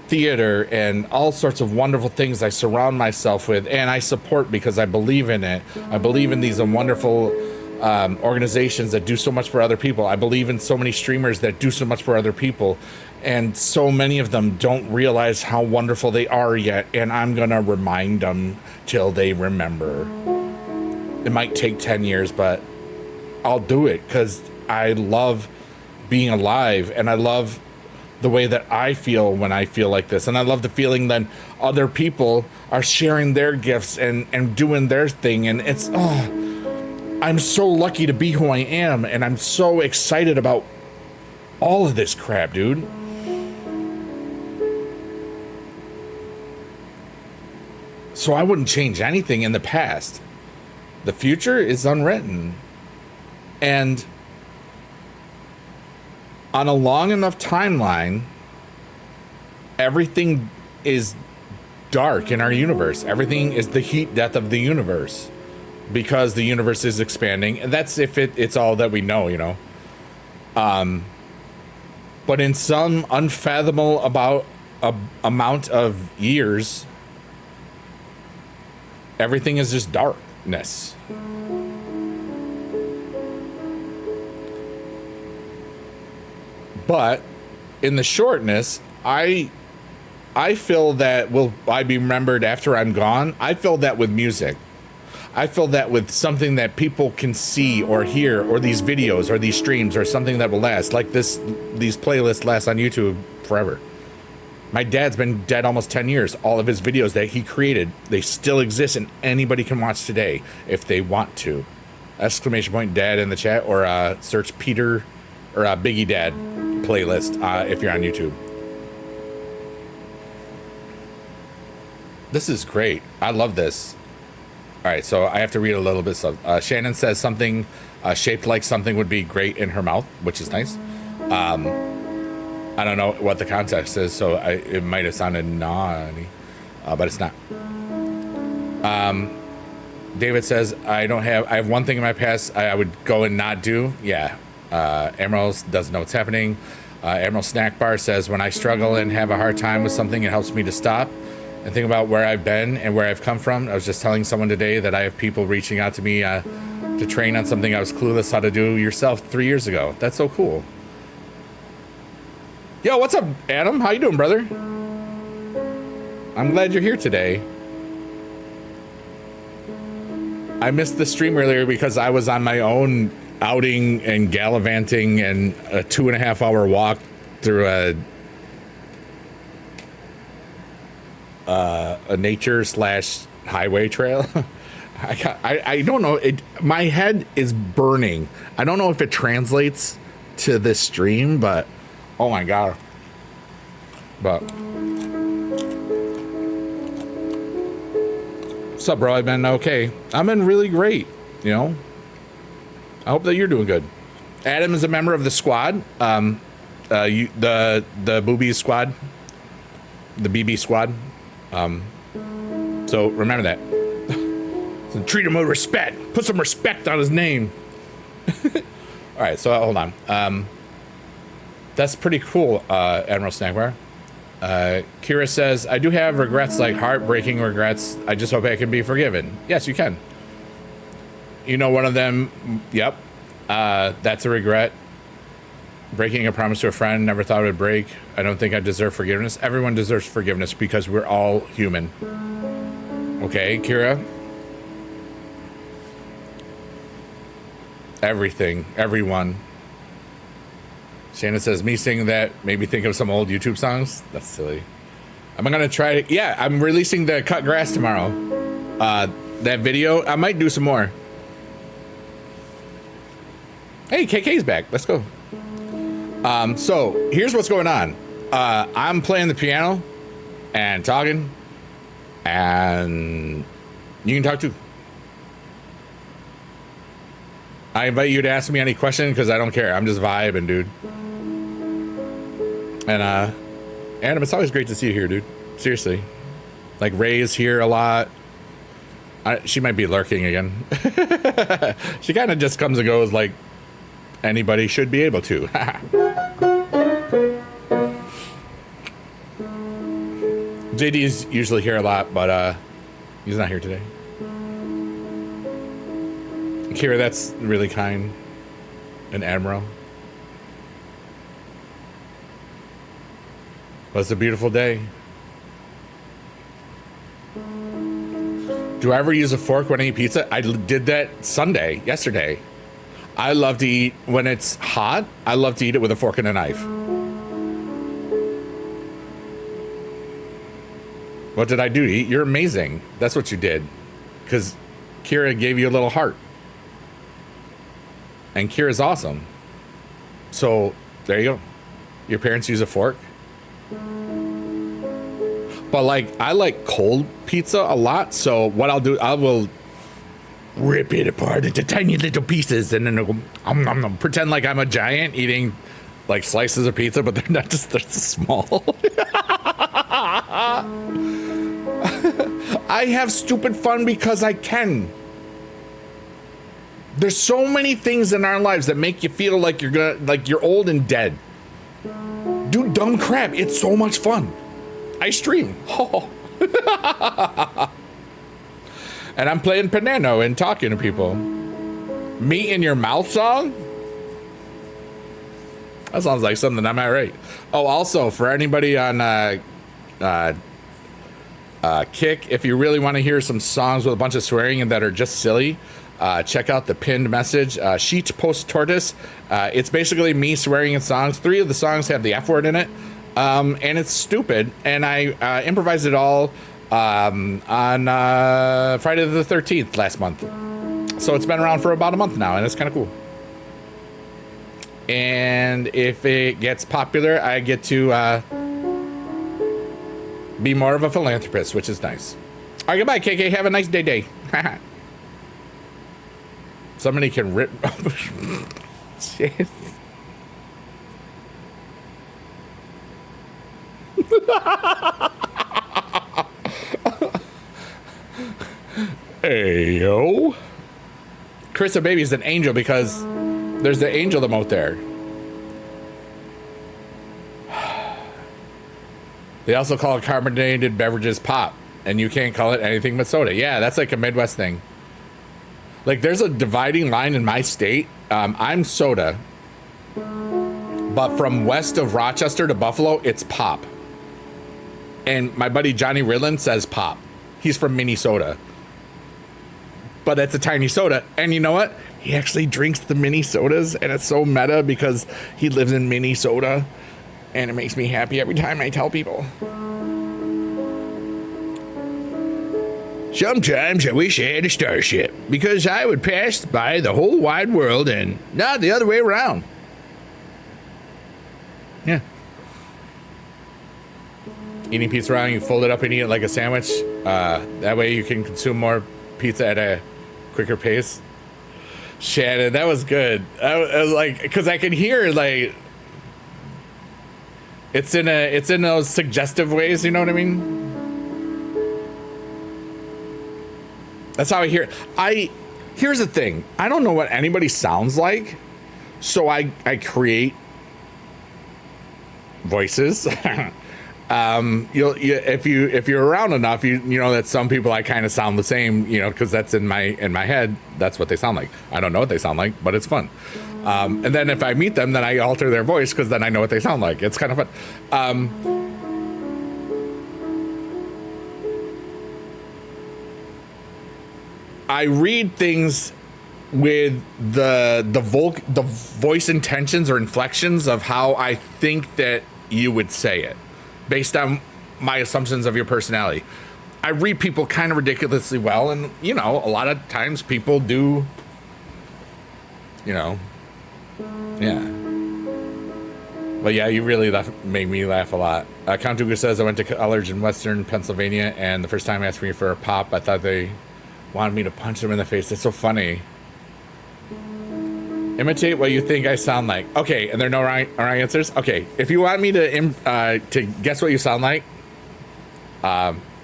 theater and all sorts of wonderful things I surround myself with, and I support because I believe in it. I believe in these wonderful organizations that do so much for other people. I believe in so many streamers that do so much for other people, and so many of them don't realize how wonderful they are yet, and I'm gonna remind them till they remember. It might take 10 years, but I'll do it because I love being alive, and I love the way that I feel when I feel like this, and I love the feeling that other people are sharing their gifts and doing their thing, and it's, oh, I'm so lucky to be who I am, and I'm so excited about all of this crap, dude. So I wouldn't change anything in the past. The future is unwritten. And on a long enough timeline, everything is dark in our universe. Everything is the heat death of the universe. Because the universe is expanding, and that's if it's all that we know, you know. But in some unfathomable amount of years, everything is just darkness. But in the shortness, I feel that will I be remembered after I'm gone? I feel that with music. I feel that with something that people can see or hear, or these videos or these streams, or something that will last, like these playlists last on YouTube forever. My dad's been dead almost 10 years. All of his videos that he created, they still exist, and anybody can watch today if they want to. Exclamation point dad in the chat, or search Peter or Biggie Dad playlist if you're on YouTube. This is great. I love this. All right, so I have to read a little bit of Shannon says something shaped like something would be great in her mouth, which is nice. I don't know what the context is, so it might have sounded naughty, but it's not. David says, I have one thing in my past I would go and not do. Yeah, Emerald doesn't know what's happening. Emerald Snack Bar says, when I struggle and have a hard time with something, it helps me to stop and think about where I've been and where I've come from. I was just telling someone today that I have people reaching out to me to train on something I was clueless how to do yourself 3 years ago. That's so cool. Yo, what's up, Adam? How you doing, brother? I'm glad you're here today. I missed the stream earlier because I was on my own outing and gallivanting and a 2.5 hour walk through a nature / highway trail. I don't know. My head is burning. I don't know if it translates to this stream, but oh my god. But what's up, bro? I've been okay. I've been really great. You know. I hope that you're doing good. Adam is a member of the squad. The boobies squad. The BB squad. So remember that. So treat him with respect. Put some respect on his name. All right, so hold on. That's pretty cool, Admiral Snackbar. Kira says, I do have regrets, like heartbreaking regrets. I just hope I can be forgiven. Yes, you can. You know, one of them, yep. That's a regret. Breaking a promise to a friend, never thought it would break. I don't think I deserve forgiveness. Everyone deserves forgiveness because we're all human. Okay, Kira? Everything, everyone. Shannon says, me singing that made me think of some old YouTube songs. That's silly. I'm gonna try it. Yeah, I'm releasing the cut grass tomorrow. That video, I might do some more. Hey, KK's back. Let's go. So here's what's going on. I'm playing the piano and talking, and you can talk too. I invite you to ask me any question because I don't care. I'm just vibing, dude. And Adam, it's always great to see you here, dude. Seriously. Like, Ray is here a lot. She might be lurking again. She kind of just comes and goes like anybody should be able to. JD's usually here a lot, but he's not here today. Kira, that's really kind. And Admiral. Well, it's a beautiful day. Do I ever use a fork when I eat pizza? I did that yesterday. I love to eat, when it's hot, I love to eat it with a fork and a knife. What did I do? You're amazing. That's what you did. Because Kira gave you a little heart. And Kira's awesome. So, there you go. Your parents use a fork. But, like, I like cold pizza a lot. So, what I'll do, I will rip it apart into tiny little pieces. And then I'll pretend like I'm a giant eating, like, slices of pizza. But they're not just, they're so small. I have stupid fun because I can. There's so many things in our lives that make you feel like you're old and dead. Do dumb crap. It's so much fun. I stream. Oh. And I'm playing piano and talking to people. Me in your mouth song? That sounds like something I might write. Oh, also, for anybody on Kick, if you really want to hear some songs with a bunch of swearing and that are just silly, check out the pinned message, Sheet Post Tortoise. It's basically me swearing in songs. 3 of the songs have the F word in it, and it's stupid. And I improvised it all on Friday the 13th last month. So it's been around for about a month now, and it's kind of cool. And if it gets popular, I get to be more of a philanthropist, which is nice. All right, goodbye, KK. Have a nice day. Somebody can rip. Hey, yo. Carissa Baby is an angel because there's the angel emote there. They also call carbonated beverages pop, and you can't call it anything but soda. Yeah, that's like a Midwest thing. Like, there's a dividing line in my state. I'm soda, but from west of Rochester to Buffalo, it's pop. And my buddy Johnny Ridland says pop. He's from Minnesota. But it's a tiny soda. And you know what? He actually drinks the mini sodas, and it's so meta because he lives in Minnesota. And it makes me happy every time I tell people. Sometimes I wish I had a starship because I would pass by the whole wide world and not the other way around. Yeah. Eating pizza wrong, you fold it up and eat it like a sandwich. That way you can consume more pizza at a quicker pace. Shannon, that was good. I was like, because I can hear like it's in those suggestive ways, you know what I mean? That's how I hear it. Here's the thing. I don't know what anybody sounds like, so I create voices. If you're around enough, you know that some people I kind of sound the same, you know, because that's in my head. That's what they sound like. I don't know what they sound like, but it's fun. And then if I meet them, then I alter their voice because then I know what they sound like. It's kind of fun. I read things with the voice intentions or inflections of how I think that you would say it, based on my assumptions of your personality. I read people kind of ridiculously well, and you know, a lot of times people do, you know, yeah. But yeah, you really made me laugh a lot. Count Duga says, I went to college in Western Pennsylvania, and the first time I asked me for a pop, I thought they wanted me to punch them in the face. That's so funny. Imitate what you think I sound like. Okay, and there are no wrong answers? Okay, if you want me to guess what you sound like,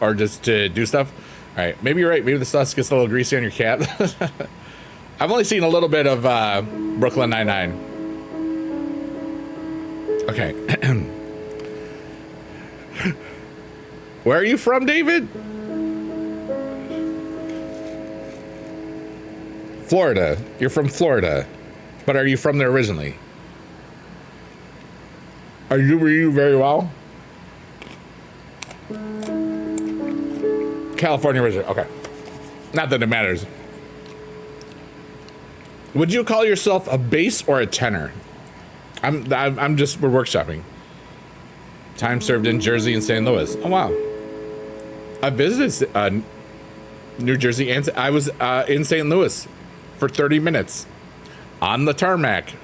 or just to do stuff, all right, maybe you're right. Maybe the sauce gets a little greasy on your cat. I've only seen a little bit of Brooklyn Nine-Nine. Okay. Where are you from, David? Florida. You're from Florida. But are you from there originally? Were you very well? California originally. Okay. Not that it matters. Would you call yourself a bass or a tenor? I'm just, we're workshopping. Time served in Jersey and St. Louis. Oh, wow. I visited New Jersey, and I was in St. Louis for 30 minutes on the tarmac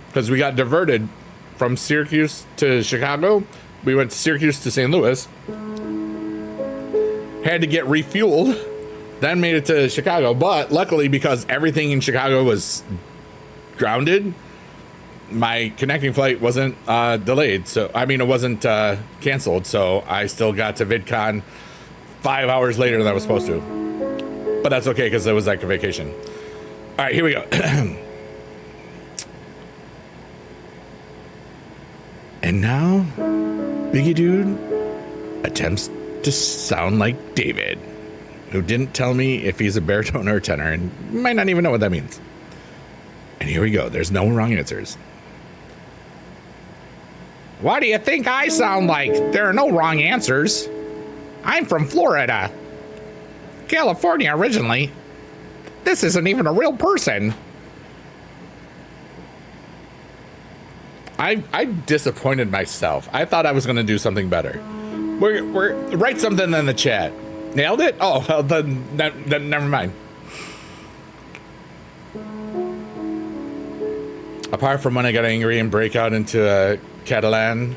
because we got diverted from Syracuse to Chicago. We went to Syracuse to St. Louis, had to get refueled, then made it to Chicago. But luckily, because everything in Chicago was grounded, my connecting flight wasn't delayed. So, I mean, it wasn't canceled. So I still got to VidCon 5 hours later than I was supposed to. But that's okay because it was like a vacation. All right, here we go. And now, Biggie Dude attempts to sound like David, who didn't tell me if he's a baritone or a tenor, and might not even know what that means. And here we go. There's no wrong answers. What do you think I sound like? There are no wrong answers. I'm from Florida. California originally. This isn't even a real person. I disappointed myself. I thought I was going to do something better. We're write something in the chat. Nailed it? Oh, well, then never mind. Apart from when I got angry and break out into Catalan,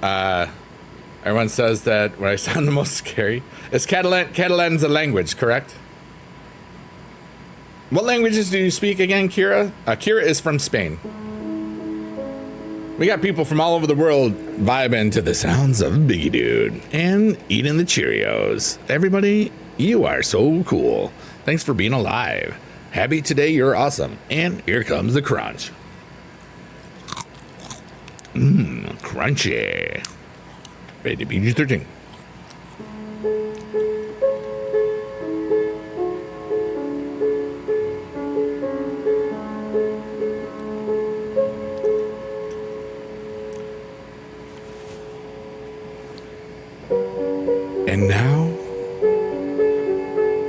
everyone says that when I sound the most scary. Is Catalan's a language, correct? What languages do you speak again, Kira? Kira is from Spain. We got people from all over the world vibing to the sounds of Biggie Dude and eating the Cheerios. Everybody, you are so cool. Thanks for being alive. Happy today, you're awesome. And here comes the crunch. Crunchy. Rated PG-13. And now,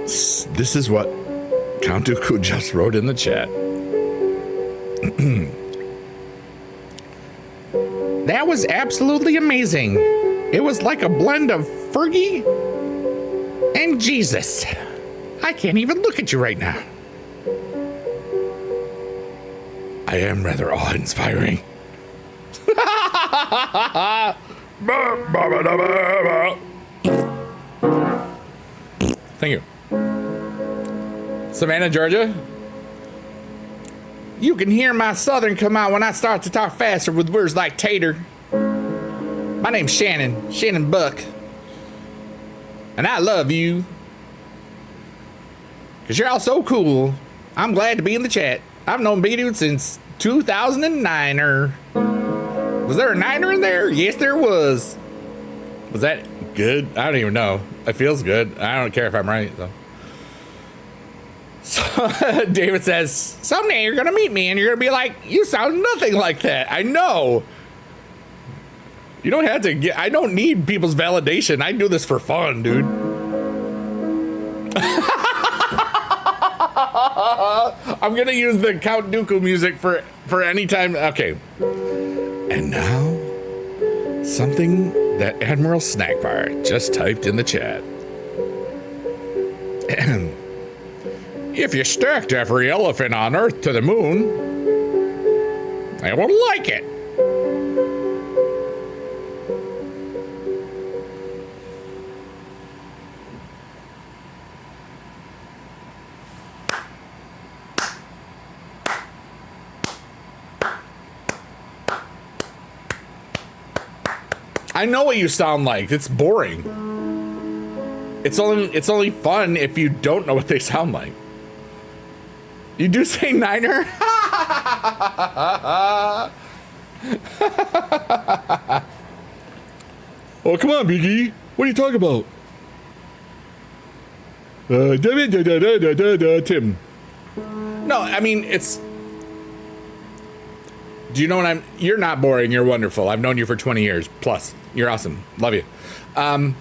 this is what Count Dooku just wrote in the chat. That was absolutely amazing. It was like a blend of Fergie and Jesus. I can't even look at you right now. I am rather awe-inspiring. Thank you. Savannah, Georgia. You can hear my southern come out when I start to talk faster with words like tater. My name's Shannon Buck. And I love you. Because you're all so cool. I'm glad to be in the chat. I've known B-Dude since 2009. Was there a niner in there? Yes, there was. Was that good? I don't even know. It feels good. I don't care if I'm right, though. So David says, someday you're going to meet me and you're going to be like, you sound nothing like that. I know. You don't have to I don't need people's validation. I do this for fun, dude. I'm going to use the Count Dooku music for any time. Okay. And now, Something that Admiral Snackbar just typed in the chat. If you stacked every elephant on Earth to the moon, they would like it. I know what you sound like. It's boring. It's only fun if you don't know what they sound like. You do say Niner? Oh, come on, Biggie. What are you talking about? Tim. No, I mean, it's... Do you know what I'm... You're not boring. You're wonderful. I've known you for 20 years plus. You're awesome. Love you. I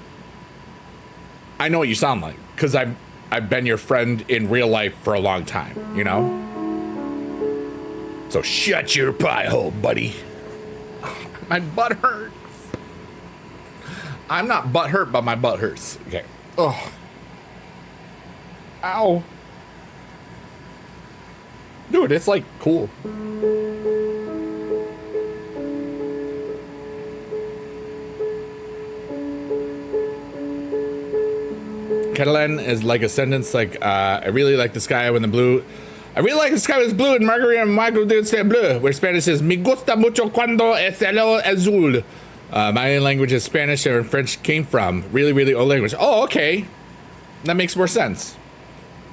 know what you sound like because I've been your friend in real life for a long time, you know? So shut your pie hole, buddy. My butt hurts. I'm not butt hurt, but my butt hurts. Okay. Oh. Ow. Dude, it's like cool. Catalan is like a sentence like, I really like the sky when the blue. I really like the sky was blue and Margarita and Michael did say blue, where Spanish is me gusta mucho cuando es el azul. My language is Spanish and French came from. Really, really old language. Oh, okay. That makes more sense.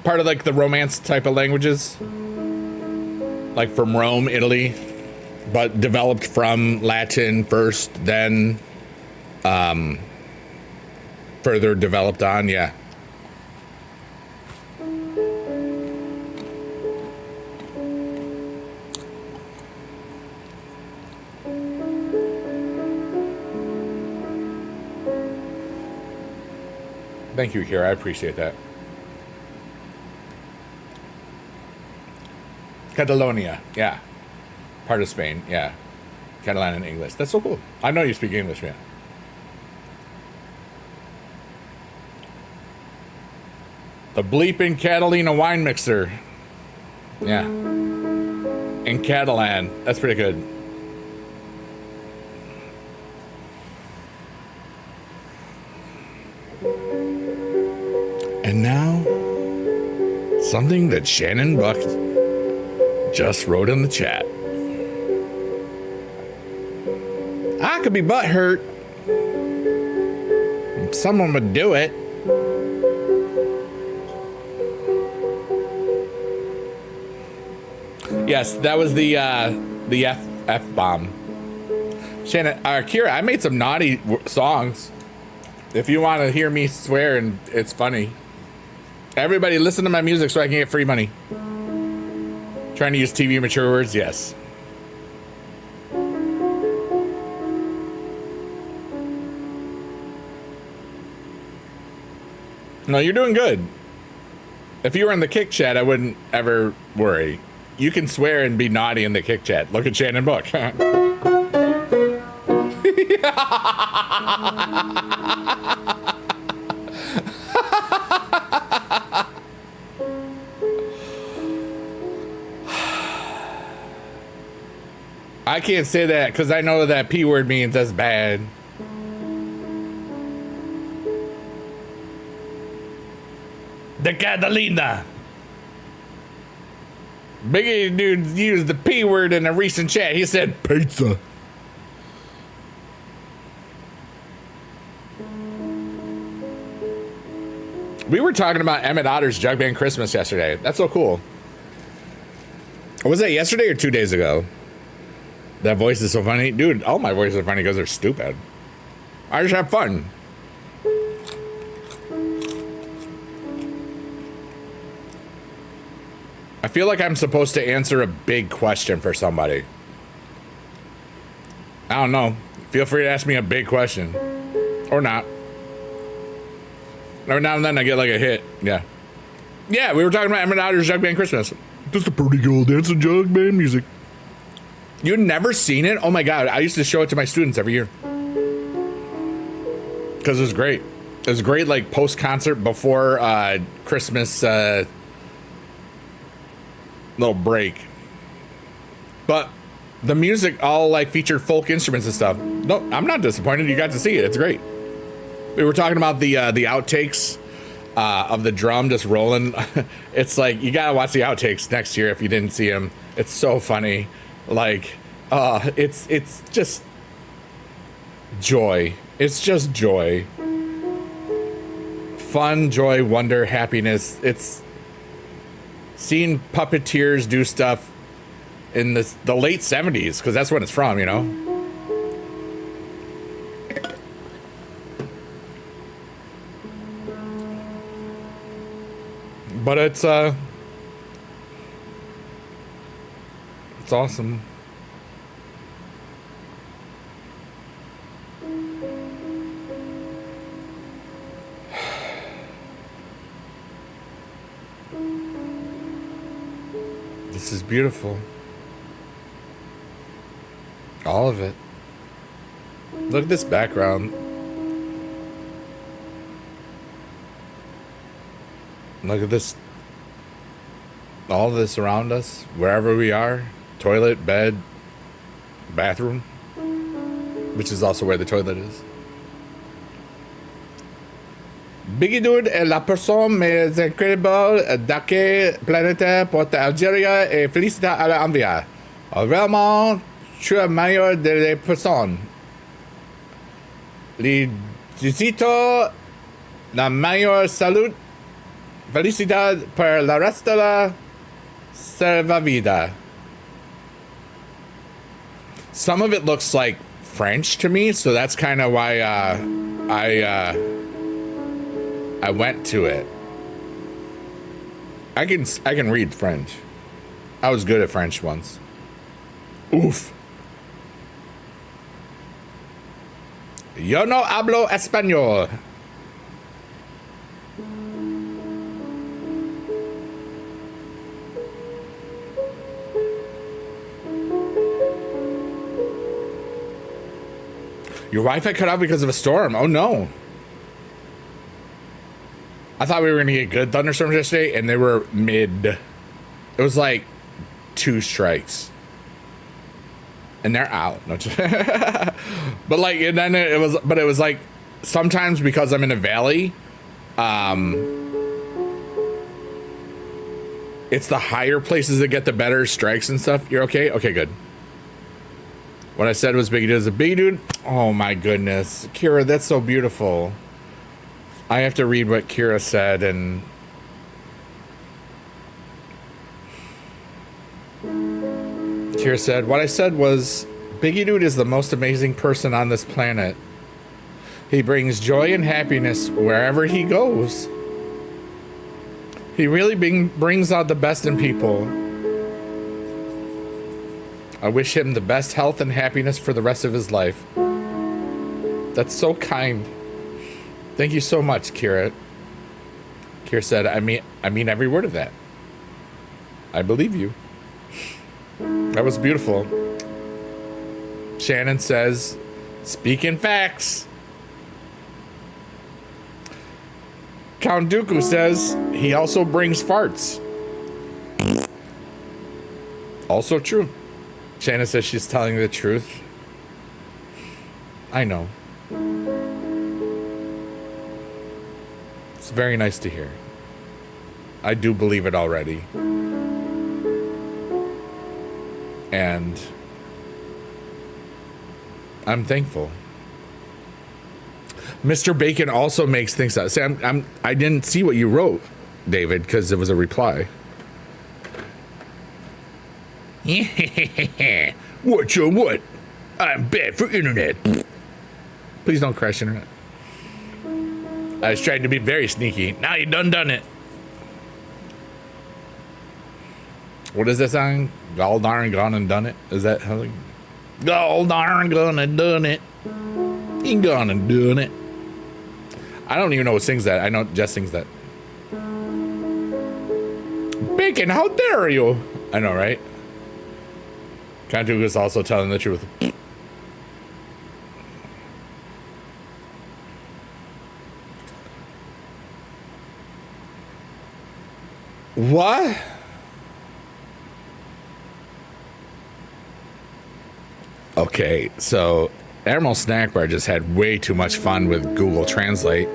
Part of like the Romance type of languages. Like from Rome, Italy. But developed from Latin first, then further developed on, yeah. Thank you, Kira. I appreciate that. Catalonia, yeah. Part of Spain, yeah. Catalan and English. That's so cool. I know you speak English, man. The bleeping Catalina wine mixer. Yeah. In Catalan. That's pretty good. And now, something that Shannon Buck just wrote in the chat. I could be butthurt. Someone would do it. Yes, that was the F-bomb. Shannon, Kira, I made some naughty songs. If you want to hear me swear and it's funny. Everybody listen to my music so I can get free money. Trying to use TV mature words, yes. No, you're doing good. If you were in the kick chat, I wouldn't ever worry. You can swear and be naughty in the kick chat. Look at Shannon Book. I can't say that because I know that P word means that's bad. The Catalina. Biggie dude used the P word in a recent chat. He said pizza. We were talking about Emmett Otter's Jug Band Christmas yesterday. That's so cool. Was that yesterday or 2 days ago? That voice is so funny. Dude, all my voices are funny because they're stupid. I just have fun. I feel like I'm supposed to answer a big question for somebody. I don't know. Feel free to ask me a big question. Or not. Every now and then I get like a hit. Yeah. Yeah, we were talking about Emmett Otter's Jug Band Christmas. Just a pretty cool dancing jug band music. You've never seen it? Oh my God. I used to show it to my students every year. because it was great. It was great, like post-concert before Christmas little break. But the music all like featured folk instruments and stuff. No, I'm not disappointed. You got to see it. It's great. We were talking about the outtakes of the drum just rolling. It's like you gotta watch the outtakes next year if you didn't see them. It's so funny. Like, it's just joy. It's just joy. Fun, joy, wonder, happiness. It's seeing puppeteers do stuff in the late 70s, because that's when it's from, you know? But it's awesome. This is beautiful. All of it. Look at this background. Look at this. All of this around us, wherever we are. Toilet, bed, bathroom, which is also where the toilet is. Biggie Dude est la personne mais incroyable d'accueil planétaire pour Algérie et félicite à l'envers. Vraiment, tu es meilleur des personnes. Les visiteurs, la meilleure salut. Felicidades pour la reste de la serva-vida. Some of it looks like French to me, so that's kind of why I went to it. I can read French. I was good at French once. Oof. Yo no hablo español. Your Wi-Fi cut out because of a storm. Oh no. I thought we were gonna get good thunderstorms yesterday, and they were mid. It was like 2 strikes, and they're out. No, but like, and then it was like sometimes because I'm in a valley, it's the higher places that get the better strikes and stuff. You're okay? Okay, good. What I said was Biggie Dude is a Biggie Dude. Oh my goodness, Kira, that's so beautiful. I have to read what Kira said, and Kira said, what I said was, Biggie Dude is the most amazing person on this planet. He brings joy and happiness wherever he goes. He really brings out the best in people. I wish him the best health and happiness for the rest of his life. That's so kind. Thank you so much, Kira. Kira said, I mean every word of that. I believe you. That was beautiful. Shannon says, speaking facts. Count Dooku says, he also brings farts. Also true. Shannon says she's telling the truth. I know. It's very nice to hear. I do believe it already. And I'm thankful. Mr. Bacon also makes things up. See, I didn't see what you wrote, David, because it was a reply. What your what? I'm bad for internet. Please don't crash internet. I was trying to be very sneaky. Now you done it. What is that song? Gall darn gone and done it. Is that how? Gall darn gone and done it. He gone and done it. I don't even know who sings that. I know Jess sings that. Bacon, how dare you? I know, right? Kantu is also telling the truth. What? Okay, so Admiral Snack Bar just had way too much fun with Google Translate.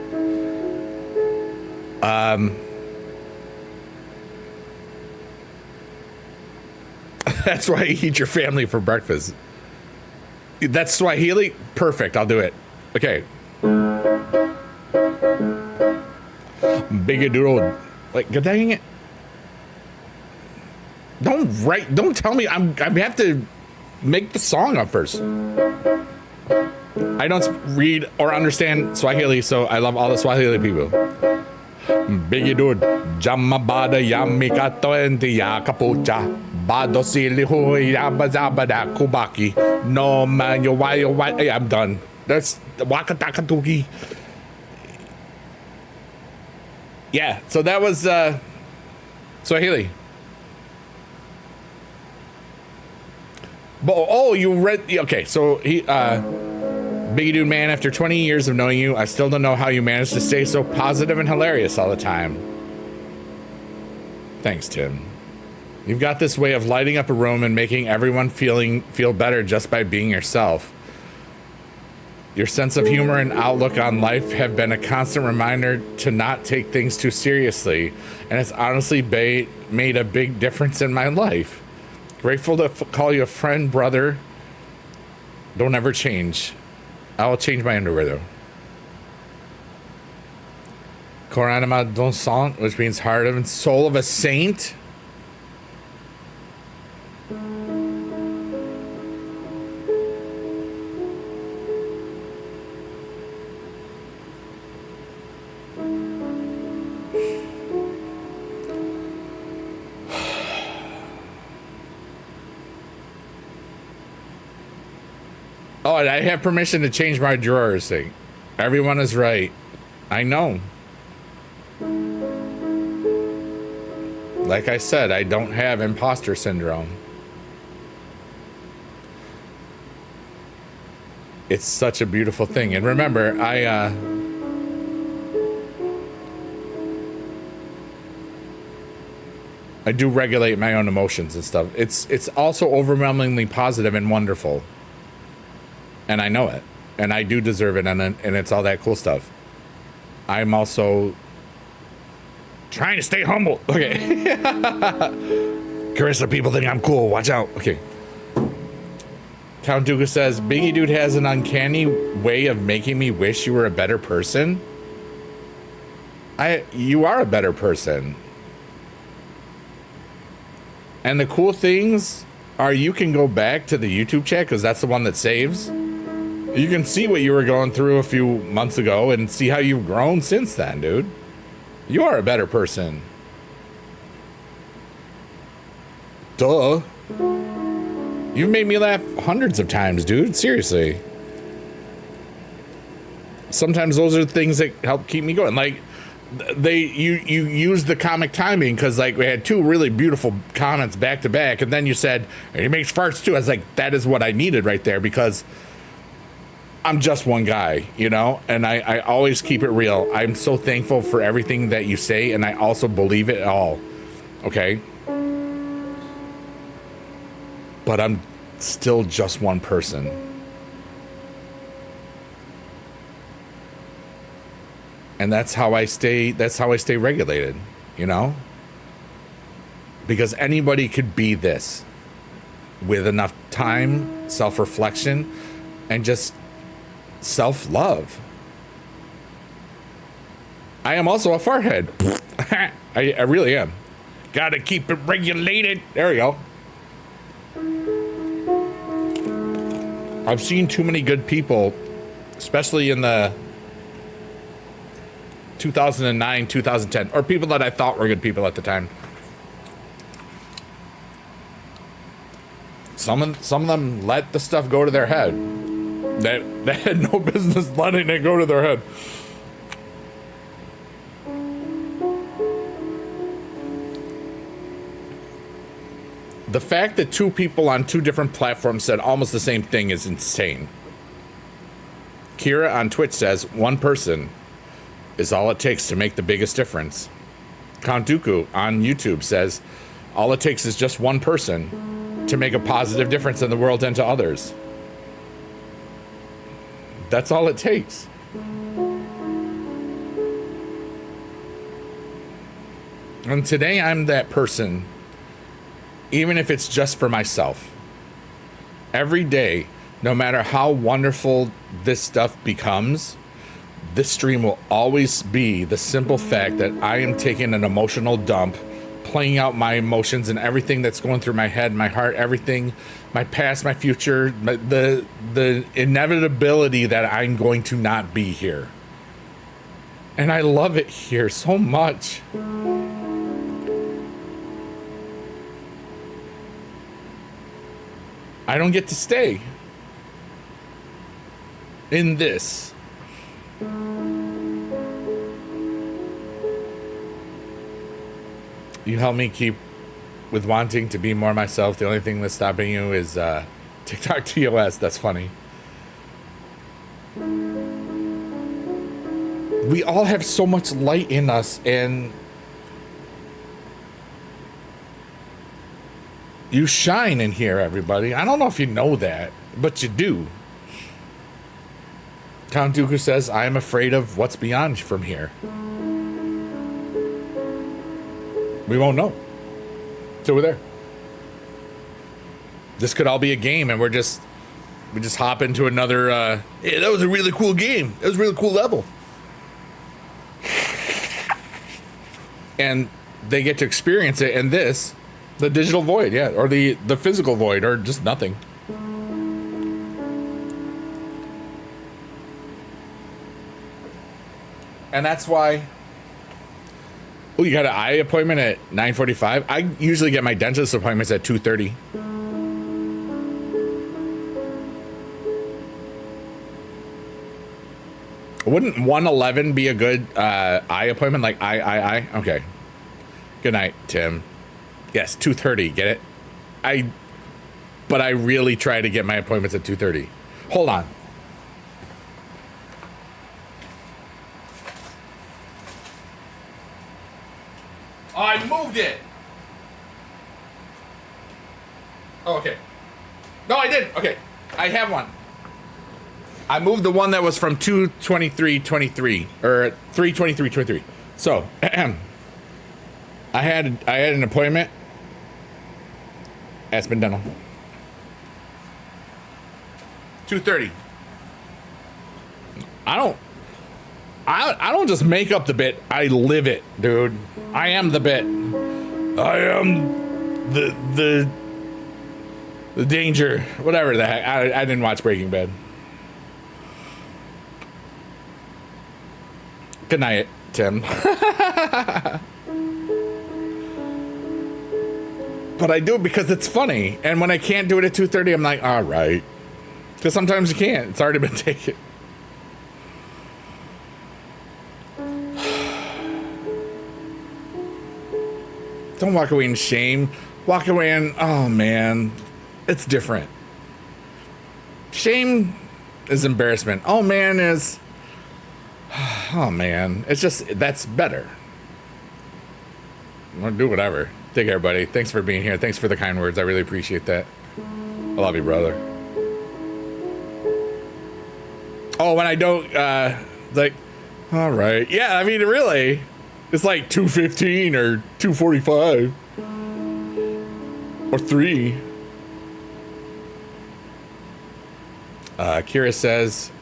That's why you eat your family for breakfast. That's Swahili? Perfect, I'll do it. Okay. Bigadoodle. Like, good dang it. Don't tell me I have to make the song up first. I don't read or understand Swahili, so I love all the Swahili people. Bigidud, Jamabada Yamikato and the Yakapucha, Badosili Hui Yabazabada Kubaki. No man, why, I'm done. That's Wakatakatuki. Yeah, so that was Swahili. But, oh, you read, okay, so he, Biggie Dude Man, after 20 years of knowing you, I still don't know how you managed to stay so positive and hilarious all the time. Thanks, Tim. You've got this way of lighting up a room and making everyone feel better just by being yourself. Your sense of humor and outlook on life have been a constant reminder to not take things too seriously, and it's honestly made a big difference in my life. Grateful to call you a friend, brother. Don't ever change. I'll change my underwear though. Coranima d'un saint, which means heart and soul of a saint. Oh, and I have permission to change my drawers thing. Everyone is right. I know. Like I said, I don't have imposter syndrome. It's such a beautiful thing. And remember, I do regulate my own emotions and stuff. It's also overwhelmingly positive and wonderful. And I know it, and I do deserve it, and it's all that cool stuff. I'm also trying to stay humble. Okay. Carissa, people think I'm cool. Watch out. Okay. Count Duga says, Biggie Dude has an uncanny way of making me wish you were a better person. You are a better person. And the cool things are you can go back to the YouTube chat, because that's the one that saves. You can see what you were going through a few months ago and see how you've grown since then, dude. You are a better person. Duh. You've made me laugh hundreds of times, dude. Seriously. Sometimes those are the things that help keep me going. Like, you use the comic timing, because like we had two really beautiful comments back to back, and then you said, he makes farts too. I was like, that is what I needed right there, because I'm just one guy, you know, and I always keep it real. I'm so thankful for everything that you say, and I also believe it all, okay? But I'm still just one person. And that's how I stay regulated, you know? Because anybody could be this with enough time, self-reflection, and just self-love. I am also a farthead. I really am. Gotta keep it regulated. There we go. I've seen too many good people, especially in the 2009, 2010, or people that I thought were good people at the time. Some of them let the stuff go to their head. They had no business letting it go to their head. The fact that two people on two different platforms said almost the same thing is insane. Kira on Twitch says, one person is all it takes to make the biggest difference. Count Dooku on YouTube says, all it takes is just one person to make a positive difference in the world and to others. That's all it takes. And today I'm that person, even if it's just for myself. Every day, no matter how wonderful this stuff becomes, this stream will always be the simple fact that I am taking an emotional dump, playing out my emotions and everything that's going through my head, my heart, everything, my past, my future, the inevitability that I'm going to not be here. And I love it here so much. I don't get to stay in this. You help me keep with wanting to be more myself. The only thing that's stopping you is TikTok TOS. That's funny. We all have so much light in us, and you shine in here, everybody. I don't know if you know that, but you do. Count Dooku says, I am afraid of what's beyond from here. We won't know till we're there. This could all be a game, and we just hop into another. Yeah, that was a really cool game. That was a really cool level. And they get to experience it in this, the digital void, yeah, or the physical void, or just nothing. And that's why. Oh, you got an eye appointment at 9:45? I usually get my dentist appointments at 2:30. Wouldn't 1:11 be a good eye appointment? Like eye? Okay. Good night, Tim. Yes, 2:30. Get it? But I really try to get my appointments at 2:30. Hold on. Oh, I moved it. Oh, okay. No, I did. Okay. I have one. I moved the one that was from 2:23:23 or 3:23:23. So, I had an appointment. Aspen Dental. 2:30. I don't just make up the bit. I live it, dude. I am the bit. I am the danger. Whatever the heck. I didn't watch Breaking Bad. Good night, Tim. But I do it because it's funny. And when I can't do it at 2:30, I'm like, all right. Because sometimes you can't. It's already been taken. Don't walk away in shame. Walk away in, oh man, it's different. Shame is embarrassment. Oh man is, oh man, it's just, that's better. I'm gonna do whatever. Take care, buddy. Thanks for being here. Thanks for the kind words. I really appreciate that. I love you, brother. Oh, when I don't, like, all right. Yeah, I mean, really. It's like 2:15 or 2:45 or 3. Kira says,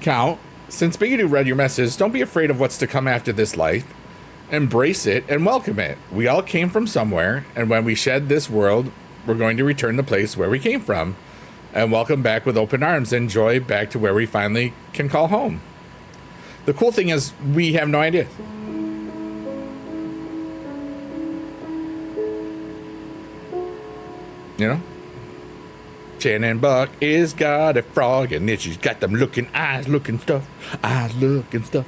Count, since Biggity read your message, don't be afraid of what's to come after this life. Embrace it and welcome it. We all came from somewhere, and when we shed this world, we're going to return the place where we came from and welcome back with open arms and joy back to where we finally can call home. The cool thing is we have no idea. You know? Shannon Buck is got a frog, and then she's got them looking eyes looking stuff. Eyes looking stuff.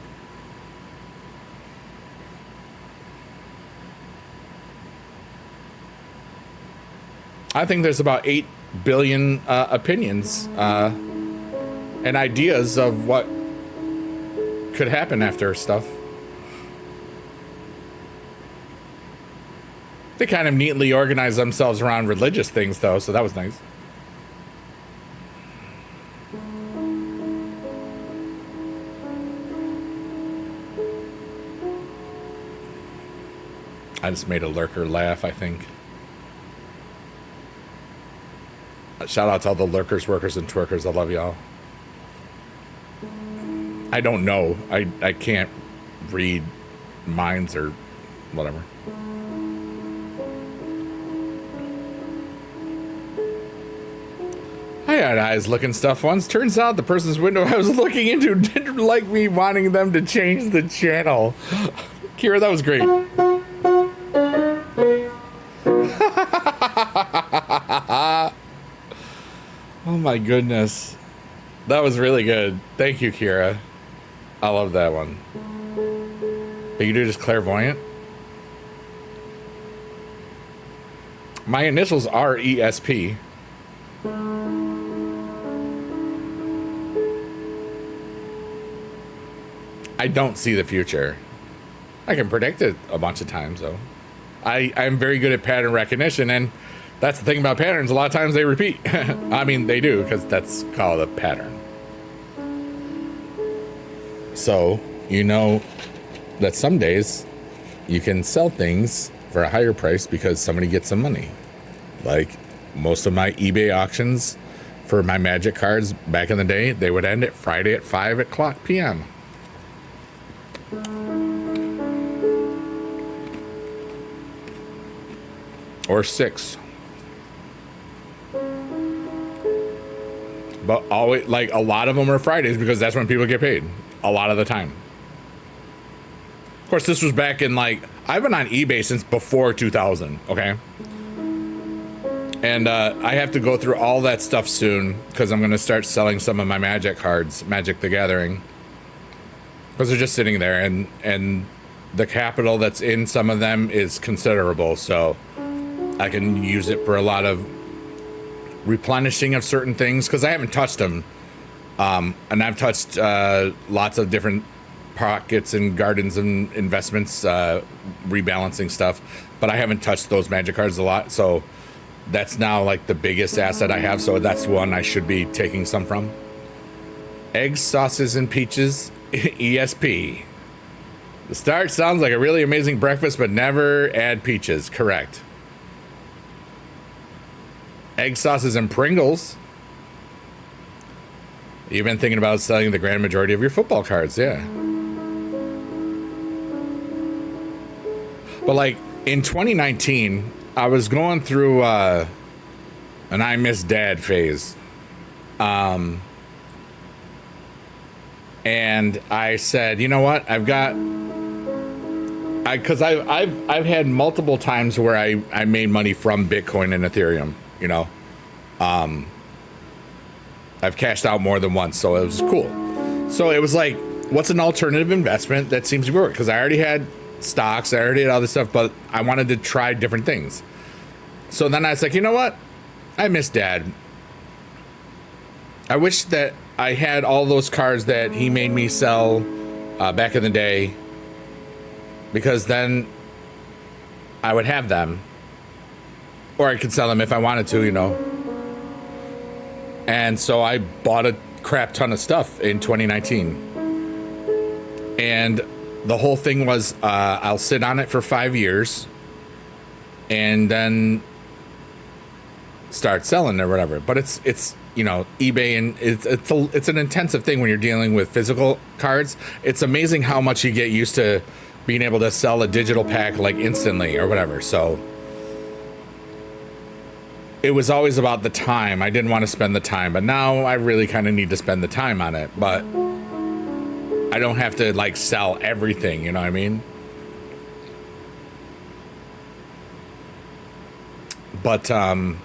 I think there's about 8 billion opinions and ideas of what could happen after stuff. They kind of neatly organized themselves around religious things, though, so that was nice. I just made a lurker laugh, I think. Shout out to all the lurkers, workers, and twerkers. I love y'all. I don't know. I can't read minds or whatever. I had eyes looking stuff once. Turns out the person's window I was looking into didn't like me wanting them to change the channel. Kira, that was great. Oh my goodness. That was really good. Thank you, Kira. I love that one. But you do just clairvoyant? My initials are ESP. I don't see the future. I can predict it a bunch of times, though. I'm very good at pattern recognition, and that's the thing about patterns. A lot of times they repeat. I mean, they do, because that's called a pattern. So, you know that some days you can sell things for a higher price because somebody gets some money. Like most of my eBay auctions for my Magic cards back in the day, they would end at Friday at 5 o'clock p.m. Or 6. But always, like, a lot of them are Fridays because that's when people get paid. A lot of the time. Of course, this was back in, like, I've been on eBay since before 2000, okay? And I have to go through all that stuff soon because I'm going to start selling some of my Magic cards, Magic the Gathering. Because they're just sitting there, and the capital that's in some of them is considerable, so I can use it for a lot of replenishing of certain things because I haven't touched them. And I've touched lots of different pockets and gardens and investments, rebalancing stuff, but I haven't touched those Magic cards a lot. So that's now like the biggest asset I have. So that's one I should be taking some from. Eggs, sauces, and peaches, ESP. The start sounds like a really amazing breakfast, but never add peaches. Correct. Egg sauces and Pringles. You've been thinking about selling the grand majority of your football cards, yeah. But like in 2019, I was going through an I miss dad phase. And I said, you know what? I've had multiple times where I made money from Bitcoin and Ethereum, you know. I've cashed out more than once, so it was cool. So it was like, what's an alternative investment that seems to work? Because I already had stocks, I already had other stuff, but I wanted to try different things. So then I was like, you know what? I miss Dad. I wish that I had all those cards that he made me sell back in the day, because then I would have them, or I could sell them if I wanted to, you know. And so I bought a crap ton of stuff in 2019. And the whole thing was I'll sit on it for 5 years and then start selling or whatever. But it's you know, eBay, and it's an intensive thing when you're dealing with physical cards. It's amazing how much you get used to being able to sell a digital pack like instantly or whatever. So it was always about the time. I didn't want to spend the time, but now I really kind of need to spend the time on it. But I don't have to like sell everything, you know what I mean? But and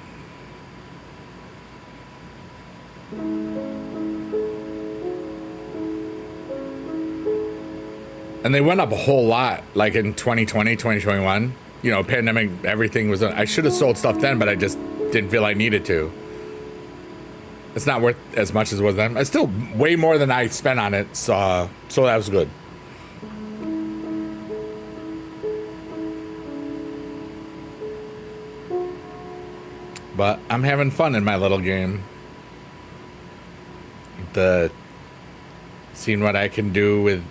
they went up a whole lot, like in 2020, 2021. You know, pandemic, everything was, I should have sold stuff then, but I just didn't feel I needed to. It's not worth as much as it was then. It's still way more than I spent on it, so that was good. But I'm having fun in my little game. The seeing what I can do with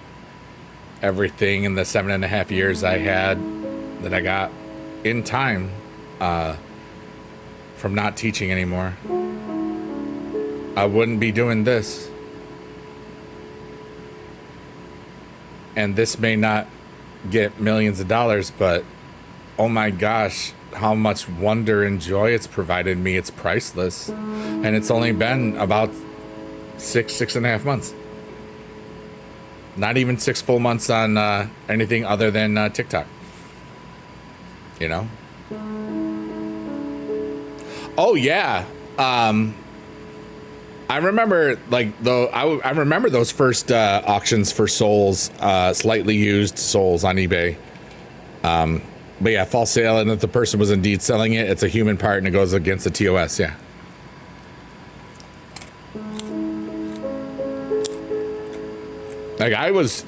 everything in the 7.5 years I had that I got in time from not teaching anymore. I wouldn't be doing this. And this may not get millions of dollars, but oh my gosh, how much wonder and joy it's provided me. It's priceless. And it's only been about 6.5 months. Not even 6 full months on anything other than TikTok. You know? Oh yeah. I remember I remember those first auctions for souls, slightly used souls on eBay. But yeah, false sale, and if the person was indeed selling it, it's a human part and it goes against the TOS. Yeah. Like I was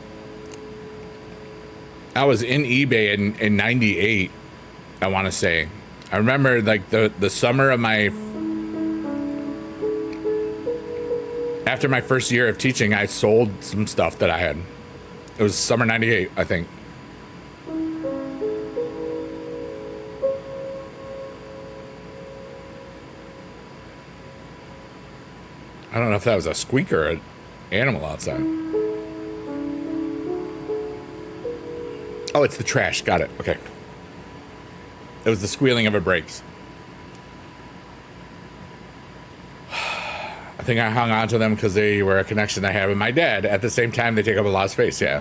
in eBay in 98, I want to say. I remember like the summer of after my first year of teaching, I sold some stuff that I had. It was summer 98, I think. I don't know if that was a squeaker or an animal outside. Oh, it's the trash. Got it. Okay. It was the squealing of it brakes. I think I hung on to them because they were a connection I had with my dad. At the same time, they take up a lot of space. Yeah.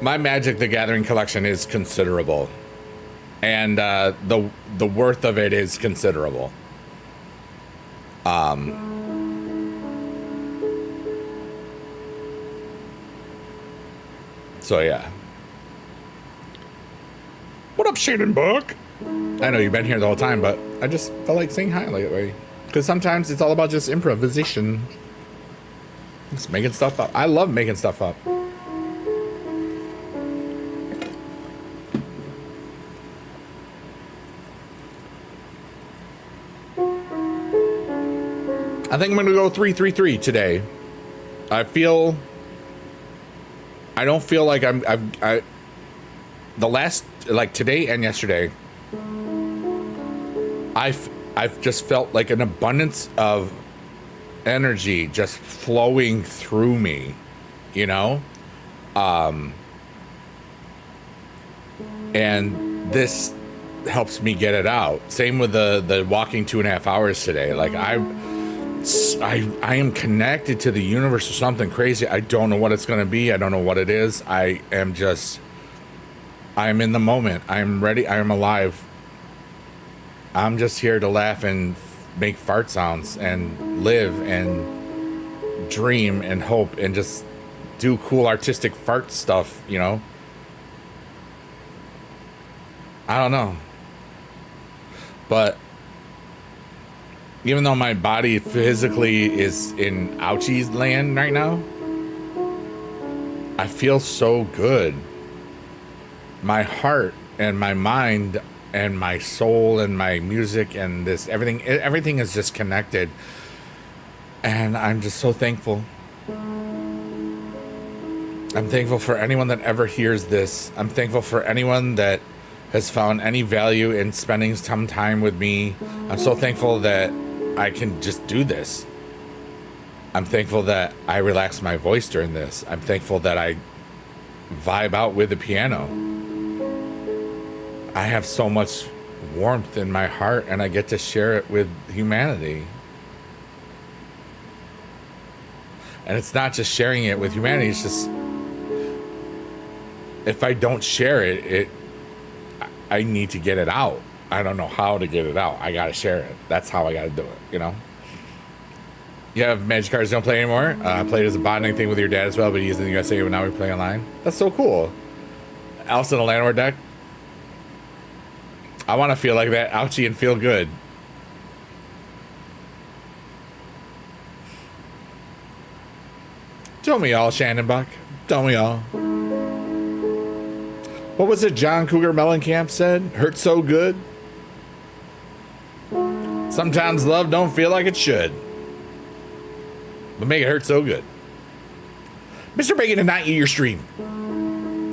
My Magic the Gathering collection is considerable. And the worth of it is considerable. So yeah. What up, Shannon Buck? I know you've been here the whole time, but I just felt like saying hi lately. Because sometimes it's all about just improvisation. Just making stuff up. I love making stuff up. I think I'm going to go 3-3-3 today. I don't feel like the last, like today and yesterday, I've just felt like an abundance of energy just flowing through me, you know? And this helps me get it out. Same with the walking 2.5 hours today. Like I am connected to the universe or something crazy. I don't know what it's going to be. I don't know what it is. I am in the moment. I'm ready. I am alive. I'm just here to laugh and make fart sounds and live and dream and hope and just do cool artistic fart stuff, you know? I don't know. But even though my body physically is in ouchies land right now, I feel so good. My heart and my mind and my soul and my music and this, everything is just connected. And I'm just so thankful. I'm thankful for anyone that ever hears this. I'm thankful for anyone that has found any value in spending some time with me. I'm so thankful that I can just do this. I'm thankful that I relax my voice during this. I'm thankful that I vibe out with the piano. I have so much warmth in my heart and I get to share it with humanity. And it's not just sharing it with humanity, it's just, if I don't share it, I need to get it out. I don't know how to get it out. I gotta share it. That's how I gotta do it, you know? You have Magic cards you don't play anymore? Played as a bonding thing with your dad as well, but he's in the USA, but now we're playing online. That's so cool. Alice in the Landlord deck. I want to feel like that, ouchie, and feel good. Don't we all, Shannon Buck? Don't we all? What was it John Cougar Mellencamp said? Hurt so good? Sometimes love don't feel like it should, but make it hurt so good. Mr. Bacon did not eat your stream.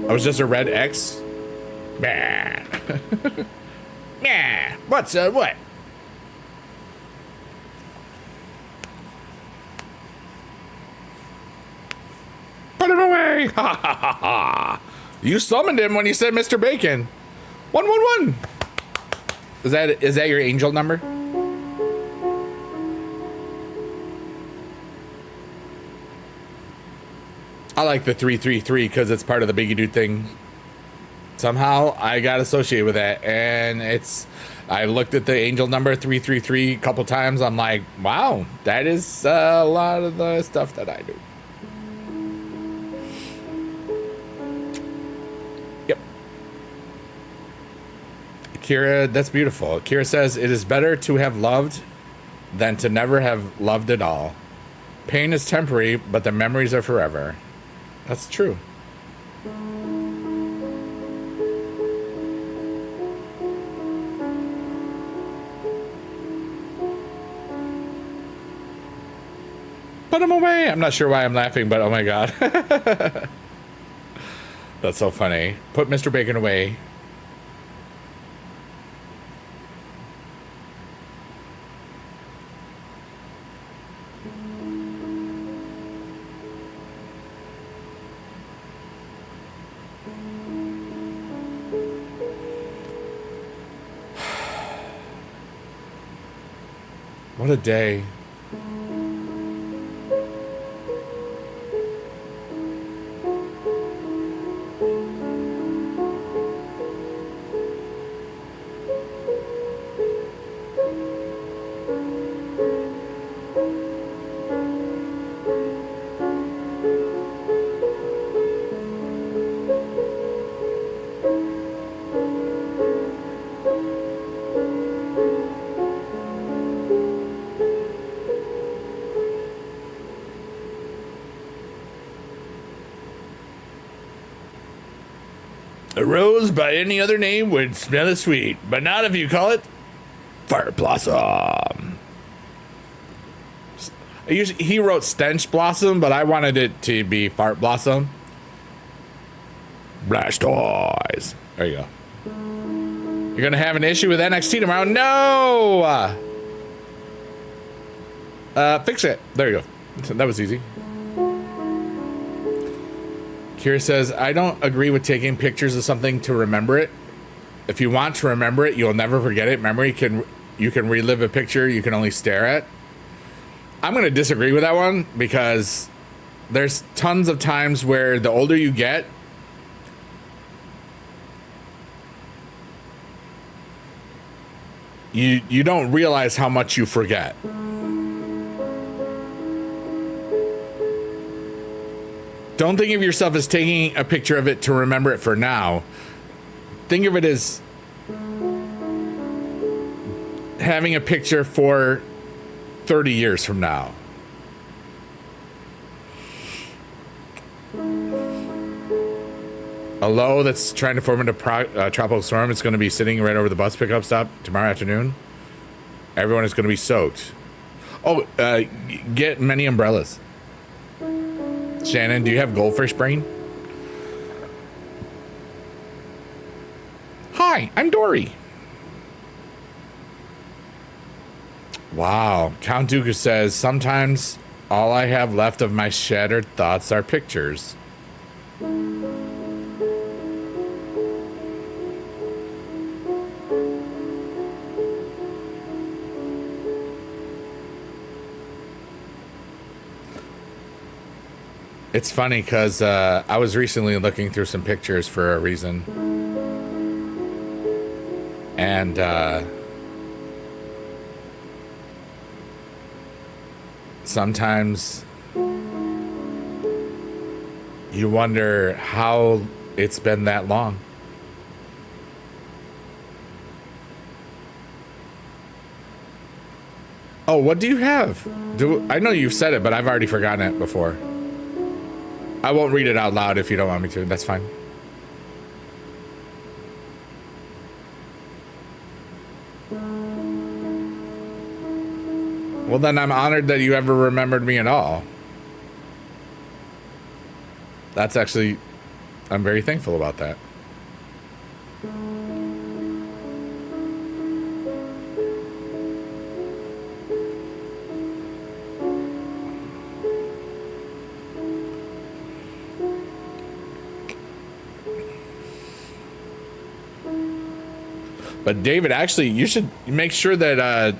I was just a red X. Nah. Nah. What's what? Put him away! Ha ha ha ha! You summoned him when you said Mr. Bacon. 111. Is that your angel number? I like the 333 because it's part of the Biggie Dude thing. Somehow I got associated with that, and I looked at the angel number 333 a couple times. I'm like, wow, that is a lot of the stuff that I do. Yep. Kira, that's beautiful. Kira says, it is better to have loved than to never have loved at all. Pain is temporary, but the memories are forever. That's true. Put him away. I'm not sure why I'm laughing, but oh my God. That's so funny. Put Mr. Bacon away. What a day. A rose by any other name would smell as sweet, but not if you call it fire blossom. He wrote stench blossom, but I wanted it to be fart blossom. Blastoise. There you go. You're gonna have an issue with NXT tomorrow? No. Fix it. There you go. That was easy. Kira says, I don't agree with taking pictures of something to remember it. If you want to remember it, you'll never forget it. You can relive a picture you can only stare at. I'm going to disagree with that one because there's tons of times where the older you get, you don't realize how much you forget. Don't think of yourself as taking a picture of it to remember it for now. Think of it as having a picture for 30 years from now. A low that's trying to form into tropical storm. It's going to be sitting right over the bus pickup stop tomorrow afternoon. Everyone is going to be soaked. Oh, get many umbrellas. Shannon, do you have goldfish brain? Hi, I'm Dory. Wow. Count Dooku says, sometimes all I have left of my shattered thoughts are pictures. It's funny because I was recently looking through some pictures for a reason. And sometimes you wonder how it's been that long. Oh, what do you have? I know you've said it, but I've already forgotten it before. I won't read it out loud if you don't want me to. That's fine. Well, then I'm honored that you ever remembered me at all. That's actually, I'm very thankful about that. But David, actually, you should make sure that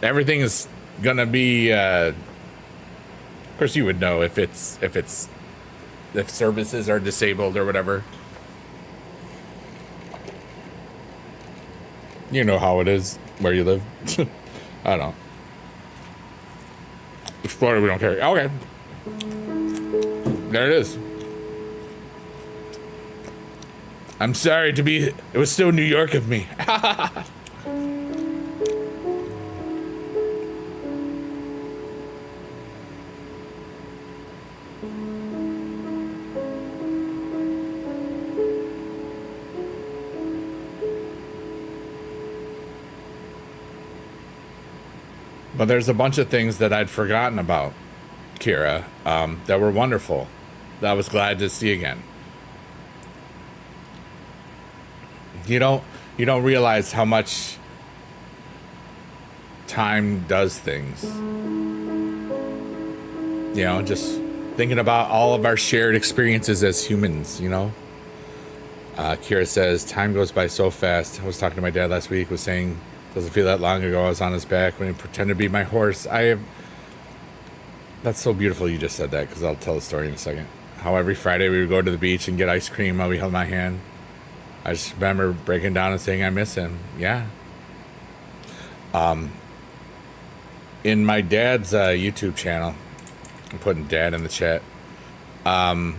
everything is gonna be. Of course, you would know if services are disabled or whatever. You know how it is where you live. I don't know. It's Florida, we don't care. Okay. There it is. I'm sorry to be, it was so New York of me. But there's a bunch of things that I'd forgotten about, Kira, that were wonderful, that I was glad to see again. You don't realize how much time does things. You know, just thinking about all of our shared experiences as humans, you know. Kira says, time goes by so fast. I was talking to my dad last week, was saying, doesn't feel that long ago I was on his back when he pretended to be my horse. That's so beautiful you just said that, because I'll tell the story in a second. How every Friday we would go to the beach and get ice cream while we held my hand. I just remember breaking down and saying I miss him. Yeah. In my dad's YouTube channel, I'm putting dad in the chat. One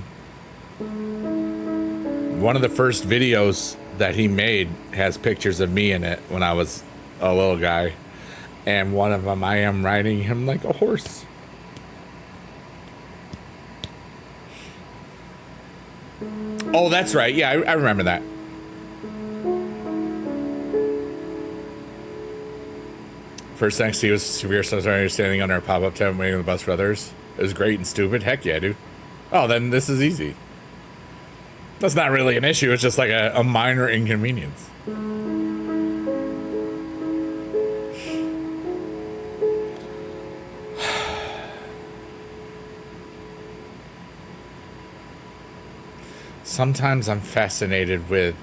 of the first videos that he made has pictures of me in it when I was a little guy. And one of them, I am riding him like a horse. Oh, that's right. Yeah, I remember that. First thing I see was severe sensory standing under a pop-up tent waiting on the bus for others. It was great and stupid. Heck yeah, dude. Oh, then this is easy. That's not really an issue. It's just like a minor inconvenience. Sometimes I'm fascinated with,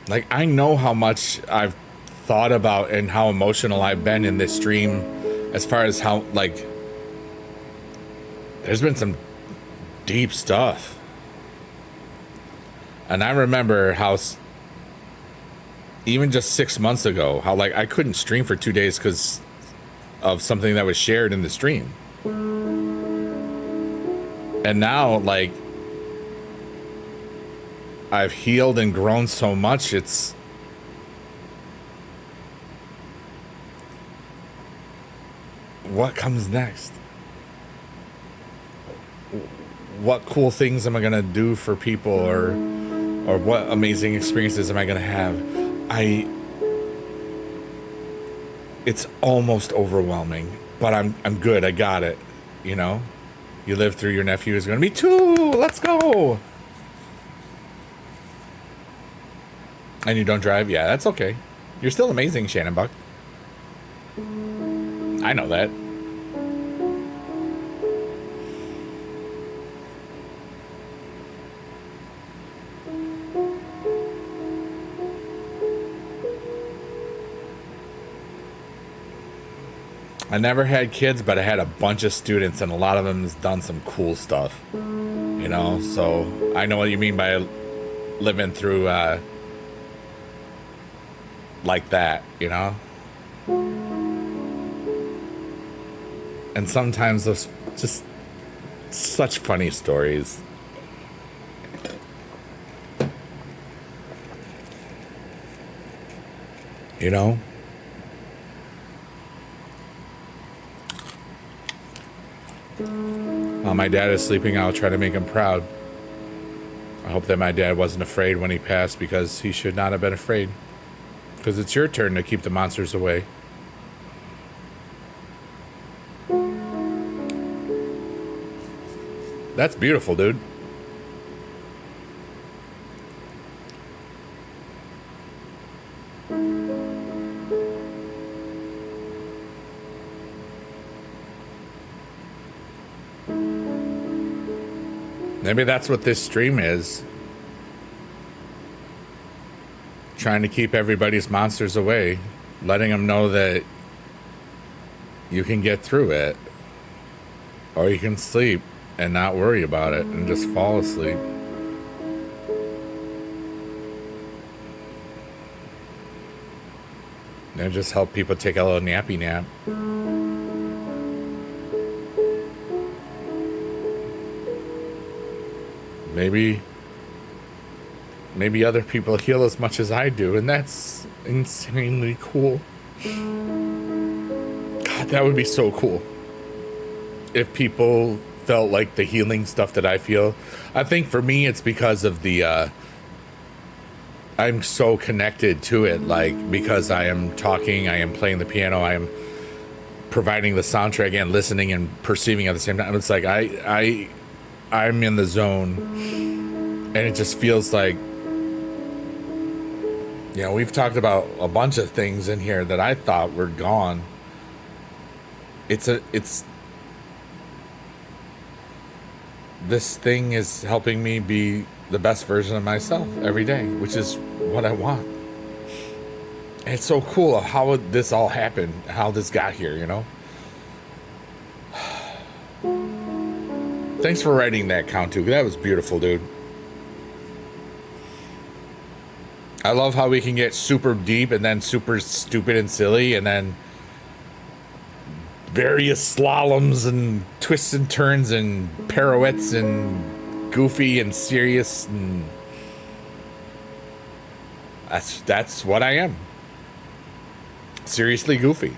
like, I know how much I've thought about and how emotional I've been in this stream, as far as how, like, there's been some deep stuff. And I remember how, even just 6 months ago, how, like, I couldn't stream for 2 days because of something that was shared in the stream. And now, like, I've healed and grown so much, it's... What comes next? What cool things am I gonna do for people, or what amazing experiences am I gonna have? It's almost overwhelming, but I'm good. I got it, you know? You lived through your nephew is gonna be 2. Let's go. And you don't drive? Yeah, that's okay. You're still amazing, Shannon Buck. I know that. I never had kids, but I had a bunch of students, and a lot of them has done some cool stuff, you know? So I know what you mean by living through, like that, you know? And sometimes those just such funny stories. You know? While my dad is sleeping, I'll try to make him proud. I hope that my dad wasn't afraid when he passed, because he should not have been afraid. Because it's your turn to keep the monsters away. That's beautiful, dude. Maybe that's what this stream is. Trying to keep everybody's monsters away. Letting them know that you can get through it. Or you can sleep and not worry about it and just fall asleep. And just help people take a little nappy nap. Maybe other people heal as much as I do, and that's insanely cool. God, that would be so cool. If people felt like the healing stuff that I feel. I think for me it's because of the I'm so connected to it, like, because I am talking, I am playing the piano, I am providing the soundtrack and listening and perceiving at the same time. It's like I'm in the zone, and it just feels like, you know, we've talked about a bunch of things in here that I thought were gone. This thing is helping me be the best version of myself every day, which is what I want. And it's so cool how this all happened, how this got here, you know? Thanks for writing that, Count. That was beautiful, dude. I love how we can get super deep and then super stupid and silly, and then various slaloms and twists and turns and pirouettes and goofy and serious, and that's what I am. Seriously goofy.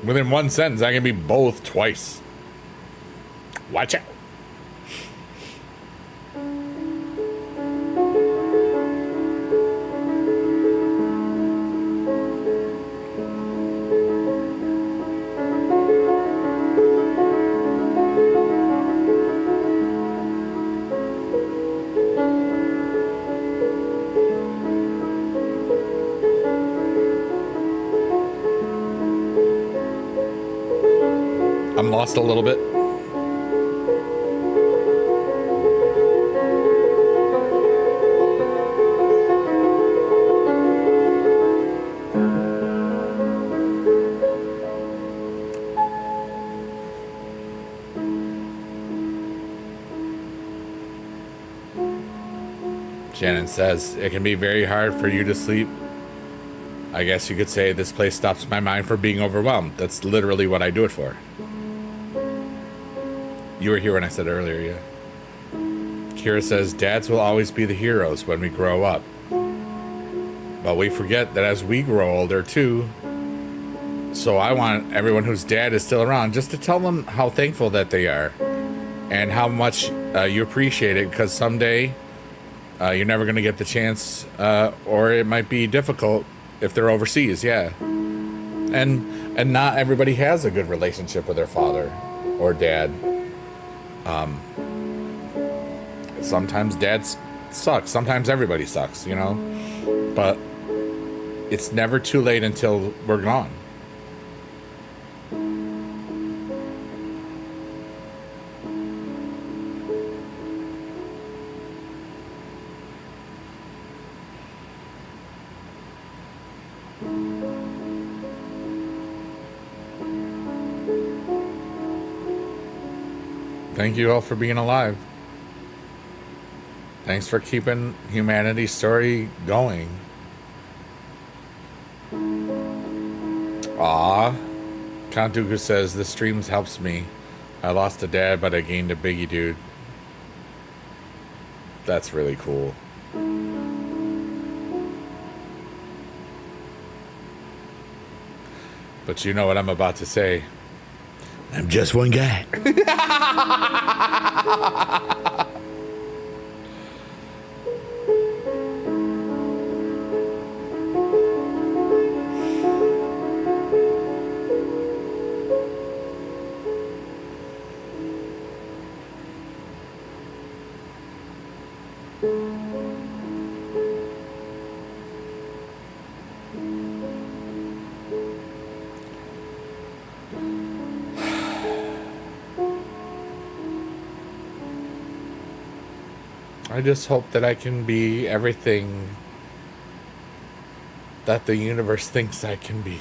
Within one sentence, I can be both twice. Watch out. I'm lost a little bit. Shannon says, it can be very hard for you to sleep. I guess you could say this place stops my mind from being overwhelmed. That's literally what I do it for. You were here when I said earlier, yeah. Kira says, dads will always be the heroes when we grow up. But we forget that as we grow older too. So I want everyone whose dad is still around just to tell them how thankful that they are. And how much you appreciate it, because someday you're never going to get the chance, or it might be difficult if they're overseas, yeah. And not everybody has a good relationship with their father or dad. Sometimes dads suck. Sometimes everybody sucks, you know? But it's never too late until we're gone. Thank you all for being alive. Thanks for keeping humanity's story going. Aw. Count Dooku says, the streams helps me. I lost a dad, but I gained a biggie dude. That's really cool. But you know what I'm about to say. I'm just one guy. I just hope that I can be everything that the universe thinks I can be.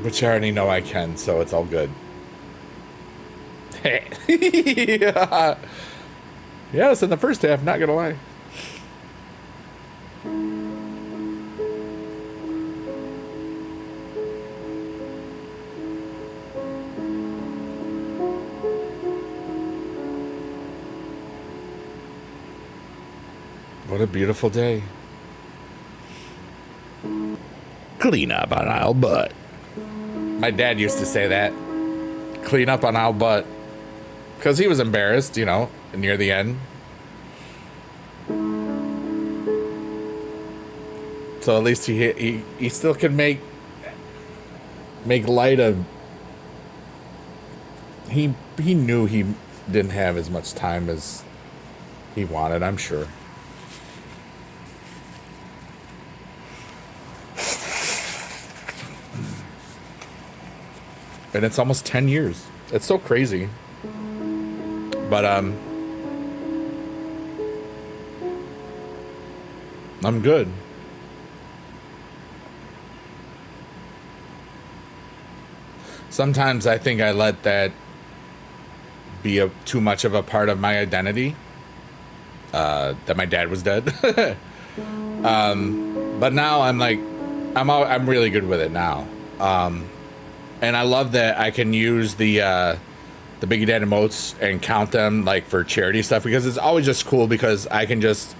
But you already know I can, so it's all good. Yeah. Yes, in the first half, not gonna lie. What a beautiful day. Clean up on our butt. My dad used to say that. Clean up on our butt. Because he was embarrassed, you know, near the end. So at least he still can make light of. He knew he didn't have as much time as he wanted, I'm sure. And it's almost 10 years. It's so crazy. But I'm good. Sometimes I think I let that be too much of a part of my identity. That my dad was dead. But now I'm like, I'm really good with it now. And I love that I can use the Biggie Dad emotes and count them like for charity stuff, because it's always just cool because I can just,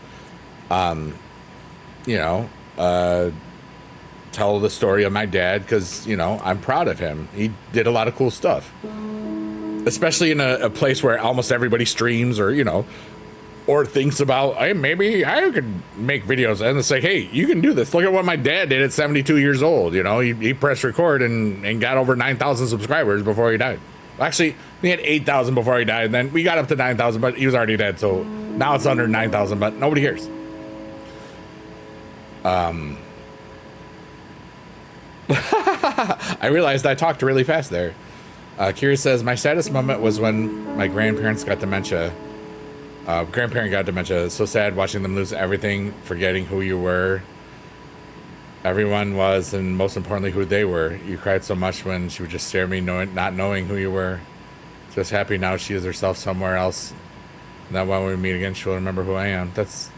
you know, tell the story of my dad because, you know, I'm proud of him. He did a lot of cool stuff, especially in a place where almost everybody streams or, you know, or thinks about, hey, maybe I could make videos. And it's like, hey, you can do this. Look at what my dad did at 72 years old. You know, he pressed record and got over 9,000 subscribers before he died. Actually, he had 8,000 before he died. And then we got up to 9,000, but he was already dead. So now it's under 9,000, but nobody cares. I realized I talked really fast there. Kira says, my saddest moment was when my grandparents got dementia. Grandparent got dementia. So sad watching them lose everything, forgetting who you were, everyone was, and most importantly, who they were. You cried so much when she would just stare at me, not knowing who you were. Just happy now she is herself somewhere else. And that when we meet again, she'll remember who I am. That's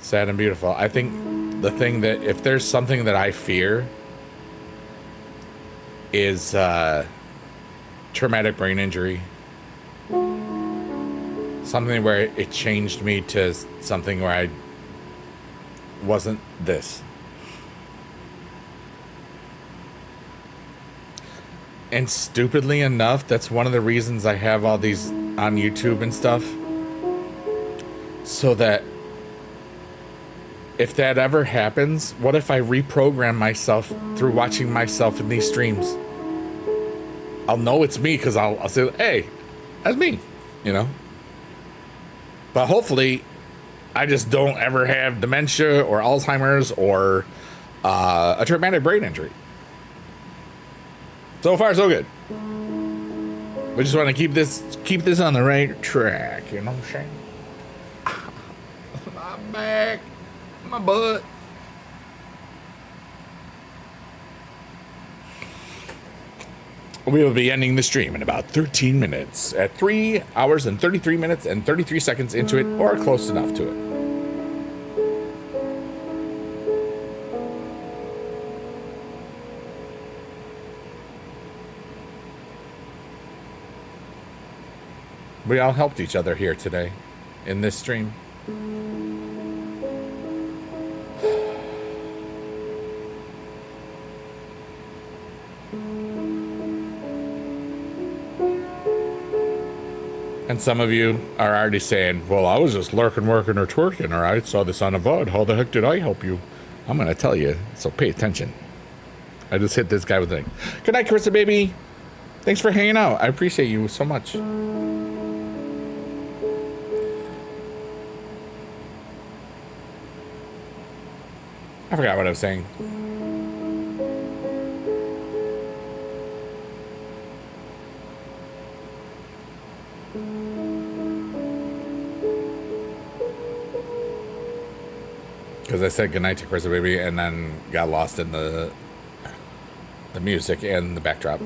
sad and beautiful. I think the thing that, if there's something that I fear, is traumatic brain injury. Something where it changed me to something where I wasn't this. And stupidly enough, that's one of the reasons I have all these on YouTube and stuff. So that if that ever happens, what if I reprogram myself through watching myself in these streams? I'll know it's me because I'll say, hey, that's me, you know? But hopefully, I just don't ever have dementia or Alzheimer's or a traumatic brain injury. So far, so good. We just want to keep this on the right track. You know what I'm saying? My back, my butt. We will be ending the stream in about 13 minutes at 3 hours and 33 minutes and 33 seconds into it, or close enough to it. We all helped each other here today in this stream. And some of you are already saying, well, I was just lurking, working, or twerking, or I saw this on a VOD. How the heck did I help you? I'm going to tell you, so pay attention. I just hit this guy with a thing. Good night, Carissa, baby. Thanks for hanging out. I appreciate you so much. I forgot what I was saying. Because I said goodnight to Chris Baby and then got lost in the music and the backdrop.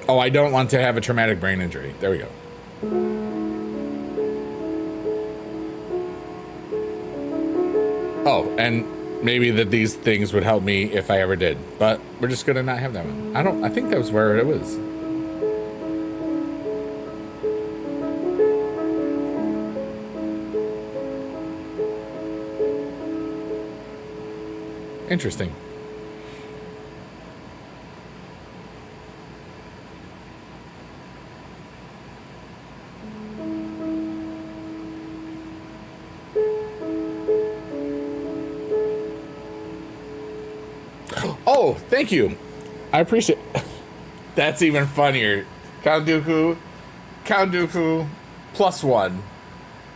Oh, I don't want to have a traumatic brain injury. There we go. Oh, and maybe that these things would help me if I ever did. But we're just gonna not have that one. I think that was where it was. Interesting. Oh, thank you. I appreciate it. That's even funnier. Count Dooku +1.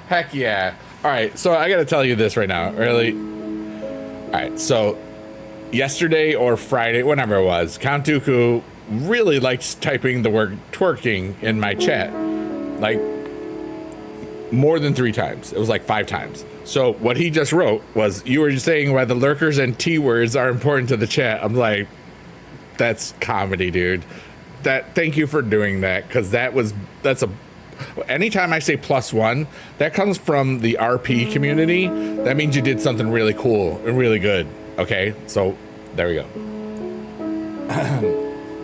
Heck yeah. All right, so I got to tell you this right now. Really? All right, so yesterday or Friday, whenever it was, Count Dooku really liked typing the word twerking in my chat. Like, more than 3 times. It was like 5 times. So what he just wrote was, you were just saying why the lurkers and T words are important to the chat. I'm like, that's comedy, dude. Thank you for doing that, because anytime I say +1, that comes from the RP community. That means you did something really cool and really good. Okay, so there we go.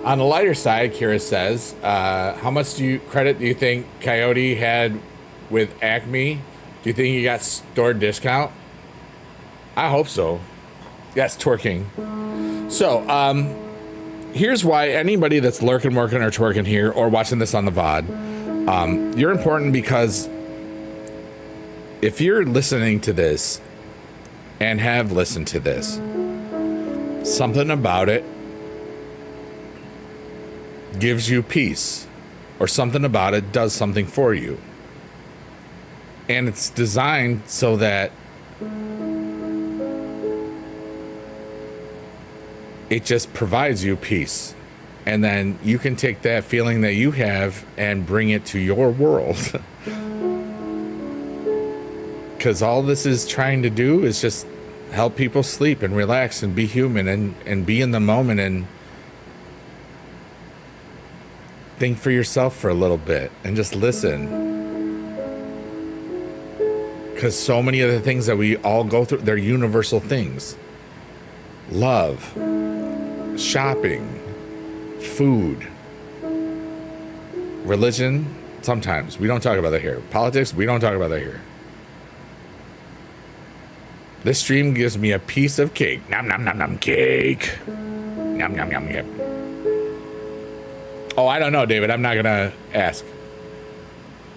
On the lighter side, Kira says, how much credit do you think Coyote had with Acme? Do you think he got store discount? I hope so. Yes, twerking. So, here's why anybody that's lurking, working, or twerking here, or watching this on the VOD, you're important, because if you're listening to this and have listened to this, something about it gives you peace, or something about it does something for you. And it's designed so that it just provides you peace. And then you can take that feeling that you have and bring it to your world. Because all this is trying to do is just help people sleep and relax and be human and be in the moment and think for yourself for a little bit and just listen. Because so many of the things that we all go through, they're universal things. Love, shopping, food, religion, sometimes. We don't talk about that here. Politics, we don't talk about that here. This stream gives me a piece of cake. Nom nom nom nom cake. Nom nom nom yep. Oh, I don't know, David. I'm not gonna ask.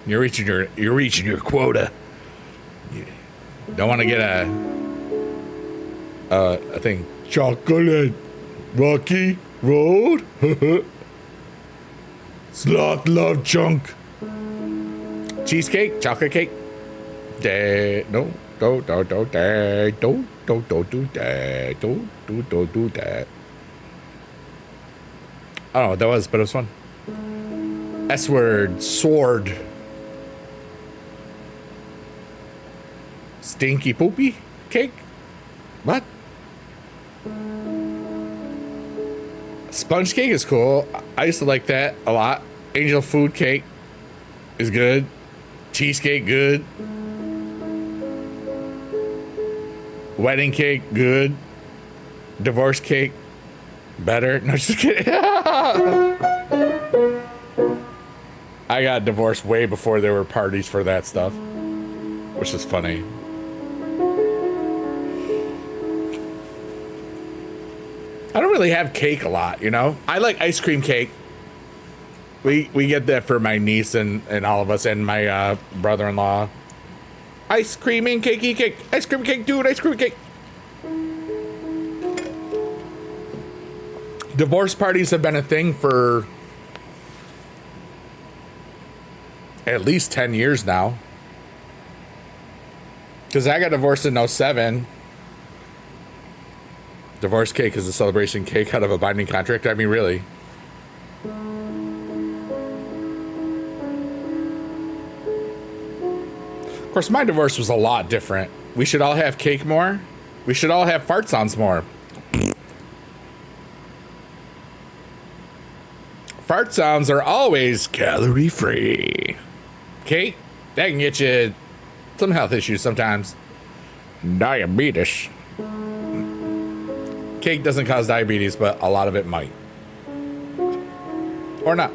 You're reaching your quota. You don't want to get a thing. Chocolate, Rocky Road. Sloth love chunk. Cheesecake, chocolate cake. No, don't do that. Don't do that. Don't do that. I don't know what that was, but it was fun. S word, sword. Stinky poopy cake? What? Sponge cake is cool. I used to like that a lot. Angel food cake is good. Cheesecake, good. Wedding cake, good. Divorce cake, better. No, just kidding. I got divorced way before there were parties for that stuff, which is funny. I don't really have cake a lot, you know? I like ice cream cake. We get that for my niece and all of us and my brother-in-law. Ice cream and cakey cake. Ice cream cake, dude. Ice cream cake. Divorce parties have been a thing for at least 10 years now. Because I got divorced in '07. Divorce cake is a celebration cake out of a binding contract. I mean, really. course, my divorce was a lot different. We should all have cake more. We should all have fart sounds more. Fart sounds are always calorie free. Cake, that can get you some health issues sometimes. Diabetes. Cake doesn't cause diabetes, but a lot of it might. Or not.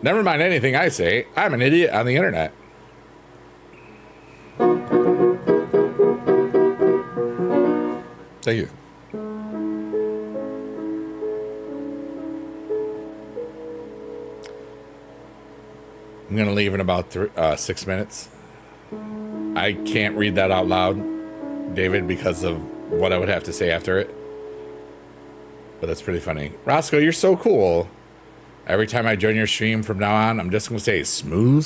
Never mind anything I say. I'm an idiot on the internet. Thank you. I'm going to leave in about 6 minutes. I can't read that out loud, David, because of what I would have to say after it. But that's pretty funny. Roscoe, you're so cool. Every time I join your stream from now on, I'm just going to say smooth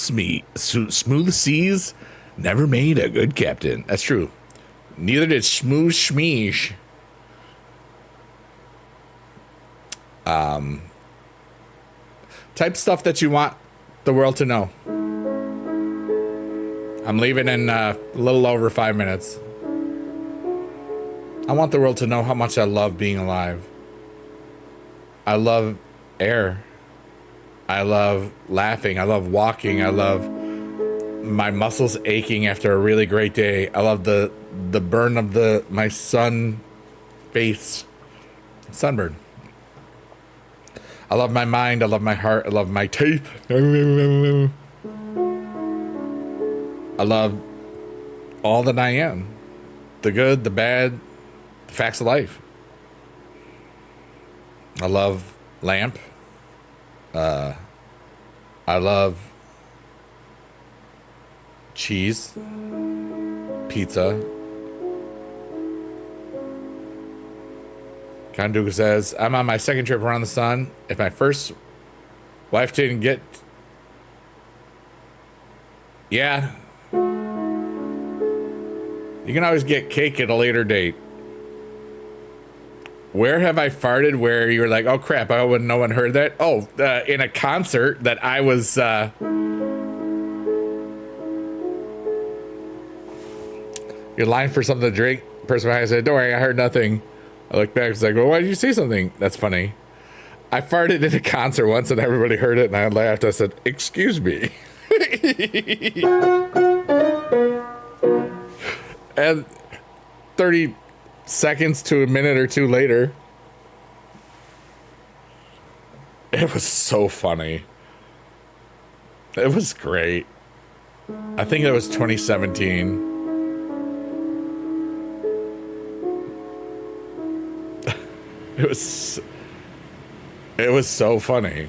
seas never made a good captain. That's true. Neither did smooth schmeesh. Type stuff that you want the world to know. I'm leaving in a little over 5 minutes. I want the world to know how much I love being alive. I love air. I love laughing. I love walking. I love my muscles aching after a really great day. I love the burn of my sunburn. I love my mind. I love my heart. I love my teeth. I love all that I am. The good, the bad, the facts of life. I love lamp. I love cheese, pizza. Konduka says, I'm on my second trip around the sun. If my first wife didn't get... Yeah. You can always get cake at a later date. Where have I farted where you were like, oh crap, I wouldn't, no one heard that? Oh, in a concert that I was... You're lying for something to drink. Person behind said, don't worry, I heard nothing. I looked back, I was like, well, why did you say something? That's funny. I farted in a concert once and everybody heard it and I laughed. I said, excuse me. And 30 seconds to a minute or two later, it was so funny. It was great. I think it was 2017. It was so funny.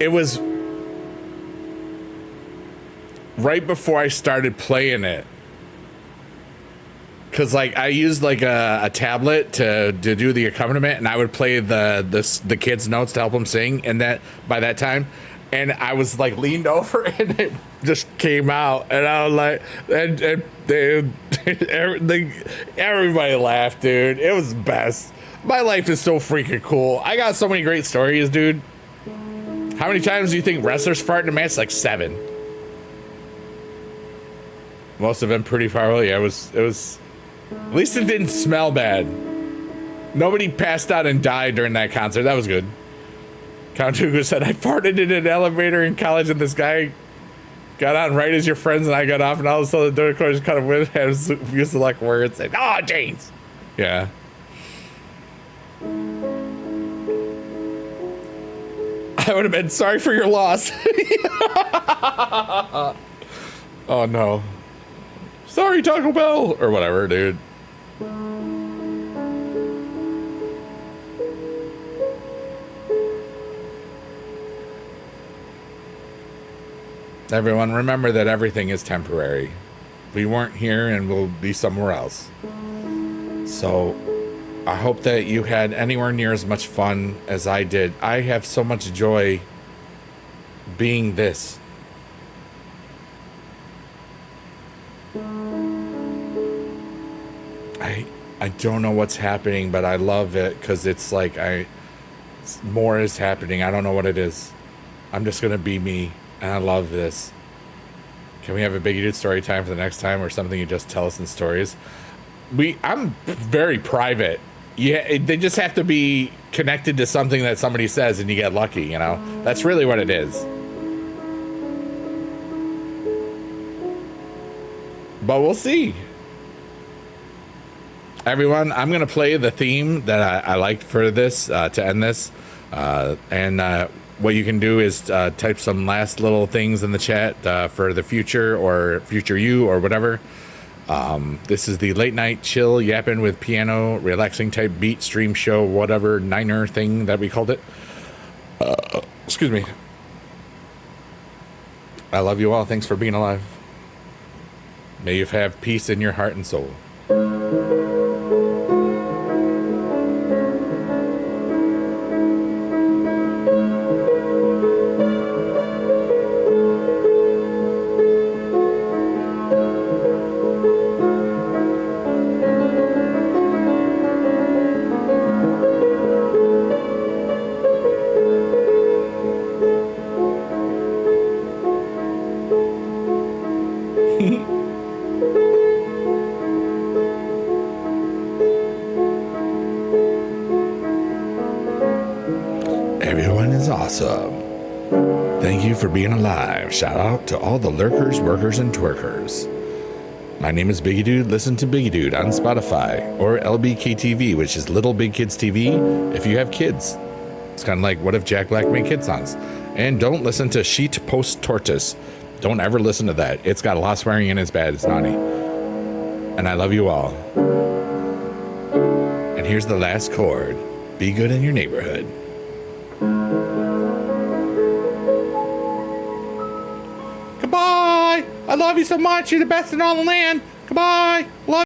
It was right before I started playing it. Cause like I used like a tablet to do the accompaniment and I would play the kids' notes to help them sing and that by that time. And I was like leaned over and it just came out and I was like, and everybody laughed, dude. It was the best. My life is so freaking cool. I got so many great stories, dude. How many times do you think wrestlers fart in a match? Like 7. Most of them pretty far away. Yeah, it was, at least it didn't smell bad. Nobody passed out and died during that concert. That was good. Count Hugo said, I farted in an elevator in college and this guy got on right as your friends and I got off and all of a sudden the door closed kind of went and used the like words and oh jeez. Yeah. I would have been sorry for your loss. Oh no. Sorry Taco Bell or whatever, dude. Everyone, remember that everything is temporary. We weren't here and we'll be somewhere else. So I hope that you had anywhere near as much fun as I did. I have so much joy being this. I don't know what's happening, but I love it because it's like more is happening. I don't know what it is. I'm just gonna be me, and I love this. Can we have a Biggie Dude story time for the next time, or something you just tell us in stories? I'm very private. Yeah, they just have to be connected to something that somebody says, and you get lucky. You know, that's really what it is. But we'll see. Everyone, I'm going to play the theme that I liked for this to end this. And what you can do is type some last little things in the chat for the future or future you or whatever. This is the late night chill yapping with piano, relaxing type beat stream show, whatever niner thing that we called it. Excuse me. I love you all. Thanks for being alive. May you have peace in your heart and soul. Everyone is awesome. Thank you for being alive. Shout out to all the lurkers, workers, and twerkers. My name is Biggie Dude. Listen to Biggie Dude on Spotify or LBKTV, which is Little Big Kids TV if you have kids. It's kind of like, what if Jack Black made kid songs? And don't listen to Sheet Post Tortoise. Don't ever listen to that. It's got a lot of swearing and it's bad. It's naughty. And I love you all. And here's the last chord. Be good in your neighborhood. Goodbye. I love you so much. You're the best in all the land. Goodbye. Love